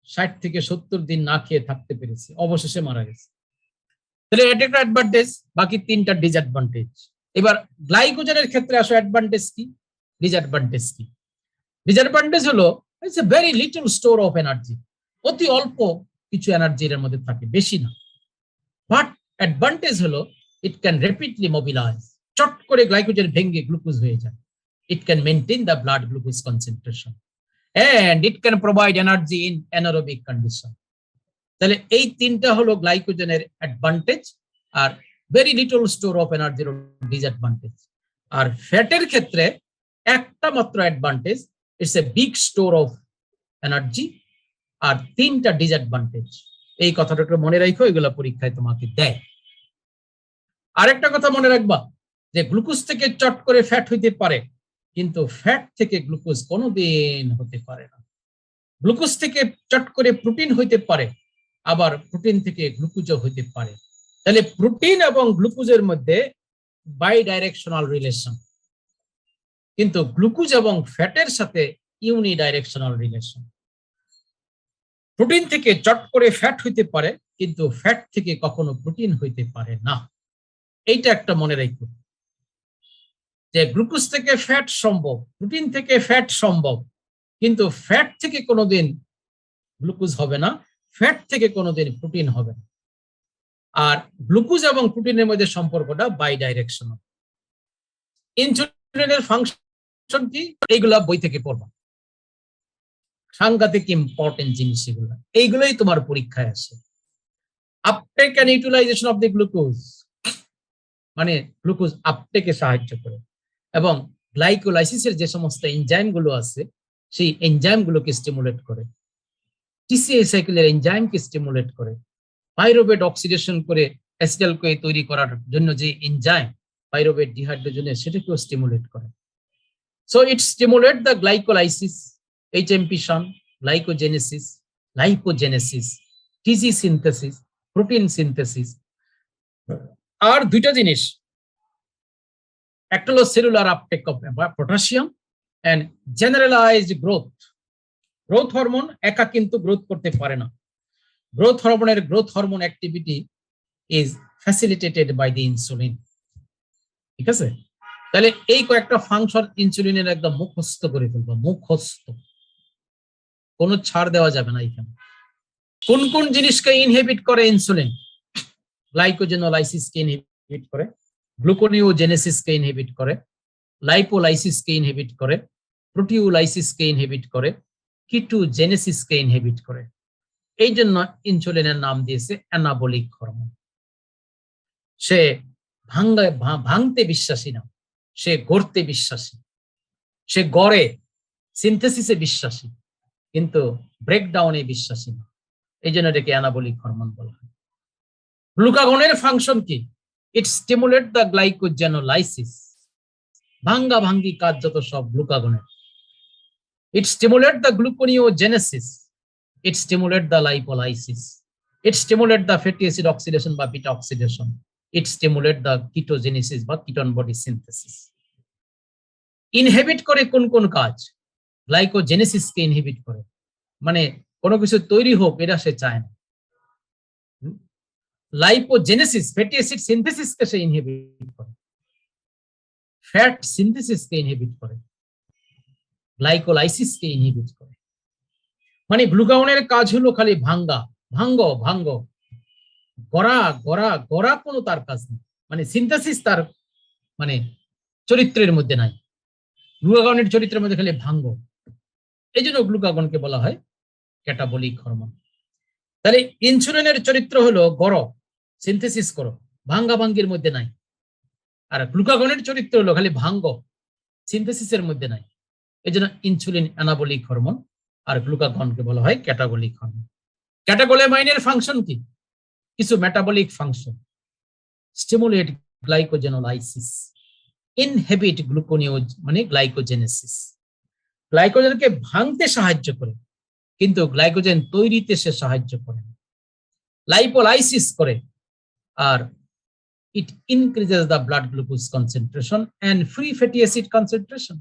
Speaker 2: 60 থেকে 70 দিন না খেয়ে থাকতে পেরেছে, অবশেষে মারা গেছে। তাহলে এটা একটা অ্যাডভান্টেজ, বাকি তিনটা ডিসঅ্যাডভান্টেজ। এবার গ্লাইকোজেনের ক্ষেত্রে আসো, অ্যাডভান্টেজ কি, ডিসঅ্যাডভান্টেজ কি? ডিসঅ্যাডভান্টেজ হলো it's a very little store of energy, অতি অল্প কিছু এনার্জি এর মধ্যে থাকে, বেশি না। বাট অ্যাডভান্টেজ হলো ইট ক্যান র্যাপিডলি মোবিলাইজ, চট করে গ্লাইকোজেন ভেঙে গ্লুকোজ হয়ে যায়। It can maintain the blood glucose concentration and it can provide energy in anaerobic condition. তাহলে এই তিনটা হলো গ্লাইকোজেনের অ্যাডভান্টেজ, আর ভেরি লিটল স্টোর অফ এনার্জির ডিসঅ্যাডভান্টেজ। আর ফ্যাটের ক্ষেত্রে একটা মাত্র advantage, it's a big store of energy, আর তিনটা ডিসঅ্যাডভান্টেজ। এই কথাটা একটু মনে রাখো, এগুলো পরীক্ষায় তোমাকে দেয়। আরেকটা কথা মনে রাখবা যে গ্লুকোজ থেকে চট করে ফ্যাট হইতে পারে, কিন্তু ফ্যাট থেকে গ্লুকোজ কোনোদিন হতে পারে না। গ্লুকোজ থেকে চট করে প্রোটিন হইতে পারে, আবার প্রোটিন থেকে গ্লুকোজও হইতে পারে। তাহলে প্রোটিন এবং গ্লুকোজের মধ্যে বাই ডাইরেকশনাল রিলেশন, কিন্তু গ্লুকোজ এবং ফ্যাটের সাথে ইউনি ডাইরেকশনাল রিলেশন। প্রোটিন থেকে চট করে ফ্যাট হইতে পারে, কিন্তু ফ্যাট থেকে কখনো প্রোটিন হইতে পারে না। এইটা একটা মনে রাখো যে গ্লুকোজ থেকে ফ্যাট সম্ভব, প্রোটিন থেকে ফ্যাট সম্ভব, কিন্তু ফ্যাট থেকে কোনোদিন গ্লুকোজ হবে না, ফ্যাট থেকে কোনোদিন প্রোটিন হবে না। আর গ্লুকোজ এবং প্রোটিনের মধ্যে সম্পর্কটা বাই ডাইরেকশনাল। ইনসুলিনের ফাংশন কি, এইগুলা বই থেকে পড়বা, সাংঘাতিক ইম্পর্টেন্ট জিনিস এগুলো, এইগুলোই তোমার পরীক্ষায় আসে। Uptake and utilization of the glucose, মানে গ্লুকোজ আপটেকে সাহায্য করে, এবং গ্লাইকোলাইসিসের যে সমস্ত এনজাইম গুলো আছে সেই এনজাইম গুলোকে স্টিমুলেট করে, টিসিএ সাইকেলের এনজাইমকে স্টিমুলেট করে, পাইরুভেট অক্সিডেশন করে অ্যাসিটাইল-CoA তৈরি করার জন্য যে এনজাইম পাইরুভেট ডিহাইড্রোজেনেজ, সেটাকেও স্টিমুলেট করে। So it stimulate the glycolysis, HMP shunt, glycogenesis, lipogenesis, TG synthesis, protein synthesis. আর দুইটা জিনিস, একটা হলো cellular uptake of potassium and generalized growth. Growth hormone একা কিন্তু গ্রোথ করতে পারে না, গ্রোথ হরমোনের growth hormone activity is facilitated by the insulin. ঠিক আছে, তাহলে এই কয়েকটা ফাংশন ইনসুলিনের একদম মুখস্থ করে ফেলবো, মুখস্থ, কোনো ছাড় দেওয়া যাবে না এখানে। কোন কোন জিনিসকে ইনহিবিট করে ইনসুলিন? গ্লাইকোজেনোলাইসিসকে ইনহিবিট করে, গ্লুকোনিওজেনেসিসকে ইনহিবিট করে, লাইপোলাইসিসকে ইনহিবিট করে, প্রোটিওলাইসিসকে ইনহিবিট করে, কিটোজেনেসিসকে ইনহিবিট করে। এই জন্য ইনসুলিনের নাম দিয়েছে অ্যানাবলিক হরমোন। সে ভাঙতে বিশ্বাসী না, সে গড়তে বিশ্বাসী, সে গড়ে সিনথেসিসে বিশ্বাসী, কিন্তু ব্রেকডাউনে বিশ্বাসী না। এই জন্য এটাকে অ্যানাবলিক হরমোন বলা হয়। গ্লুকাগনের ফাংশন কি? ইট স্টিমুলেট দ্য গ্লাইকোজেনোলাইসিস, ভাঙ্গা ভাঙ্গি কাজ যত সব গ্লুকাগনের। It stimulate the gluconeogenesis, it stimulate the lipolysis, it stimulate the fatty acid oxidation বা beta oxidation, it stimulate the ketogenesis বা কিটোন বডি সিনথেসিস। ইনহিবিট করে কোন কোন কাজ? গ্লাইকোজেনেসিসকে ইনহিবিট করে, মানে কোনো কিছু তৈরি হোক এটা সে চায় না। লাইপোজেনেসিস, ফ্যাটি অ্যাসিড সিনথেসিসকে সে ইনহিবিট করে, ফ্যাট সিনথেসিসকে ইনহিবিট করে, গ্লাইকোলাইসিসকে ইনহিবিট করে। মানে গ্লুকাগনের কাজ হলো খালি ভাঙ্গা, ভাঙ্গ, গড়া গড়া গড়া, কোনো তার কাজ নেই, মানে সিনথেসিস তার মানে চরিত্রের মধ্যে নাই। গ্লুকাগনের চরিত্রের মধ্যে খালি ভাঙ্গ। এই জন্য গ্লুকাগনকে বলা হয় ক্যাটাবলিক হরমোন। তাহলে ইনসুলিনের চরিত্র হলো গড়, সিনথেসিস করো, ভাঙ্গা ভাঙ্গির মধ্যে নাই। আর গ্লুকাগনের চরিত্র হলো খালি ভাঙ্গ, সিনথেসিসের মধ্যে নাই। এই জন্য ইনসুলিন অ্যানাবলিক হরমোন আর গ্লুকাগনকে বলা হয় ক্যাটাবলিক হরমোন। ক্যাটাকোলেমাইনের ফাংশন কি? কিছু metabolic function: stimulate glycogenolysis, inhibit গ্লুকোনিওজ মানে গ্লাইকোজেনেসিস। গ্লাইকোজেনকে ভাঙতে সাহায্য করে, কিন্তু গ্লাইকোজেন তৈরিতে সে সাহায্য করে না। লাইপোলাইসিস করে, আর it increases the blood glucose concentration and free fatty acid concentration.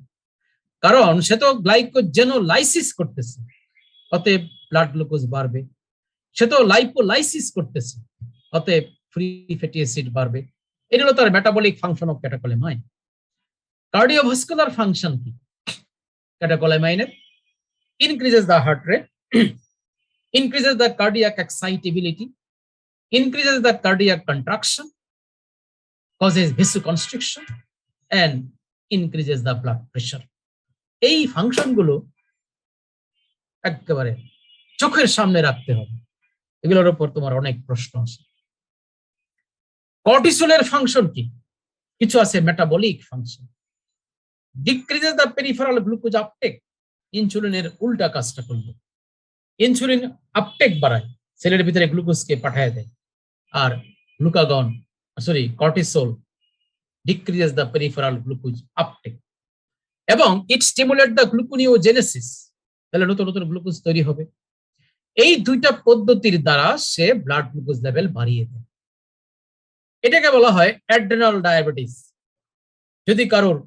Speaker 2: কারণ সে তো গ্লাইকোজেনোলাইসিস করতেছে, অতএব ব্লাড গ্লুকোজ বাড়বে। সে তো লাইপোলাইসিস করতেছে, অতএব ফ্রি ফ্যাটি অ্যাসিড বাড়বে। এটা হলো তার metabolic function of catecholamine. Cardiovascular function কি ক্যাটাকোলেমাইনের? Increases the heart rate, increases the cardiac excitability, increases the cardiac contraction, causes vasoconstriction, and increases the blood pressure. এই ফাংশন গুলো একেবারে চোখের সামনে রাখতে হবে, এগুলোর উপর তোমার অনেক প্রশ্ন আছে। কর্টিসলের ফাংশন কি? কিছু আছে metabolic function. Decreases the peripheral glucose uptake, ইনসুলিনের উল্টা কাজটা করবে। ইনসুলিন আপটেক বাড়ায়, সেলের ভিতরে গ্লুকোজকে পাঠায় দেয়। আর cortisol decreases the peripheral glucose uptake, এবং ইট স্টিমুলেট দ্য গ্লুকোনিওজেনেসিস, তাহলে নতুন নতুন গ্লুকোজ তৈরি হবে। এই দুইটা পদ্ধতির দ্বারা সে ব্লাড গ্লুকোজ লেভেল বাড়িয়ে দেয়। এটাকে বলা হয় অ্যাড্রেনাল ডায়াবেটিস। যদি কারোর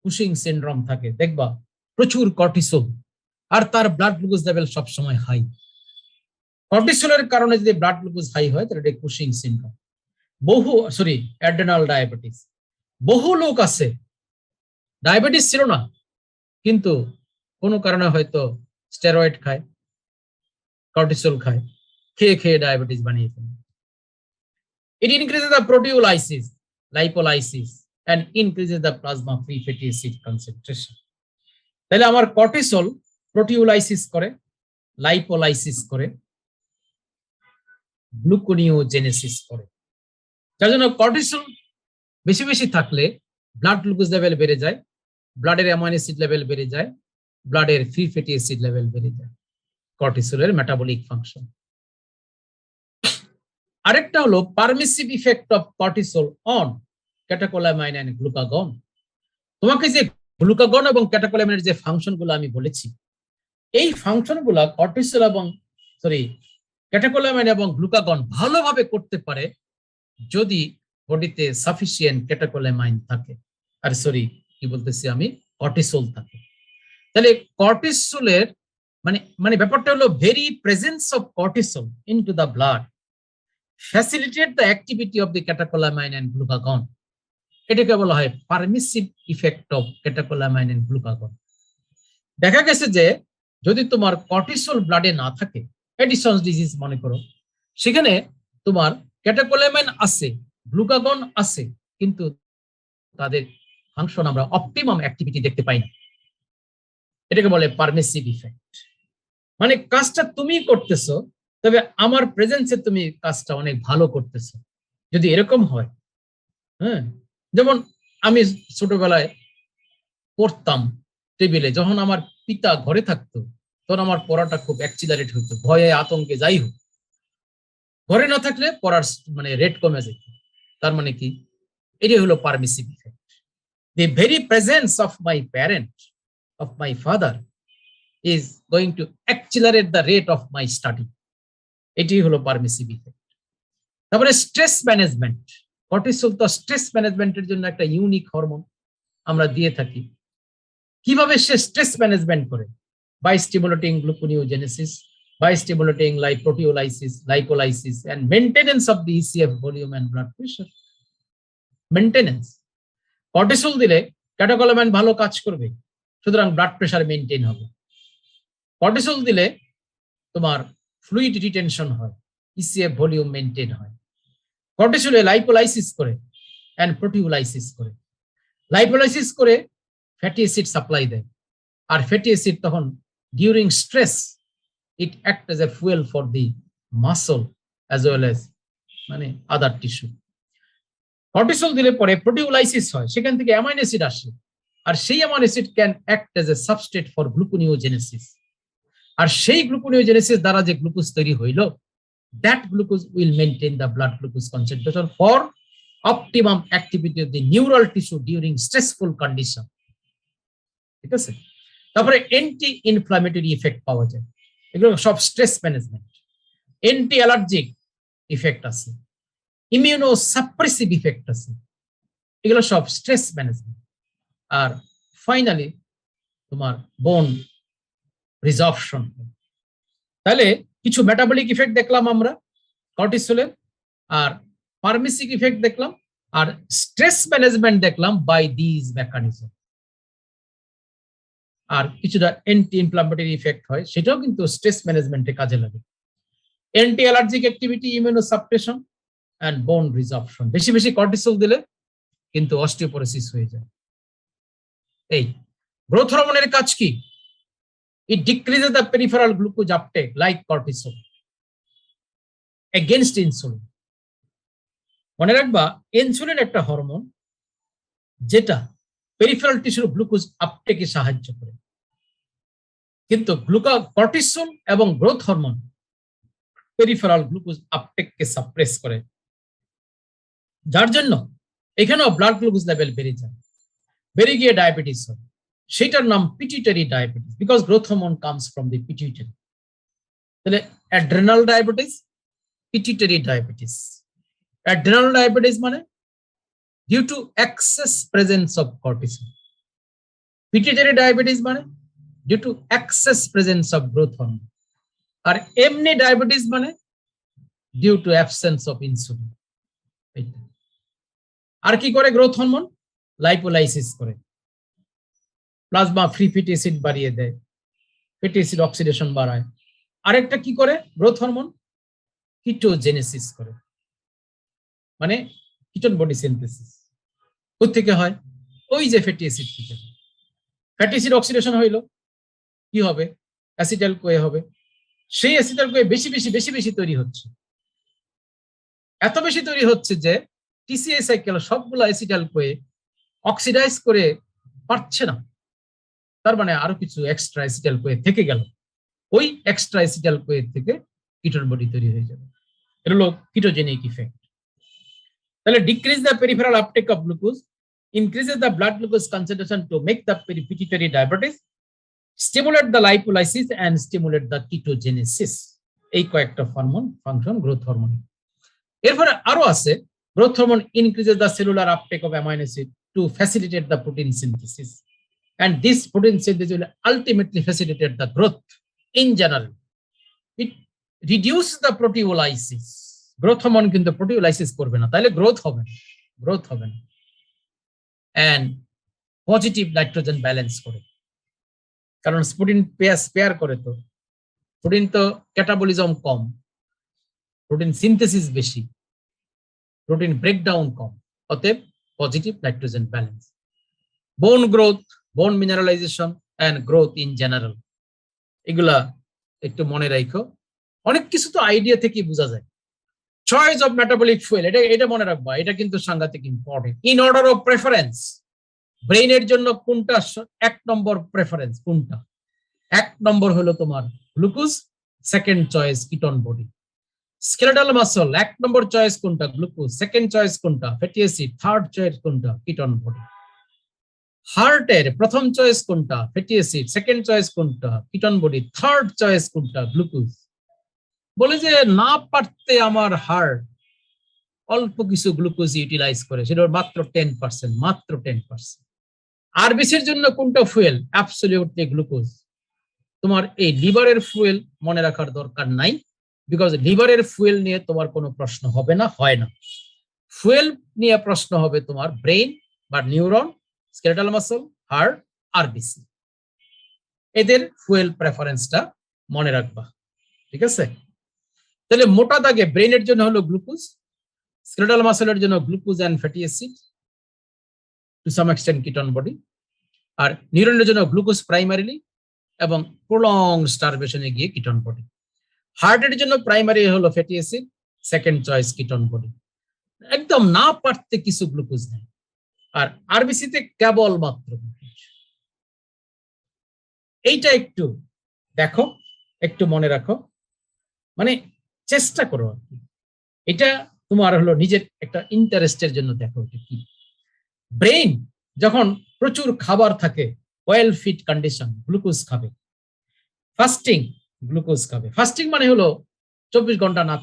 Speaker 2: কুশিং সিনড্রোম থাকে, দেখবা প্রচুর কর্টিসল আর তার ব্লাড গ্লুকোজ লেভেল সবসময় হাই। কর্টিসলের কারণে যদি ব্লাড গ্লুকোজ হাই হয় তাহলে এটা কুশিং সিনড্রোম। Adrenal diabetes. বহু লোক আছে ডায়াবেটিস ছিল না, কিন্তু কোনো কারণে হয়তো স্টেরয়েড খায়, কর্টিসল খায়, খেয়ে খেয়ে ডায়াবেটিস বানিয়ে ফেলে। It increases the proteolysis, lipolysis, and increases the plasma free fatty acid concentration. তাহলে আমার কর্টিসল প্রোটিওলাইসিস করে, লাইপোলাইসিস করে, গ্লুকোনিওজেনেসিস করে। যার জন্য কর্টিসল বেশি বেশি থাকলে ব্লাড গ্লুকোজ লেভেল বেড়ে যায়, ব্লাডের অ্যামাইনো অ্যাসিড লেভেল বেড়ে যায়, ব্লাডের ফ্রি ফ্যাটি অ্যাসিড লেভেল বেড়ে যায়। কর্টিসলের মেটাবলিক ফাংশন। আরেকটা হলো permissive effect of cortisol on catecholamine and glucagon. তোমাকে যে গ্লুকাগন এবং ক্যাটাকোলামাইনের যে ফাংশন গুলো আমি বলেছি, এই ফাংশন গুলা কর্টিসল এবং ক্যাটাকোলামাইন এবং গ্লুকাগন ভালোভাবে করতে পারে যদি বডিতে সাফিসিয়েন্ট ক্যাটাকোলামাইন থাকে, আর কর্টিসল থাকে। তাহলে কর্টিসলের মানে ব্যাপারটা হলো very presence of cortisol into the blood facilitate the activity of the catecholamine and glucagon. এটাকে বলা হয় permissive effect of catecholamine and glucagon. দেখা গেছে যে যদি তোমার কর্টিসল ব্লাডে না থাকে, এডিসনস ডিজিজ মনে করো, সেখানে তোমার ক্যাটাকোলামাইন আছে, গ্লুকাগন আছে, কিন্তু তাদের ফাংশন আমরা অপটিমাম অ্যাক্টিভিটি দেখতে পাই না। এটাকে বলে পারমিসিভ ইফেক্ট। মানে কাজটা তুমি করতেছো, তবে আমার প্রেজেন্সে তুমি কাজটা অনেক ভালো করতেছো। যদি এরকম হয়, হ্যাঁ, যেমন আমি ছোটবেলায় পড়তাম টেবিলে, যখন আমার পিতা ঘরে থাকতো তখন আমার পড়াটা খুব অ্যাক্সিলারেট হতো, ভয়ে আতঙ্কে যাই হোক। ঘরে না থাকলে পড়ার রেট কমে যেত। তার মানে কি? এটাই হলো permissive effect. The very presence of my parent, of my father is going to accelerate the rate of my study. এটি হলো পারমিসিভ ইফেক্ট। তারপরে স্ট্রেস ম্যানেজমেন্ট। কর্টিসল তো স্ট্রেস ম্যানেজমেন্টের জন্য একটা ইউনিক হরমোন আমরা দিয়ে থাকি। কিভাবে সে স্ট্রেস ম্যানেজমেন্ট করে? By stimulating gluconeogenesis, by stimulating proteolysis, lipolysis, and maintenance of the ECF volume and blood pressure. Maintenance. Cortisol দিলে ক্যাটাকোলামাইন ভালো কাজ করবে, সুতরাং ব্লাড প্রেশার মেনটেন হবে। কর্টিসল দিলে তোমার ফ্লুইড রিটেনশন হয়, ইসিএফ ভলিউম মেনটেন হয়। কর্টিসলে লাইপোলাইসিস করে এন্ড প্রোটিওলাইসিস করে। লাইপোলাইসিস করে ফ্যাটি অ্যাসিড সাপ্লাই দেয়, আর ফ্যাটি অ্যাসিড তখন during stress it acts as a fuel for the muscle as well as other tissue. Cortisol দিলে পরে প্রোটিওলাইসিস হয়, সেখান থেকে অ্যামাইনো অ্যাসিড আসে, আর সেই amino acid can act as a substrate for gluconeogenesis. আর সেই গ্লুকোনিওজেনেসিস দ্বারা যে গ্লুকোজ তৈরি হইল, that glucose will maintain the blood glucose concentration for optimum activity of the neural tissue during stressful condition. ঠিক আছে? তারপরে অ্যান্টি ইনফ্লামেটরি ইফেক্ট পাওয়া যায়, এগুলো সব stress management. Anti allergic effect আছে, ইমিউনো সাপ্রেসিভ ইফেক্ট আছে, এগুলো সব স্ট্রেস ম্যানেজমেন্ট। আর ফাইনালি তোমার বোন রিজর্পশন। তাহলে কিছু মেটাবলিক ইফেক্ট দেখলাম আমরা কর্টিসলের, আর পারমিসিভ ইফেক্ট দেখলাম, আর স্ট্রেস ম্যানেজমেন্ট দেখলাম বাই দিস মেকানিজম। আর কিছুটা অ্যান্টি ইনফ্লামেটরি ইফেক্ট হয়, সেটাও কিন্তু স্ট্রেস ম্যানেজমেন্টে কাজে লাগে। Anti allergic activity, immunosuppression and bone resorption. বেশি বেশি কর্টিসল দিলে কিন্তু অস্টিওপোরোসিস হয়ে যায়। এই গ্রোথ হরমোনের কাজ কি? It decreases the peripheral glucose uptake like cortisol against insulin. মনে রাখবা, ইনসুলিন একটা হরমোন যেটা পেরিফেরাল টিস্যুর গ্লুকোজ আপটেকে সাহায্য করে, কিন্তু কর্টিসল এবং গ্রোথ হরমোন পেরিফেরাল গ্লুকোজ আপটেককে সাপ্রেস করে, যার জন্য এখানেও ব্লাড গ্লুকোজ লেভেল বেড়ে যায়, বেড়ে গিয়ে ডায়াবেটিস হয়। সেটার নাম pituitary diabetes, because growth hormone comes from the pituitary. তাহলে adrenal diabetes, pituitary diabetes. Adrenal diabetes মানে due to excess presence of cortisol. Pituitary diabetes মানে due to excess presence of growth hormone. আর এমনি diabetes মানে due to absence of insulin. আর কি করে growth hormone? Lipolysis করে, প্লাজমা ফ্রি ফ্যাটি অ্যাসিড বাড়িয়ে দেয়, ফ্যাটি অ্যাসিড অক্সিডেশন বাড়ায়। আরেকটা কি করে গ্রোথ হরমোন? কিটোজেনেসিস করে, মানে কিটোন বডি সিনথেসিস। কোথা থেকে হয়? ওই যে ফ্যাটি অ্যাসিড থেকে। ফ্যাটি অ্যাসিড অক্সিডেশন হইল, কি হবে? অ্যাসিটাইল কোয়ে হবে। সেই অ্যাসিটাইল কোয়ে বেশি বেশি বেশি বেশি তৈরি হচ্ছে, এত বেশি তৈরি হচ্ছে যে টিসিএ সাইকেল সবগুলো অ্যাসিটাইল কোয়ে অক্সিডাইজ করে পারছে না। তার মানে আরো কিছু এক্সট্রা অ্যাসিটাইল কোয়ে থেকে গেল, ওই এক্সট্রা অ্যাসিটাইল কোয়ে থেকে কিটোন বডি তৈরি হয়ে যাবে। এটা হলো কিটোজেনিক ইফেক্ট। তাহলে decrease the peripheral uptake of glucose, increases the blood glucose concentration to make the pituitary diabetes, stimulate the lipolysis and stimulate the ketogenesis. এই কয়েকটা হরমোন ফাংশন গ্রোথ হরমোন। এরপরে আরো আছে, growth hormone increases the cellular uptake of amino acid to facilitate the protein synthesis, and this protein synthesis will ultimately facilitate the growth in general. It reduces the proteolysis. Growth hormone কিন্তু proteolysis করবে না, তাহলে growth হবে না, growth হবে না। and positive nitrogen balance করে, কারণ প্রোটিন পেয়ার করে, তো প্রোটিন তো ক্যাটাবলিজম কম, প্রোটিন সিনথেসিস বেশি, প্রোটিন ব্রেকডাউন কম, অতএব পজিটিভ নাইট্রোজেন ব্যালেন্স। বোন গ্রোথ, বোন মিনারেলাইজেশন এন্ড গ্রোথ ইন জেনারেল, এগুলা একটু মনে রাখো। অনেক কিছু তো আইডিয়া থেকে বোঝা যায়। চয়েস অফ মেটাবলিক ফুয়েল, এটা মনে রাখবা, এটা কিন্তু সাংঘাতিক important. In order of preference, ব্রেইনের জন্য কোনটা এক নম্বর প্রেফারেন্স? কোনটা এক নম্বর? হলো তোমার glucose, second choice ketone body. Skeletal muscle এক নম্বর চয়েস কোনটা? গ্লুকোজ। সেকেন্ড চয়েস কোনটা? Fatty acid. থার্ড চয়েস কোনটা? Ketone body. হার্টের প্রথম চয়েস কোনটা? Fatty acid. সেকেন্ড চয়েস কোনটা? Ketone body. থার্ড চয়েস কোনটা? গ্লুকোজ। বলে যে না পারতে আমার হার্ট অল্প কিছু গ্লুকোজ ইউটিলাইজ করে, সেটা মাত্র 10%, মাত্র 10%। আরবিসির জন্য কোনটা ফুয়েল? Absolutely glucose. তোমার এই লিভারের ফুয়েল মনে রাখার দরকার নাই, বিকজ লিভারের ফুয়েল নিয়ে তোমার কোনো প্রশ্ন হবে না, হয় না। ফুয়েল নিয়ে প্রশ্ন হবে তোমার ব্রেইন বা neuron, skeletal muscle, heart, RBC. এদের ফুয়েল প্রেফারেন্সটা মনে রাখবা, ঠিক আছে? তাহলে মোটা দাগে ব্রেইনের জন্য হলো গ্লুকোজ, স্কেলেটাল মাসলের জন্য glucose and fatty acid, to some extent ketone body, আর নিউরনের জন্য গ্লুকোজ প্রাইমারিলি এবং প্রলং স্টারভেশনে গিয়ে কিটোন বডি। হার্টের জন্য প্রাইমারি হলো fatty acid, second choice ketone body. একদম না পারতে কিছু গ্লুকোজ নেই। আর আরবিসিতে কেবল মাত্র গ্লুকোজ। এইটা একটু দেখো, একটু মনে রাখো, মানে চেষ্টা করো আর কি। এটা তোমার হলো নিজের একটা ইন্টারেস্টের জন্য দেখো এটা কি। ব্রেইন যখন প্রচুর খাবার থাকে, ওয়েল ফিট কন্ডিশন, গ্লুকোজ খাবে। ফাস্টিং, গ্লুকোজ খাবে। ফাস্টিং মানে হলো 24 ঘন্টা না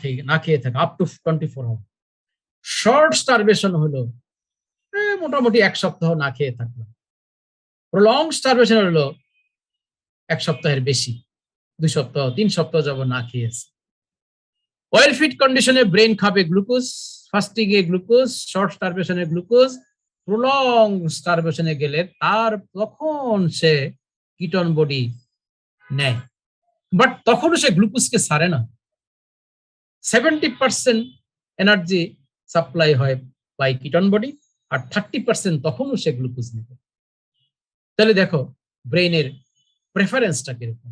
Speaker 2: খেয়ে থাকে, up to 24 hour. Short starvation হলো মোটামুটি 1 সপ্তাহ না খেয়ে থাকলাম। প্রলং স্টারভেশন হলো 1 সপ্তাহের বেশি, 2 সপ্তাহ, 3 সপ্তাহ যাব না খেয়েছে। ওয়েল ফিট কন্ডিশনে ব্রেন খাবে গ্লুকোজ, ফাস্টিং এ গ্লুকোজ, শর্ট স্টারভেশনে গ্লুকোজ, প্রলং স্টারভেশনে গেলে তার তখন সে কিটোন বডি নেয়। বাট তখনও সে গ্লুকোজকে ছাড়ে না। 70% এনার্জি সাপ্লাই হয় বাই কিটোন বডি, আর 30% তখনও সে গ্লুকোজ নেবে। তাহলে দেখো ব্রেইনের প্রেফারেন্সটা কিরকম।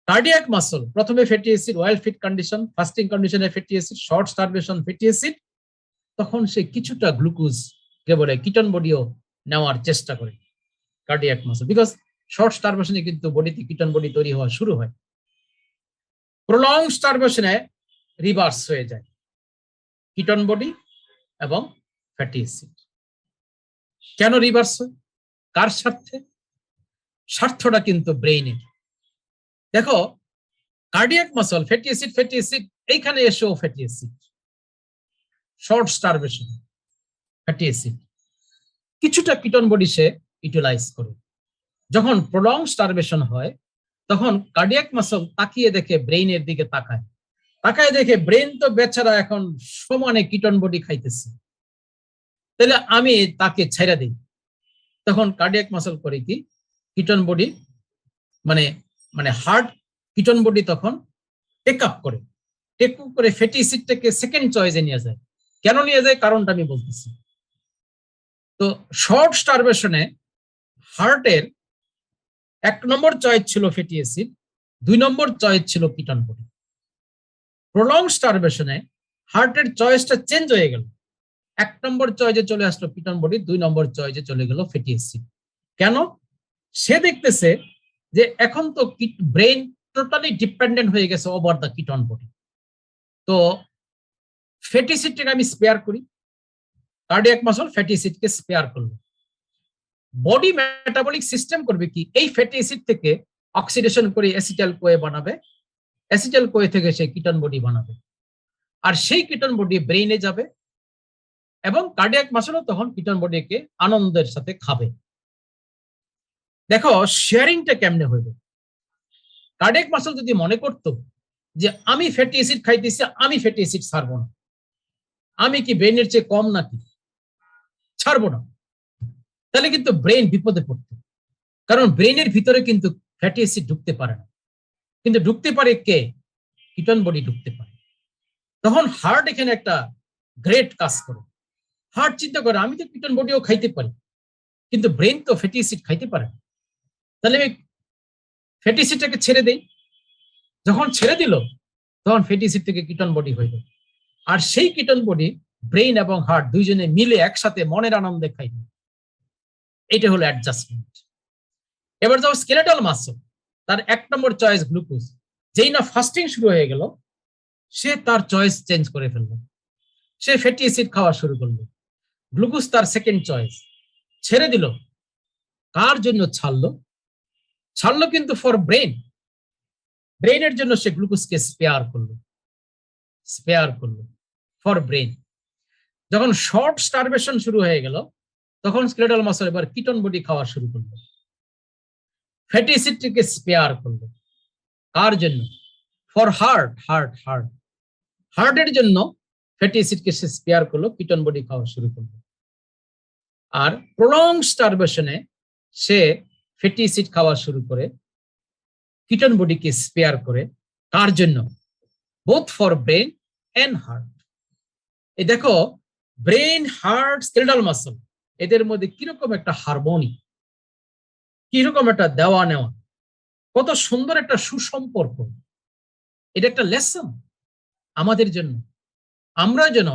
Speaker 2: কার্ডিয়াক মাসল প্রথমে fatty acid, well fit condition, fasting কন্ডিশনে fatty acid, short starvation fatty acid, তখন সে কিছুটা গ্লুকোজ কে বলে কিটোন বডিও নেওয়ার চেষ্টা করে কার্ডিয়াক মাসল, বিকজ শর্ট স্টারভেশনে কিন্তু বডিতে কিটোন বডি তৈরি হওয়া শুরু হয়। প্রলং স্টারভেশনে রিভার্স হয়ে যায়, কিটোন বডি এবং ফ্যাটি অ্যাসিড। কেন রিভার্স হয়? কার স্বার্থে? স্বার্থটা কিন্তু ব্রেইনের। দেখো কার্ডিয়াক মাসল ফ্যাটি অ্যাসিড এইখানে এসেও fatty acid, short starvation fatty acid, কিছুটা কিটোন বডি সে ইউটিলাইজ করে। যখন প্রলং স্টারভেশন হয় তখন কার্ডিয়াক মাসল তাকিয়ে দেখে ব্রেইনের দিকে তাকায় দেখে ব্রেন তো বেচারা এখন সমানে কিটোন বডি খাইতেছে, তাহলে আমি তাকে ছেড়ে দিই। তখন কার্ডিয়াক মাসল করে কি, কিটোন বডি মানে মানে হার্ট কিটোন বডি তখন টেক আপ করে ফ্যাটি অ্যাসিডটাকে সেকেন্ড চয়েসে নিয়ে যায়। কেন নিয়ে যায় কারণটা আমি বলতেছি। তো শর্ট স্টারভেশনে হার্টের 1 নম্বর চয়েস ছিল ফ্যাটি অ্যাসিড, 2 নম্বর চয়েস ছিল কিটোন বডি। প্রলং স্টারভেশনে হার্টের চয়েসটা চেঞ্জ হয়ে গেল, 1 নম্বর চয়েসে চলে আসলো কিটোন বডি, 2 নম্বর চয়েসে চলে গেল ফ্যাটি অ্যাসিড। কেন? সে দেখতেছে যে এখন তো ব্রেইন টোটালি ডিপেন্ডেন্ট হয়ে গেছে ওভার দ্য কিটোন বডি। তো ফ্যাটি অ্যাসিডটাকে আমি স্পেয়ার করি, কার্ডিয়াক মাসল ফ্যাটি অ্যাসিডকে স্পেয়ার করলো। বডি মেটাবলিক সিস্টেম করবে কি, এই ফ্যাটি অ্যাসিড থেকে অক্সিডেশন করে অ্যাসিটাইল কোয়ে বানাবে, অ্যাসিটাইল কোয়ে থেকে সে কিটোন বডি বানাবে, আর সেই কিটোন বডি ব্রেইনে যাবে এবং কার্ডিয়াক মাসলও তখন কিটোন বডিকে আনন্দের সাথে খাবে। দেখো শেয়ারিংটা কেমনে হইবে। কার্ডিয়াক মাসল যদি মনে করতো যে আমি ফ্যাটি অ্যাসিড খাইতেছি, আমি ফ্যাটি অ্যাসিড ছাড়বো না, আমি কি ব্রেইনের চেয়ে কম নাকি, ছাড়বো না, তাহলে কিন্তু ব্রেইন বিপদে পড়তো। কারণ ব্রেইনের ভিতরে কিন্তু ফ্যাটি অ্যাসিড ঢুকতে পারে না, কিন্তু ঢুকতে পারে কে, কিটোন বডি ঢুকতে পারে। তখন হার্ট এখানে একটা গ্রেট কাজ করে। হার্ট চিন্তা করে আমি তো কিটোন বডিও খাইতে পারি, কিন্তু ব্রেইন তো ফ্যাটি অ্যাসিড খাইতে পারে না, তাহলে আমি ফ্যাটি অ্যাসিডটাকে ছেড়ে দেই। যখন ছেড়ে দিল তখন ফ্যাটি অ্যাসিড থেকে কিটোন বডি হইল, আর সেই কিটোন বডি ব্রেইন এবং হার্ট দুইজনে মিলে একসাথে মনের আনন্দে খাইল। এটা হলো অ্যাডজাস্টমেন্ট। এবার যাও স্কেলেটাল মাসল, তার 1 নম্বর চয়েস গ্লুকোজ, যেই না ফাস্টিং শুরু হয়ে গেল সে তার চয়েস চেঞ্জ করে ফেললো, সে ফ্যাটি অ্যাসিড খাওয়া শুরু করলো। গ্লুকোজ তার সেকেন্ড চয়েস, ছেড়ে দিল। কার জন্য ছাড়লো কিন্তু ফর ব্রেইনের জন্য সে গ্লুকোজকে স্পেয়ার করলো। For brain. যখন শর্ট স্টারভেশন শুরু হয়ে গেল তখন স্কেলেটাল মাসল এবার কিটন বডি খাওয়া শুরু করলো, ফ্যাটি অ্যাসিডটিকে স্পেয়ার করলো। কার জন্য? ফর হার্টের জন্য ফ্যাটি অ্যাসিডকে সে স্পেয়ার করলো, কিটন বডি খাওয়া শুরু করলো। আর প্রলং স্টারভেশনে সে ফ্যাটি অ্যাসিড খাওয়া শুরু করে, কিটন বডিকে স্পেয়ার করে। কার জন্য? Both for brain and heart. এই দেখো, ব্রেন, হার্ট, স্কেলেটাল মাসল, এদের মধ্যে কিরকম একটা হারমোনি, কিরকম একটা দেওয়া নেওয়া, কত সুন্দর একটা সুসম্পর্ক। এটা একটা লেসন আমাদের জন্য। আমরা যেন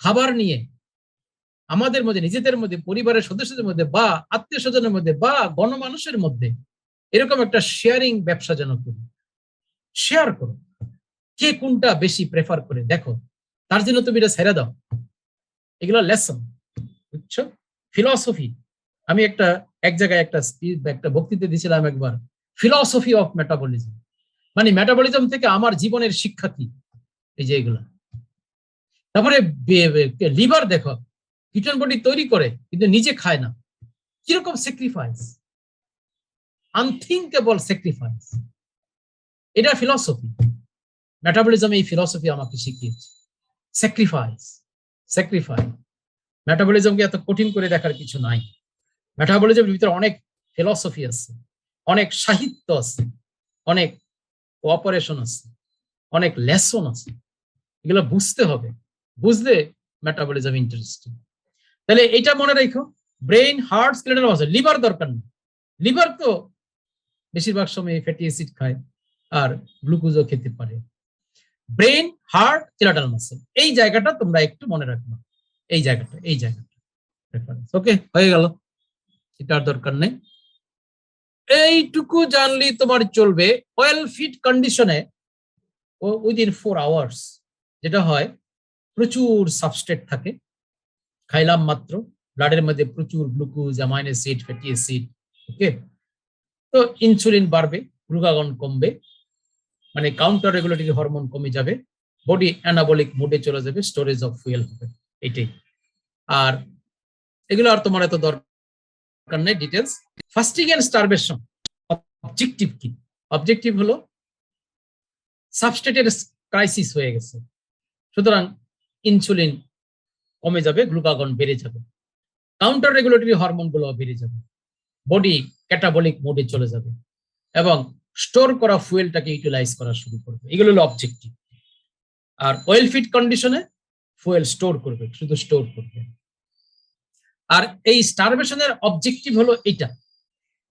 Speaker 2: খাবার নিয়ে আমাদের মধ্যে, নিজেদের মধ্যে, পরিবারের সদস্যদের মধ্যে বা আত্মীয় স্বজনের মধ্যে বা গণমানুষের মধ্যে এরকম একটা শেয়ারিং ব্যবসা যেন করি। শেয়ার করো, কে কোনটা বেশি প্রেফার করে দেখো, তার জন্য তুমি এটা ছেড়ে দাও। এগুলো লেসন, বুঝছো? ফিলসফি। আমি এক জায়গায় একটা বক্তৃতা দিয়েছিলাম একবার, ফিলসফি অফ মেটাবলিজম, মানে মেটাবলিজম থেকে আমার জীবনের শিক্ষা কি, এই যে এগুলো। তারপরে লিভার দেখো, কিটন বডি তৈরি করে কিন্তু নিজে খায় না, কিরকম স্যাক্রিফাইস, আনথিঙ্কেবল স্যাক্রিফাইস। এটা ফিলসফি। মেটাবলিজম এই ফিলসফি আমাকে শিখিয়েছে। স্যাক্রিফাইস। মেটাবলিজমকে এত কঠিন করে দেখার কিছু নাই। মেটাবলিজমের ভিতরে অনেক ফিলসফি আছে, অনেক সাহিত্য আছে, অনেক কোঅপারেশন আছে, অনেক লেসন আছে। এগুলো বুঝতে হবে, বুঝলে মেটাবলিজম ইন্টারেস্টিং। তাহলে এটা মনে রাখো, brain, heart, skeletal muscle. Liver দরকার নেই, লিভার তো বেশিরভাগ সময় ফ্যাটি অ্যাসিড খায় আর গ্লুকোজও খেতে পারে। ব্রেন, হার্ট, স্কেলেটাল মাসল, এই জায়গাটা তোমরা একটু মনে রাখবে। এই জায়গাটা ওকে, হয়ে গেল, এটার দরকার নেই। এইটুকু জানলি তোমার চলবে। ওয়েল ফিট কন্ডিশনে উইদিন 4 আওয়ার্স যেটা হয়, প্রচুর সাবস্ট্রেট থাকে, খাইলাম মাত্র, ব্লাডের মধ্যে প্রচুর glucose, amino acid, fatty acid. Okay, তো ইনসুলিন বাড়বে, গ্লুকাগন কমবে, মানে কাউন্টার রেগুলেটরি হরমোন কমে যাবে, বডি অ্যানাবলিক মোডে চলে যাবে, স্টোরেজ অফ ফুয়েল হবে, এটাই। আর এগুলো আর তোমার এত দরকার নেই details. Fasting and starvation objective কি? অবজেক্টিভ হলো সাবস্ট্রেটের ক্রাইসিস হয়ে গেছে, সুতরাং ইনসুলিন কমে যাবে, গ্লুকাগন বেড়ে যাবে, কাউন্টার রেগুলেটরি হরমোন গুলো বেড়ে যাবে, বডি ক্যাটাবলিক মোডে চলে যাবে এবং স্টোর করা ফুয়েলটাকে ইউটিলাইজ করা শুরু করবে। এগুলো হলো অবজেক্টিভ। আর ওয়েল ফিট কন্ডিশনে ফুয়েল স্টোর করবে, শুধু স্টোর করবে। আর এই স্টারভেশনের অবজেক্টিভ হলো এটা,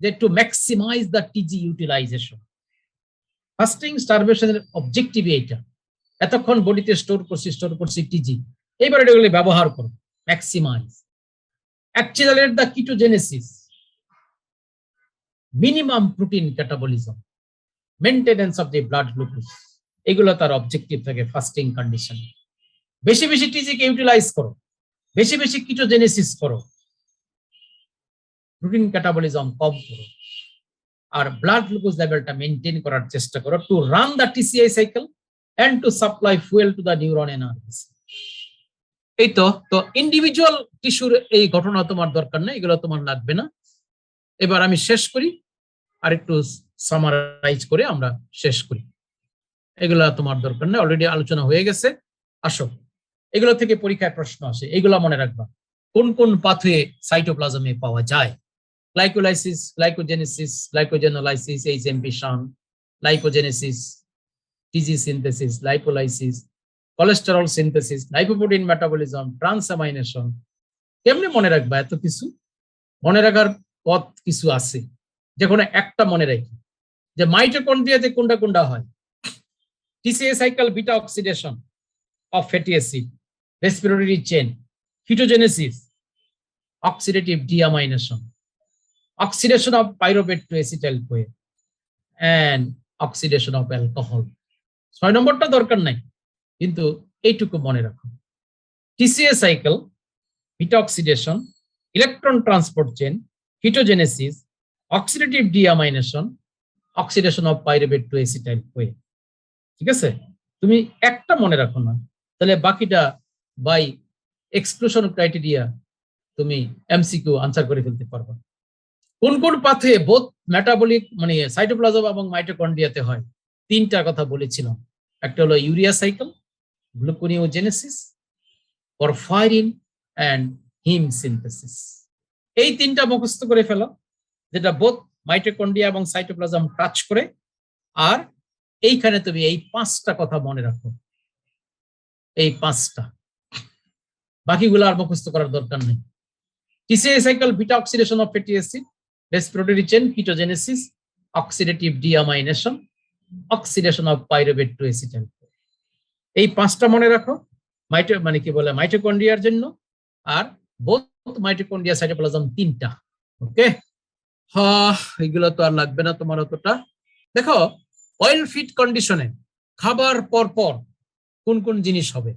Speaker 2: যে to maximize the TG utilization. Fasting স্টারভেশনের অবজেক্টিভ এইটা, এতক্ষণ বডিতে স্টোর করছি টিজি, এইবার এটাগুলো ব্যবহার করো, maximize, accelerate the ketogenesis, minimum protein catabolism, maintenance of the blood glucose. এগুলো তার অবজেক্টিভ থাকে ফাস্টিং কন্ডিশন। বেশি বেশি টিজিকে ইউটিলাইজ করো, বেশি বেশি কিটোজেনেসিস করো, প্রোটিন ক্যাটাবলিজম কম করো, আর ব্লাড গ্লুকোজ লেভেলটা মেইনটেইন করার চেষ্টা করো, to run the TCA cycle and to supply fuel to the neuron energies. এই তো ইন্ডিভিজুয়াল টিস্যুর এই ঘটনা তোমার দরকার নেই, এগুলো তোমার লাগবে না। এবার আমি শেষ করি, আর একটু সামারাইজ করে আমরা শেষ করি। এগুলা তোমার দরকার নেই, অলরেডি আলোচনা হয়ে গেছে। আসো, এগুলো থেকে পরীক্ষায় প্রশ্ন আসে, এগুলা মনে রাখবা। কোন কোন পাথওয়ে সাইটোপ্লাজমে পাওয়া যায়? Glycolysis, glycogenesis, glycogenolysis, HMP shunt, lipogenesis, TG synthesis, lipolysis, cholesterol synthesis, lipoprotein metabolism, transamination. কেমনে মনে রাখবা? এত কিছু মনে রাখার পথ কিছু আছে, যে কোনো একটা মনে রাখি, যে মাইটোকন্ড্রিয়াতে কোনটা কোনটা হয়। TCA cycle, beta oxidation of fatty acid, respiratory chain, ketogenesis, oxidative deamination, oxidation of pyruvate to acetyl-CoA and oxidation of alcohol. 6 নম্বরটা দরকার নাই, কিন্তু এইটুকু মনে রাখো। TCA cycle, beta oxidation, electron transport chain, ketogenesis, oxidative deamination, oxidation of pyruvate to acetyl-CoA। ঠিক আছে, তুমি একটা মনে রাখো না, তাহলে বাকিটা বাই এক্সক্লুশন ক্রাইটেরিয়া তুমি এমসিকিউ আনসার করে ফেলতে পারবে। কোন কোন পাথে বোথ মেটাবলিক মানে সাইটোপ্লাজম এবং মাইটোকন্ড্রিয়াতে হয়, তিনটা কথা বলেছিলাম। একটা হলো urea cycle, gluconeogenesis, porphyrin and him synthesis. এই তিনটা মুখস্থ করে ফেলো, যেটা বোথ মাইটোকন্ড্রিয়া এবং সাইটোপ্লাজম টাচ করে। আর এইখানে তুমি এই পাঁচটা কথা মনে রাখো, এই পাঁচটা, বাকিগুলো আর মুখস্থ করার দরকার নেই। TCA cycle, beta oxidation of fatty acid, respiratory chain, ketogenesis, oxidative deamination, oxidation of pyruvate to acetyl। এই পাঁচটা মনে রাখো, মানে কি বলে মাইটোকন্ড্রিয়ার জন্য, আর বোথ মাইটোকন্ড্রিয়া সাইটোপ্লাজম তিনটা। ওকে, হ্যাঁ এগুলো তো আর লাগবে না তোমার অতটা। দেখো অয়েল ফিট কন্ডিশনে খাবার পর পর কোন কোন জিনিস হবে?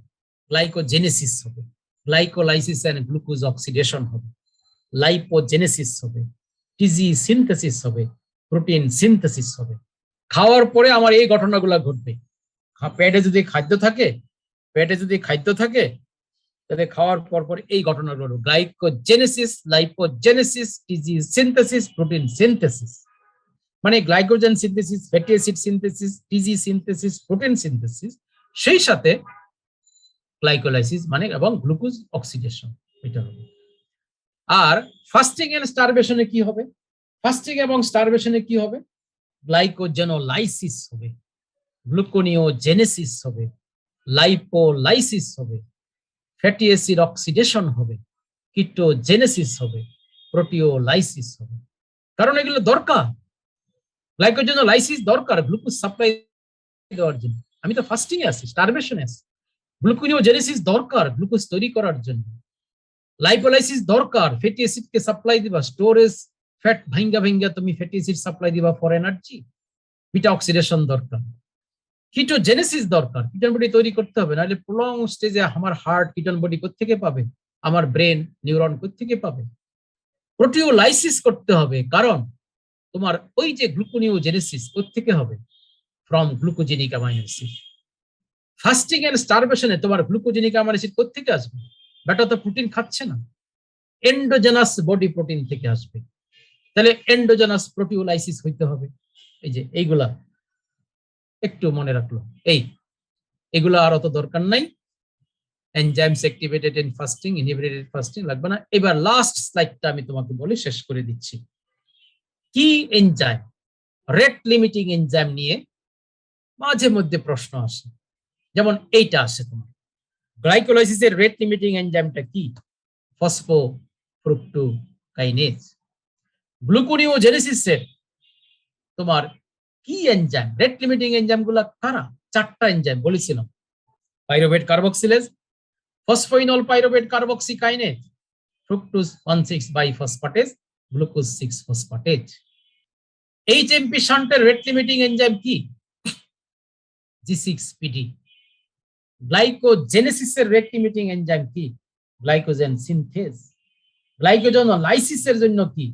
Speaker 2: গ্লাইকোজেনেসিস হবে, গ্লাইকোলাইসিস এন্ড গ্লুকোজ অক্সিডেশন হবে, লাইপোজেনেসিস হবে, টিজি সিনথেসিস হবে, প্রোটিন সিনথেসিস হবে। খাওয়ার পরে আমার এই ঘটনাগুলো ঘটবে। পেটে যদি খাদ্য থাকে তাহলে খাওয়ার পর পর এই ঘটনাগুলো, glycogenesis, lipogenesis, TG synthesis, protein synthesis. মানে glycogen synthesis, fatty acid synthesis, TG synthesis, protein synthesis, সেই সাথে গ্লাইকোলাইসিস মানে এবং গ্লুকোজ অক্সিডেশন, এটা হবে। আর ফাস্টিং এন্ড স্টারভেশনে কি হবে? ফাস্টিং এবং স্টারভেশনে কি হবে? গ্লাইকোজেনোলাইসিস হবে, গ্লুকোনিওজেনেসিস হবে, লাইপোলাইসিস হবে, ফ্যাটি অ্যাসিড অক্সিডেশন হবে, কিটোজেনেসিস হবে, প্রোটিওলাইসিস হবে। কারণ এগুলো দরকার, গ্লাইকোজেনোলাইসিস দরকার গ্লুকোজ সাপ্লাই দেওয়ার জন্য। আমি তো ফাস্টিং এ আছি, স্টারভেশনে আছি। গ্লুকোনিওজেনেসিস দরকার গ্লুকোজ তৈরি করার জন্য। লাইপোলাইসিস দরকার ফ্যাটি অ্যাসিড কে সাপ্লাই দিবা, স্টোরেজ ফ্যাট ভাঙ্গা তুমি ফ্যাটি অ্যাসিড সাপ্লাই দিবা ফর এনার্জি। বিটা অক্সিডেশন দরকার। কিটোজেনেসিস দরকার, কিটোন বডি তৈরি করতে হবে, নাহলে প্রলং স্টেজে আমার হার্ট কিটোন বডি কোত্থেকে পাবে, আমার ব্রেন নিউরন কোত্থেকে পাবে। প্রোটিওলাইসিস করতে হবে, কারণ তোমার ওই যে গ্লুকোনিওজেনেসিস কোত্থেকে হবে, from glucogenic amino acid. Fasting and স্টারভেশনে তোমার গ্লুকোজেনিক অ্যামাইনো অ্যাসিড কোত্থেকে আসবে? বেটা তো প্রোটিন খাচ্ছে না, এন্ডোজেনাস বডি প্রোটিন থেকে আসবে। তাহলে এন্ডোজেনাস প্রোটিওলাইসিস হইতে হবে। এই যে এইগুলা একটু মনে রাখলো, এগুলো আর অত দরকার নাই। Enzymes activated in fasting, inhibited fasting লাগবে না। এবার লাস্ট স্লাইডটা আমি তোমাকে বলে শেষ করে দিচ্ছি। কি এনজাইম, রেট লিমিটিং এনজাইম নিয়ে মাঝে মধ্যে প্রশ্ন আসে, যেমন এইটা আসে তোমার, গ্লাইকোলাইসিসের রেট লিমিটিং এনজাইমটা কি? ফসফোফ্রুক্টোকাইনেজ। গ্লুকোনিওজেনেসিসের তোমার কি এনজাইম, রেট লিমিটিং এনজাইম গুলা কারা? চারটা এনজাইম বলেছিলাম, pyruvate carboxylase, phosphoenol pyruvate carboxykinase, fructose 1,6 bisphosphatase, glucose 6 phosphatase. HMP শান্টের রেট লিমিটিং এনজাইম কি? G6PD। গ্লাইকোজেনেসিসের রেট লিমিটিং এনজাইম কি? Glycogen synthase. গ্লাইকোজেনোলাইসিসের জন্য কি?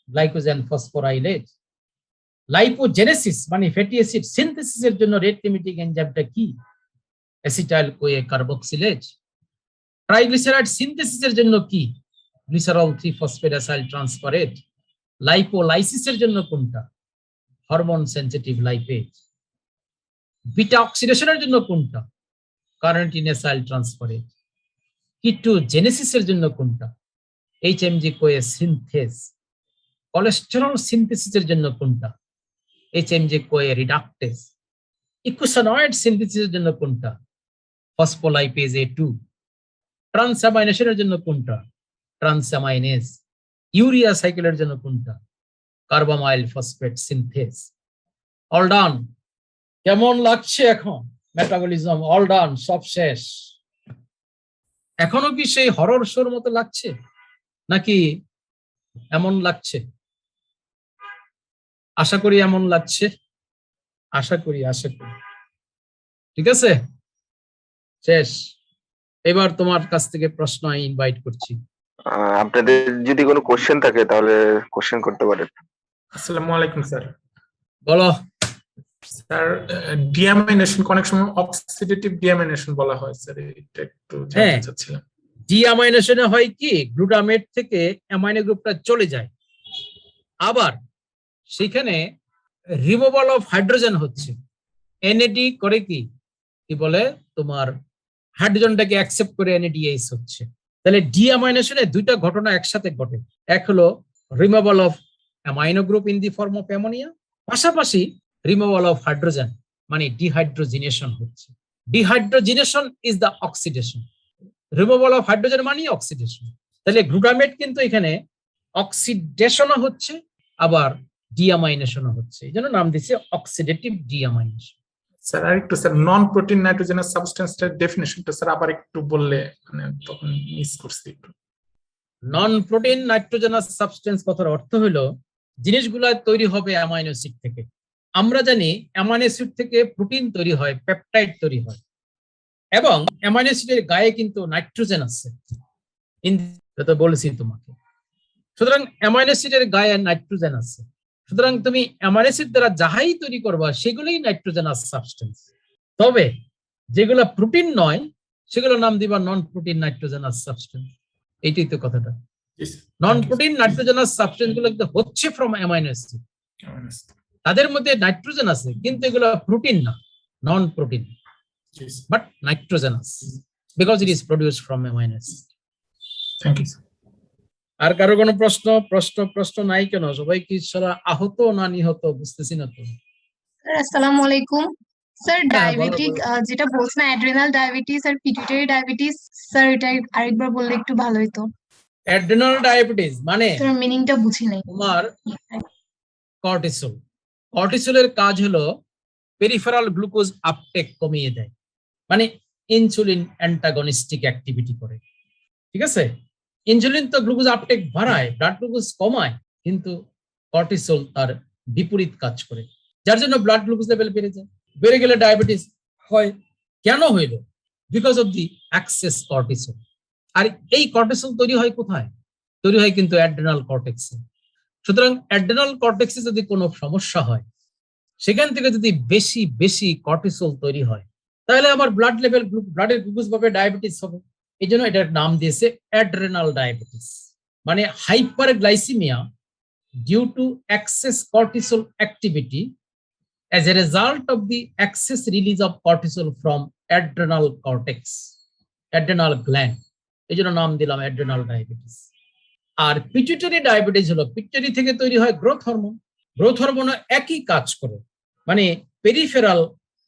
Speaker 2: Glycogen phosphorylase. লাইপোজেনেসিস মানে ফ্যাটি অ্যাসিড সিনথেসিসের জন্য রেট লিমিটিং এনজাইমটা কি? Acetyl CoA carboxylase. ট্রাইগ্লিসারাইড সিনথেসিসের জন্য কি? Glycerol 3 phosphate acyl transferase. লাইপোলাইসিসের জন্য কোনটা? Hormone sensitive lipase. বিটা অক্সিডেশনের জন্য কোনটা? Carnitine acyl transferase. কিটোজেনেসিসের জন্য কোনটা? এইচএমজি কোয়ে সিনথেজ। কোলেস্টেরল সিনথেসিসের জন্য কোনটা? এইচএমজি কোয়ে রিডাক্টেজ। ইকোসানয়েড সিনথেসিসের জন্য কোনটা? Phospholipase A2। ট্রান্সঅ্যামাইনেশনের জন্য কোনটা? ট্রান্সঅ্যামাইনেজ। ইউরিয়া সাইকেলের জন্য কোনটা? কার্বামাইল ফসফেট সিনথেজ। All done. কেমন লাগছে এখন মেটাবলিজম? অল ডান, সব শেষ। এখনো কি সেই হরর শোর মতো লাগছে, নাকি এমন লাগছে? আশা করি এমন লাগছে, আশা করি। ঠিক আছে, শেষ। এবার তোমার কাছ থেকে প্রশ্ন আমি ইনভাইট করছি।
Speaker 3: আপনাদের যদি কোনো কোশ্চেন থাকে তাহলে কোশ্চেন করতে পারেন।
Speaker 4: আসসালামু আলাইকুম স্যার।
Speaker 2: বলো।
Speaker 4: স্যার ডিঅ্যামাইনেশন অনেক সময় অক্সিডেটিভ ডিঅ্যামাইনেশন বলা হয় স্যার, এটা একটু জানতে চাচ্ছিলাম।
Speaker 2: ডিঅ্যামাইনেশনে হয় কি, গ্লুটামেট থেকে অ্যামাইনো গ্রুপটা চলে যায়, আবার সেখানে রিমুভাল অফ হাইড্রোজেন হচ্ছে, এনএডি করে কি বলে তোমার হাইড্রোজেনটাকে অ্যাকসেপ্ট করে এনএডিএইচ হচ্ছে। তাহলে ডিঅ্যামাইনেশনে দুইটা ঘটনা একসাথে ঘটে, এক হলো removal of amino group in the form of ammonia, পাশাপাশি রিমুভাল অফ হাইড্রোজেন মানে ডিহাইড্রোজিনেশন হচ্ছে। Dehydrogenation is the oxidation, removal of hydrogen মানে অক্সিডেশন। তাহলে গ্লুটামেট কিন্তু এখানে অক্সিডেশনও হচ্ছে আবার ডিঅ্যামাইনেশনও হচ্ছে, এই জন্য নাম দিচ্ছে অক্সিডেটিভ ডিঅ্যামাইনেশন।
Speaker 4: স্যার আরেকটু স্যার নন প্রোটিন নাইট্রোজেনাস সাবস্টেন্সটার ডেফিনেশনটা স্যার আবার একটু বললে, মানে তখন মিস করছি একটু।
Speaker 2: নন প্রোটিন নাইট্রোজেনাস সাবস্টেন্স কথার অর্থ হলো জিনিসগুলো তৈরি হবে অ্যামাইনো অ্যাসিড থেকে। আমরা জানি অ্যামাইনো অ্যাসিড থেকে প্রোটিন তৈরি হয়, পেপটাইড তৈরি হয়, এবং অ্যামাইনো অ্যাসিডের গায়ে কিন্তু নাইট্রোজেন আছে, তো বলেছি তোমাকে। সুতরাং অ্যামাইনো অ্যাসিডের গায়ে নাইট্রোজেন আছে, সুতরাং তুমি অ্যামাইনো অ্যাসিড দ্বারা যাহাই তৈরি করবা সেগুলোই নাইট্রোজেনাস সাবস্টেন্স। তবে যেগুলো প্রোটিন নয় সেগুলো নাম দিবা নন প্রোটিন নাইট্রোজেনাস সাবস্টেন্স। এইটাই তো কথাটা। নন প্রোটিন নাইট্রোজেনাস সাবস্টেন্স গুলো হচ্ছে ফ্রম অ্যামাইনো অ্যাসিড, তাদের মধ্যে নাইট্রোজেন আছে কিন্তু এগুলো প্রোটিন না, non protein but nitrogenous because it is produced from amino acid.
Speaker 4: Thank you.
Speaker 2: আর কারো কোনো প্রশ্ন নাই কেন? সবাই কি সারা আহত না নিহত বুঝতেছি না তো।
Speaker 5: আসসালামু আলাইকুম স্যার।
Speaker 2: বলো,
Speaker 5: ডায়াবেটিক
Speaker 2: বলো।
Speaker 5: যেটা বলছেন অ্যাড্রিনাল ডায়াবেটিস আর পিটুইটারি ডায়াবেটিস, স্যার এটা আরেকবার বললে একটু ভালো হতো।
Speaker 2: অ্যাড্রিনাল ডায়াবেটিস মানে
Speaker 5: স্যার মিনিংটা বুঝি নাই।
Speaker 2: তোমার কর্টিসল, কর্টিসলের কাজ হলো পেরিফেরাল গ্লুকোজ আপটেক কমিয়ে দেয়, মানে ইনসুলিন অ্যান্টাগনিস্টিক অ্যাক্টিভিটি করে। ঠিক আছে, ইনসুলিন তো গ্লুকোজ আপটেক বাড়ায়, ব্লাড গ্লুকোজ কমায়, কিন্তু কর্টিসল তার বিপরীত কাজ করে, যার জন্য ব্লাড গ্লুকোজ লেভেল বেড়ে যায়। বেড়ে গেলে ডায়াবেটিস হয়। কেন হইল? Because of the excess cortisol. আর এই কর্টিসল তৈরি হয় কোথায়? তৈরি হয় কিন্তু অ্যাড্রেনাল কর্টেক্সে। সুতরাং অ্যাড্রেনাল কর্টেক্সে যদি কোনো সমস্যা হয়, সেখান থেকে যদি বেশি বেশি কর্টিসল তৈরি হয়, তাহলে আবার ব্লাড লেভেল, ব্লাডের গ্লুকোজ পাবে, ডায়াবেটিস হবে। এই জন্য এটার নাম দিয়েছে অ্যাড্রেনাল ডায়াবেটিস, মানে hyperglycaemia due to excess cortisol activity as a result of the excess release of cortisol from adrenal cortex, adrenal gland. এই জন্য নাম দিলাম অ্যাড্রেনাল ডায়াবেটিস। আর পিটুইটারি ডায়াবেটিস হলো পিটুইটারি থেকে তৈরি হয় গ্রোথ হরমোন। গ্রোথ হরমোন একই কাজ করে, মানে পেরিফেরাল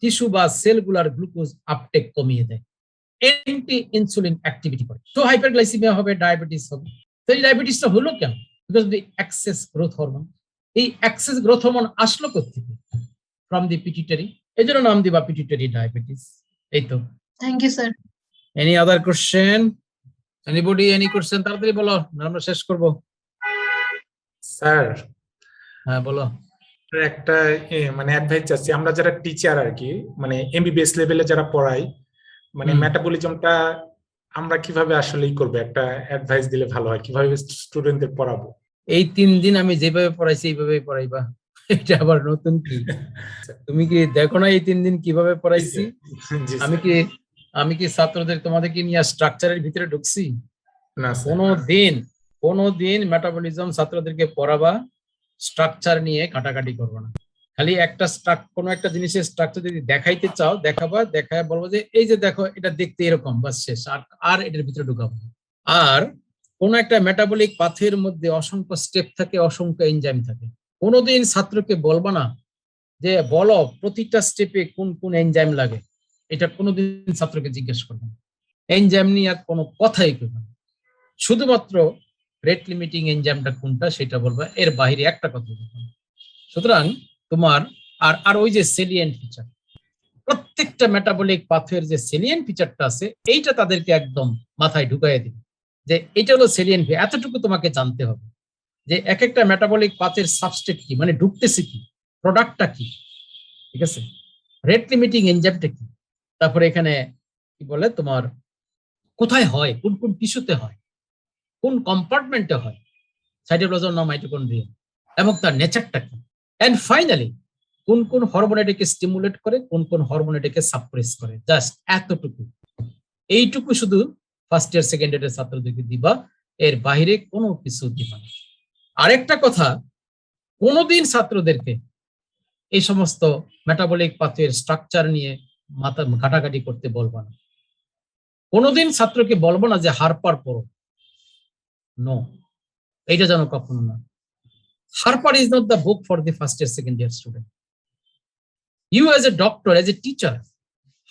Speaker 2: টিস্যু বা সেলগুলার গ্লুকোজ আপটেক কমিয়ে দেয়, অ্যান্টি ইনসুলিন অ্যাক্টিভিটি করে। তো হাইপারগ্লাইসিমিয়া হবে, ডায়াবেটিস হবে। তো এই ডায়াবেটিসটা হলো কেন? Because of the excess growth hormone. এই এক্সেস গ্রোথ হরমোন আসলো কোথেকে? ফ্রম দি পিটুইটারি, এই জন্য নাম দিবা পিটুইটারি ডায়াবেটিস। এই তো।
Speaker 5: Thank you sir.
Speaker 2: Any other question? Anybody any question? তাড়াতাড়ি বলো, আমরা শেষ করব।
Speaker 4: স্যার
Speaker 2: হ্যাঁ বলো।
Speaker 4: একটা মানে অ্যাডভাইস চাচ্ছি, আমরা যারা টিচার আর কি, মানে এমবিবিএস লেভেলে যারা পড়াই, মানে মেটাবলিজমটা আমরা কিভাবে আসলে করবো, একটা অ্যাডভাইস দিলে ভালো হয়, কিভাবে স্টুডেন্টদের পড়াবো।
Speaker 2: এই 3 দিন আমি যেভাবে পড়াইছি এইভাবেই পড়াইবা। এটা আবার নতুন কি? তুমি কি দেখো না এই 3 দিন কিভাবে পড়াইছি? আমি কি ছাত্রদের তোমাদেরকে নিয়ে স্ট্রাকচারের ভিতরে ঢুকছি?
Speaker 4: না
Speaker 2: কোনোদিন মেটাবলিজম ছাত্রদেরকে পড়াবা, স্ট্রাকচার নিয়ে কাটাকাটি করবো না। খালি কোনো একটা জিনিসের স্ট্রাকচার যদি দেখাইতে চাও, দেখায় বলবো যে এই যে দেখো, এটা দেখতে এরকম, বাস শেষ। আর এটার ভিতরে ঢুকাবো। আর কোন একটা মেটাবলিক পাথের মধ্যে অসংখ্য স্টেপ থাকে, অসংখ্য এনজাইম থাকে। কোনোদিন ছাত্রকে বলবা না যে বলো প্রতিটা স্টেপে কোন কোন এনজাইম লাগে, এটা কোনোদিন ছাত্রকে জিজ্ঞেস করবে না। এনজাইম নিয়ে আর কোনো কথাই করবে না, শুধুমাত্র রেট লিমিটিং এনজাইমটা কোনটা সেটা বলবা, এর বাইরে একটা কথা বলবে না। সুতরাং তোমার আর ওই যে সেলিয়েন্ট ফিচার, প্রত্যেকটা মেটাবলিক পাথওয়ের যে সেলিয়েন্ট ফিচারটা আছে, এইটা তাদেরকে একদম মাথায় ঢুকাইয়ে দিবে যে এটা হলো সেলিয়েন্ট। এতটুকু তোমাকে জানতে হবে যে এক একটা মেটাবলিক পাথের সাবস্ট্রেট কি, মানে ঢুকতেছে কি, প্রোডাক্টটা কি, ঠিক আছে, রেট লিমিটিং এনজাইমটা কি, তারপরে এখানে কি বলে তোমার কোথায় হয়, কোন কোন টিস্যুতে হয়, কোন কম্পার্টমেন্টে হয়, সাইটোপ্লাজম না মাইটোকন্ড্রিয়া, এবং তার নেচারটা কি। এন্ড ফাইনালি কোন কোন হরমোন এটাকে স্টিমুলেট করে, কোন কোন হরমোন এটাকে সাপ্রেস করে, জাস্ট এতটুকু। এইটুকু শুধু ফার্স্ট ইয়ার সেকেন্ড ইয়ারের ছাত্রদেরকে দিবা, এর বাইরে কোনো কিছু দিবা না। আরেকটা কথা, কোনোদিন ছাত্রদেরকে এই সমস্ত মেটাবলিক পাথওয়ের স্ট্রাকচার নিয়ে মাথা ঘাটাঘাটি করতে বলবো না। কোনোদিন ছাত্রকে বলবো না যে হারপার পড়ো, নো, এইটা যেন কখনো না। Harper is not the book for the first year second year student. You as a doctor, as a teacher,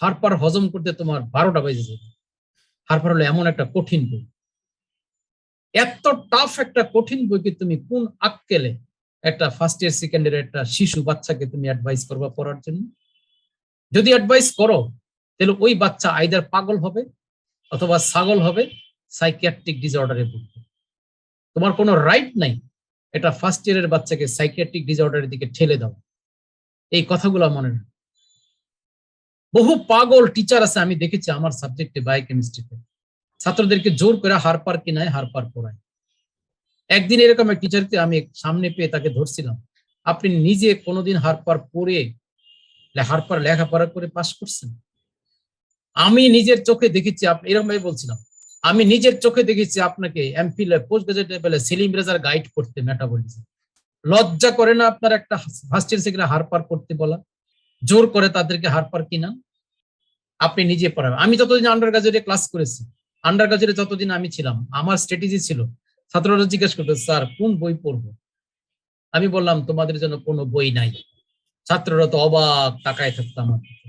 Speaker 2: Harper হজম করতে তোমার 12টা বেজে যাবে। হারপার হলো এমন একটা কঠিন বই, এত টাফ একটা কঠিন বইকে তুমি কোন আক্কেলে একটা ফার্স্ট ইয়ার সেকেন্ড ইয়ার একটা শিশু বাচ্চাকে তুমি অ্যাডভাইস করবা পড়ার জন্য? যদি অ্যাডভাইস করো তাহলে ওই বাচ্চা আইদার পাগল হবে অথবা ছাগল হবে, সাইকিয়াট্রিক ডিসঅর্ডারে ভুগবে। তোমার কোনো রাইট নাই এটা ফার্স্ট ইয়ারের বাচ্চাকে সাইকিয়াট্রিক ডিসঅর্ডারের দিকে ঠেলে দাও। এই কথাগুলো মনে রাখো। বহু পাগল টিচার আছে আমি দেখেছি আমার সাবজেক্টে বায়োকেমিস্ট্রিতে, ছাত্রদেরকে জোর করে হারপার কিনায় হারপার পড়ায়। একদিন এরকম এক টিচারকে আমি সামনে পেয়ে তাকে ধরছিলাম, আপনি নিজে কোনোদিন হারপার পড়ে হারপার লেখাপড়া করে পাস করছেন? আমি নিজের চোখে দেখেছি, এরকম ভাবে বলছিলাম, আমি নিজের চোখে দেখেছি আপনাকে এমফিল পোস্ট গ্রাজুয়েট লেভেলে সেলিম রেজার গাইড করতে মেটাবলিজম। লজ্জা করে না আপনার একটা ফার্স্ট ইয়ার সেকেন্ড হারপার করতে বলা, জোর করে তাদেরকে হারপার কিনা? আপনি নিজে পড়াবেন। আমি যতদিন আন্ডার গ্রাজুয়েটে ক্লাস করেছি, আন্ডার গ্রাজুয়েটে যতদিন আমি ছিলাম, আমার স্ট্র্যাটেজি ছিল ছাত্ররা জিজ্ঞেস করতো স্যার কোন বই পড়বো, আমি বললাম তোমাদের জন্য কোনো বই নাই। ছাত্ররা তো অবাক তাকায় থাকতো আমার দিকে।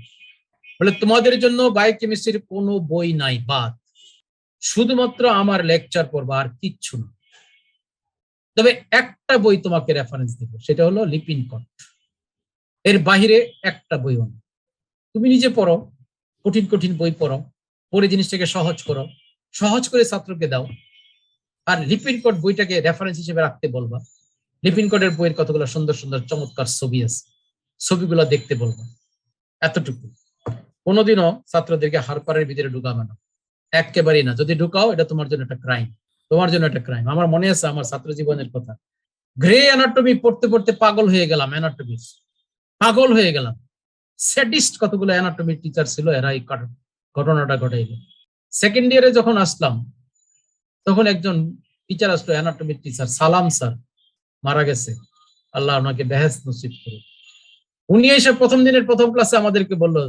Speaker 2: বলে তোমাদের জন্য বায়োকেমিস্ট্রির কোনো বই নাই, বাদ, শুধুমাত্র আমার লেকচার পড়বা, আর কিচ্ছু না। তবে একটা বই তোমাকে রেফারেন্স দেব, সেটা হলো লিপিনকট। এর বাহিরে একটা বইও না। তুমি নিজে পড়ো, কঠিন কঠিন বই পড়ো, পড়ে জিনিসটাকে সহজ করো, সহজ করে ছাত্রকে দাও। আর লিপিনকট বইটাকে রেফারেন্স হিসেবে রাখতে বলবা। লিপিনকটের বইয়ের কতগুলো সুন্দর সুন্দর চমৎকার ছবি আছে, ছবিগুলো দেখতে বলবা। এতটুকু। কোনোদিনও ছাত্রদেরকে হারপারের ভিতরে ঢুকাবে না, একেবারেই না। যদি ঢুকাও এটা তোমার জন্য একটা ক্রাইম, তোমার জন্য একটা ক্রাইম। আমার মনে আছে আমার ছাত্র জীবনের কথা, গ্রে অ্যানাটমি পড়তে পড়তে পাগল হয়ে গেলাম, অ্যানাটমি পাগল হয়ে গেলাম। স্যাডিস্ট কতগুলো অ্যানাটমি টিচার ছিল, এরা এই ঘটনাটা ঘটাইল। সেকেন্ড ইয়ারে যখন আসলাম তখন একজন টিচার আসলো, অ্যানাটমি টিচার, সালাম স্যার, মারা গেছে, আল্লাহ ওনাকে বেহেশত নসিব করুন। উনি এসে প্রথম দিনের প্রথম ক্লাসে আমাদেরকে বললো,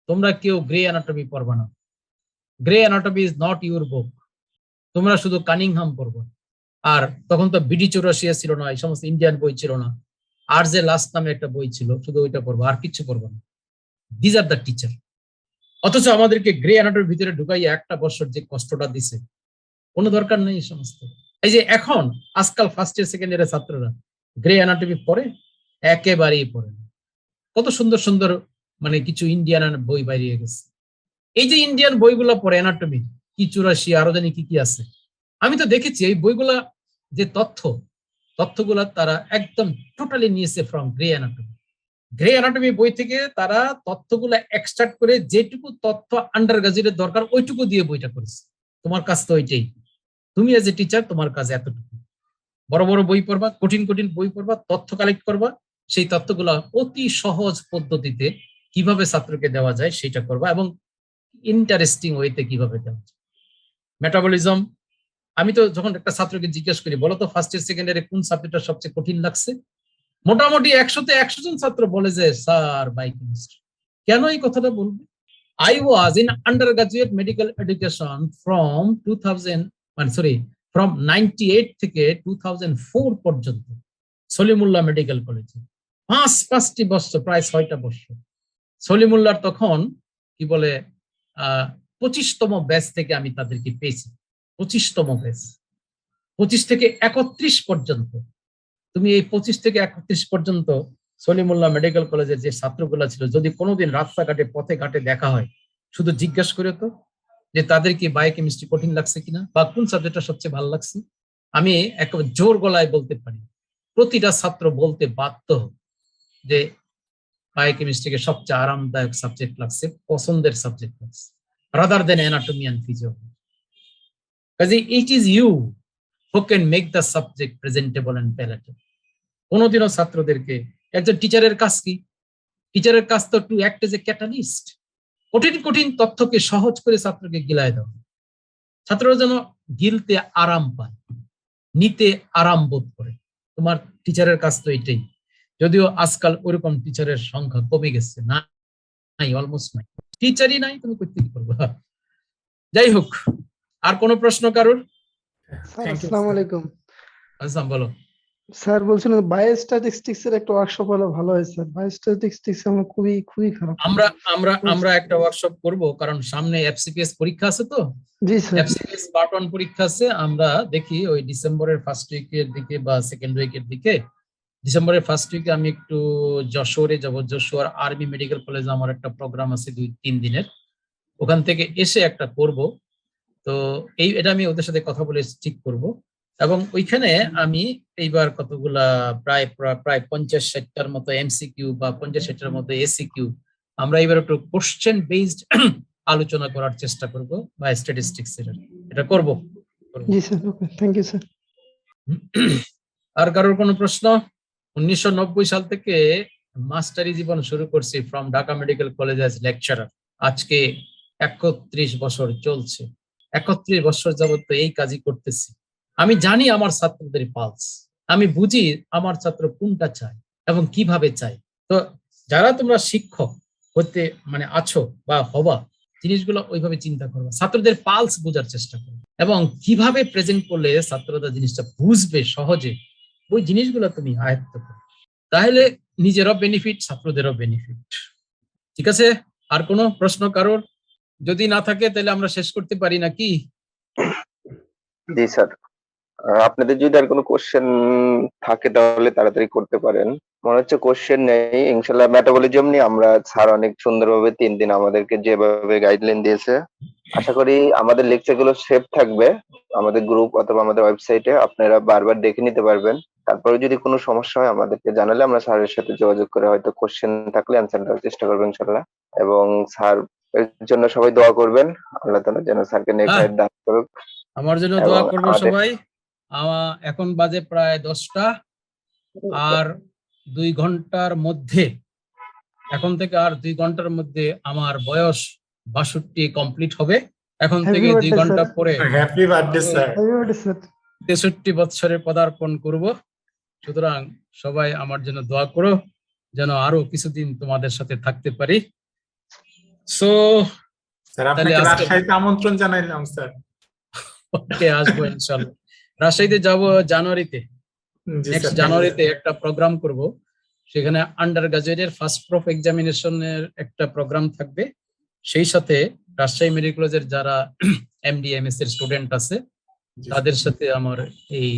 Speaker 2: তোমরা কেউ গ্রে অ্যানাটমি পড়বা না, grey anatomy is not your book, তোমরা শুধু কানিংহাম পড়বো। আর তখন তো বিডি 84 ছিল না, এই সমস্ত ইন্ডিয়ান বই ছিল না, আর যে লাস্ট নামে একটা বই ছিল, শুধু ওইটা পড়বো, আর কিচ্ছু পড়বো না। These are the teacher. অথচ আমাদেরকে গ্রে অ্যানাটমির ভিতরে ঢুকাইয়া একটা বছর যে কষ্টটা দিছে, কোনো দরকার নেই এই সমস্ত। এই যে এখন আজকাল ফার্স্ট ইয়ার সেকেন্ড ইয়ারের ছাত্ররা গ্রে অ্যানাটমি পড়ে, একেবারেই পড়ে না। কত সুন্দর সুন্দর মানে কিছু ইন্ডিয়ান বই বাইরে গেছে। এই যে ইন্ডিয়ান বইগুলা পড়ে অ্যানাটমি, কি 84 আরো জানি কি কি আছে, আমি তো দেখেছি এই বইগুলা যে তথ্যগুলা তারা একদম টোটালি নিয়েছে from grey anatomy. Grey anatomy বই থেকে তারা তথ্যগুলা এক্সট্রাক্ট করে যেটুকু তথ্য আন্ডার গ্রাজুয়েটের দরকার ওইটুকু দিয়ে বইটা করেছে। তোমার কাজ তো ওইটাই, তুমি এজ এ টিচার তোমার কাজ এতটুকু, বড় বড় বই পড়বা, কঠিন কঠিন বই পড়বা, তথ্য কালেক্ট করবা, সেই তথ্যগুলা অতি সহজ পদ্ধতিতে কিভাবে ছাত্রকে দেওয়া যায় সেটা করবা, এবং ইন্টারেস্টিং ওয়েতে কিভাবে দেওয়া যায়। মেটাবলিজম, আমি তো যখন একটা ছাত্রকে জিজ্ঞেস করি বলো তো ফার্স্ট ইয়ার সেকেন্ড ইয়ারে কোন সাবজেক্টটা সবচেয়ে কঠিন লাগছে, মোটামুটি 100-তে 100 জন ছাত্র বলে যে স্যার বায়োকেমিস্ট্রি। কেন এই কথাটা বলবে? I was in undergraduate medical education from 98 থেকে 2004 পর্যন্ত সলিমুল্লাহ মেডিকেল কলেজে, 5টি বছর, প্রায় 6টা বছর। সলিমুল্লাহর তখন কি বলে 25তম ব্যাচ থেকে আমি তাদেরকে পেয়েছি, 25তম ব্যাচ। 25 থেকে 31 পর্যন্ত, তুমি এই 25 থেকে 31 পর্যন্ত সলিমুল্লাহ মেডিকেল কলেজের যে ছাত্রগুলো ছিল, যদি কোনোদিন রাস্তাঘাটে পথে ঘাটে দেখা হয়, শুধু জিজ্ঞাসা করে তো যে তাদের কি বায়োকেমিস্ট্রি কঠিন লাগছে কিনা, বা কোন সাবজেক্টটা সবচেয়ে ভালো লাগছে। আমি একেবারে জোর গলায় বলতে পারি, প্রতিটা ছাত্র বলতে বাধ্য যে বায়োকেমিস্ট্রিকে সবচেয়ে আরামদায়ক সাবজেক্ট লাগছে, পছন্দের সাবজেক্ট লাগছে, rather than anatomy and physiology. কাজে it is you who can make the subject presentable and palatable. কোনোদিনও ছাত্রদেরকে, একজন টিচারের কাজ কি, টিচারের কাজ তো to act as A catalyst, কঠিন কঠিন তথ্যকে সহজ করে ছাত্রকে গিলায় দেওয়া, ছাত্ররা যেন গিলতে আরাম পায়, নিতে আরাম বোধ করে। তোমার টিচারের কাজ তো এটাই, যদিও আজকাল ওরকম টিচারের সংখ্যা কমে গেছে, নাই অলমোস্ট নাই, টিচারই নাই, তুমি করতে কি করবো। যাই হোক, আর কোনো প্রশ্ন কারোর?
Speaker 6: স্যার
Speaker 4: Thank you,
Speaker 6: আসসালামু
Speaker 4: sir.
Speaker 6: আলাইকুম।
Speaker 2: আচ্ছা বলো।
Speaker 6: স্যার বলছিলেন বায়োস্ট্যাটিস্টিক্স এর একটা ওয়ার্কশপ হলে ভালো হয় স্যার। বায়োস্ট্যাটিস্টিক্স আমরা খুবই খারাপ।
Speaker 2: আমরা একটা ওয়ার্কশপ করব, কারণ সামনে এফসিপিএস পরীক্ষা আছে তো।
Speaker 6: জি স্যার।
Speaker 2: এফসিপিএস পার্ট 1 পরীক্ষা আছে, আমরা দেখি ওই ডিসেম্বরের ফার্স্ট উইকের দিকে বা সেকেন্ড উইকের দিকে। ডিসেম্বরের ফার্স্ট উইকে আমি একটু যশোরে যাব, যশোর আর্মি মেডিকেল কলেজে আমার একটা প্রোগ্রাম আছে 2-3 দিনের, ওখান থেকে এসে একটা করব। তো এটা আমি ওদের সাথে কথা বলে ঠিক করব, এবং ওইখানে আমি এইবার কতগুলা প্রায় 50-60টার মতো এমসিকিউ বা 50-60টার মতো এসিকিউ আমরা এবার একটু কোশ্চেন বেসড আলোচনা করার চেষ্টা করব বা স্ট্যাটিস্টিক্স এর, এটা করব।
Speaker 6: জি sir, okay, thank you sir.
Speaker 2: আর কারোর কোনো প্রশ্ন? 1990 সাল থেকে মাস্টারি জীবন শুরু করছি from Dhaka medical college as lecturer. আজকে 31 বছর চলছে, 31 বছর যাবত তো এই কাজই করতেছি। আমি জানি আমার ছাত্রদের পালস, আমি বুঝি আমার ছাত্র কোনটা চায় এবং কিভাবে চায়। তো যারা তোমরা শিক্ষক হতে মানে আছো বা হবা, জিনিসগুলো ওইভাবে চিন্তা করবে, ছাত্রদের পালস বোঝার চেষ্টা করবে এবং কিভাবে প্রেজেন্ট করলে ছাত্ররা জিনিসটা বুঝবে সহজে, ওই জিনিসগুলো তুমি আয়ত্ত করো, তাহলে নিজেরও বেনিফিট, ছাত্রদেরও বেনিফিট। ঠিক আছে, আর কোনো প্রশ্ন কারোর? যদি না থাকে তাহলে আমরা শেষ করতে পারি নাকি?
Speaker 3: জি স্যার, আপনাদের যদি আর কোনো কোশ্চেন থাকে তাহলে তাড়াতাড়ি করতে পারেন। মনে হচ্ছে কোশ্চেন নেই। ইনশাল্লাহ মেটাবলিজম নিয়ে আমরা স্যার অনেক সুন্দরভাবে 3 দিন আমাদেরকে যেভাবে গাইডলাইন দিয়েছে, আশা করি আমাদের লেকচার গুলো সেভ থাকবে আমাদের গ্রুপ অথবা আমাদের ওয়েবসাইটে, আপনারা বারবার দেখে নিতে পারবেন। তারপরে যদি কোনো সমস্যা হয় আমাদেরকে জানালে আমরা স্যারের সাথে যোগাযোগ করে হয়তো কোশ্চেন থাকলে অ্যান্সার দেওয়ার চেষ্টা করবো ইনশাল্লাহ। এবং স্যার এর জন্য সবাই দোয়া করবেন, আল্লাহ তাআলা যেন স্যারকে নেক হায়াত দান করুক।
Speaker 2: আমার জন্য
Speaker 3: এবং
Speaker 2: দোয়া করবো
Speaker 3: আমাদের-
Speaker 2: সবাই। এখন বাজে প্রায় 10টা, আর 2 ঘন্টার মধ্যে, এখন থেকে আর 2 ঘন্টার মধ্যে আমার বয়স 62 কমপ্লিট হবে। এখন
Speaker 6: Happy
Speaker 2: থেকে 2
Speaker 6: birthday,
Speaker 2: ঘন্টা
Speaker 6: sir.
Speaker 2: পরে
Speaker 4: happy birthday sir.
Speaker 6: Happy birthday sir.
Speaker 2: 63 বছরে পদার্পণ করব। সুতরাং সবাই আমার জন্য দোয়া করো, যেন আরো কিছুদিন তোমাদের সাথে থাকতে পারি। সো
Speaker 4: স্যার
Speaker 2: তাহলে
Speaker 4: আপনাকে
Speaker 2: আজকে
Speaker 4: রাজশাহীতে আমন্ত্রণ জানাইলাম স্যার।
Speaker 2: ওকে, আসবো ইনশাল্লাহ। রাজশাহীতে যাব জানুয়ারিতে,
Speaker 4: জি
Speaker 2: নেক্সট
Speaker 4: স্যার,
Speaker 2: জানুয়ারিতে একটা প্রোগ্রাম করব, সেখানে আন্ডার গ্রাজুয়েটের ফার্স্ট প্রফ এক্সামিনেশনের একটা প্রোগ্রাম থাকবে। সেই সাথে রাজশাহী মেডিকেল কলেজের যারা এমডিএমএস এর স্টুডেন্ট আছে তাদের সাথে আমার এই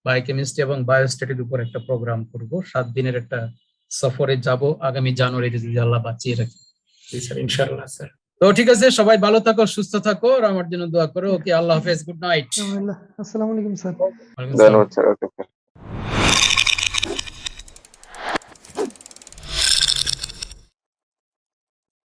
Speaker 2: বায়োকেমিস্ট্রি এবং বায়োস্ট্যাটির উপর একটা প্রোগ্রাম করব। 7 দিনের একটা সফরে যাব আগামী জানুয়ারিতে, যদি আল্লাহ বাঁচিয়ে রাখে।
Speaker 4: জি স্যার, ইনশাআল্লাহ স্যার।
Speaker 2: তো ঠিক আছে, সবাই ভালো থাকো, সুস্থ থাকো, আর আমার জন্য দোয়া করো। ওকে, আল্লাহ হাফেজ, গুড নাইট।
Speaker 6: আসসালামু আলাইকুম স্যার।
Speaker 2: ওয়ালাইকুম আসসালাম।
Speaker 3: ধন্যবাদ স্যার। Okay sir.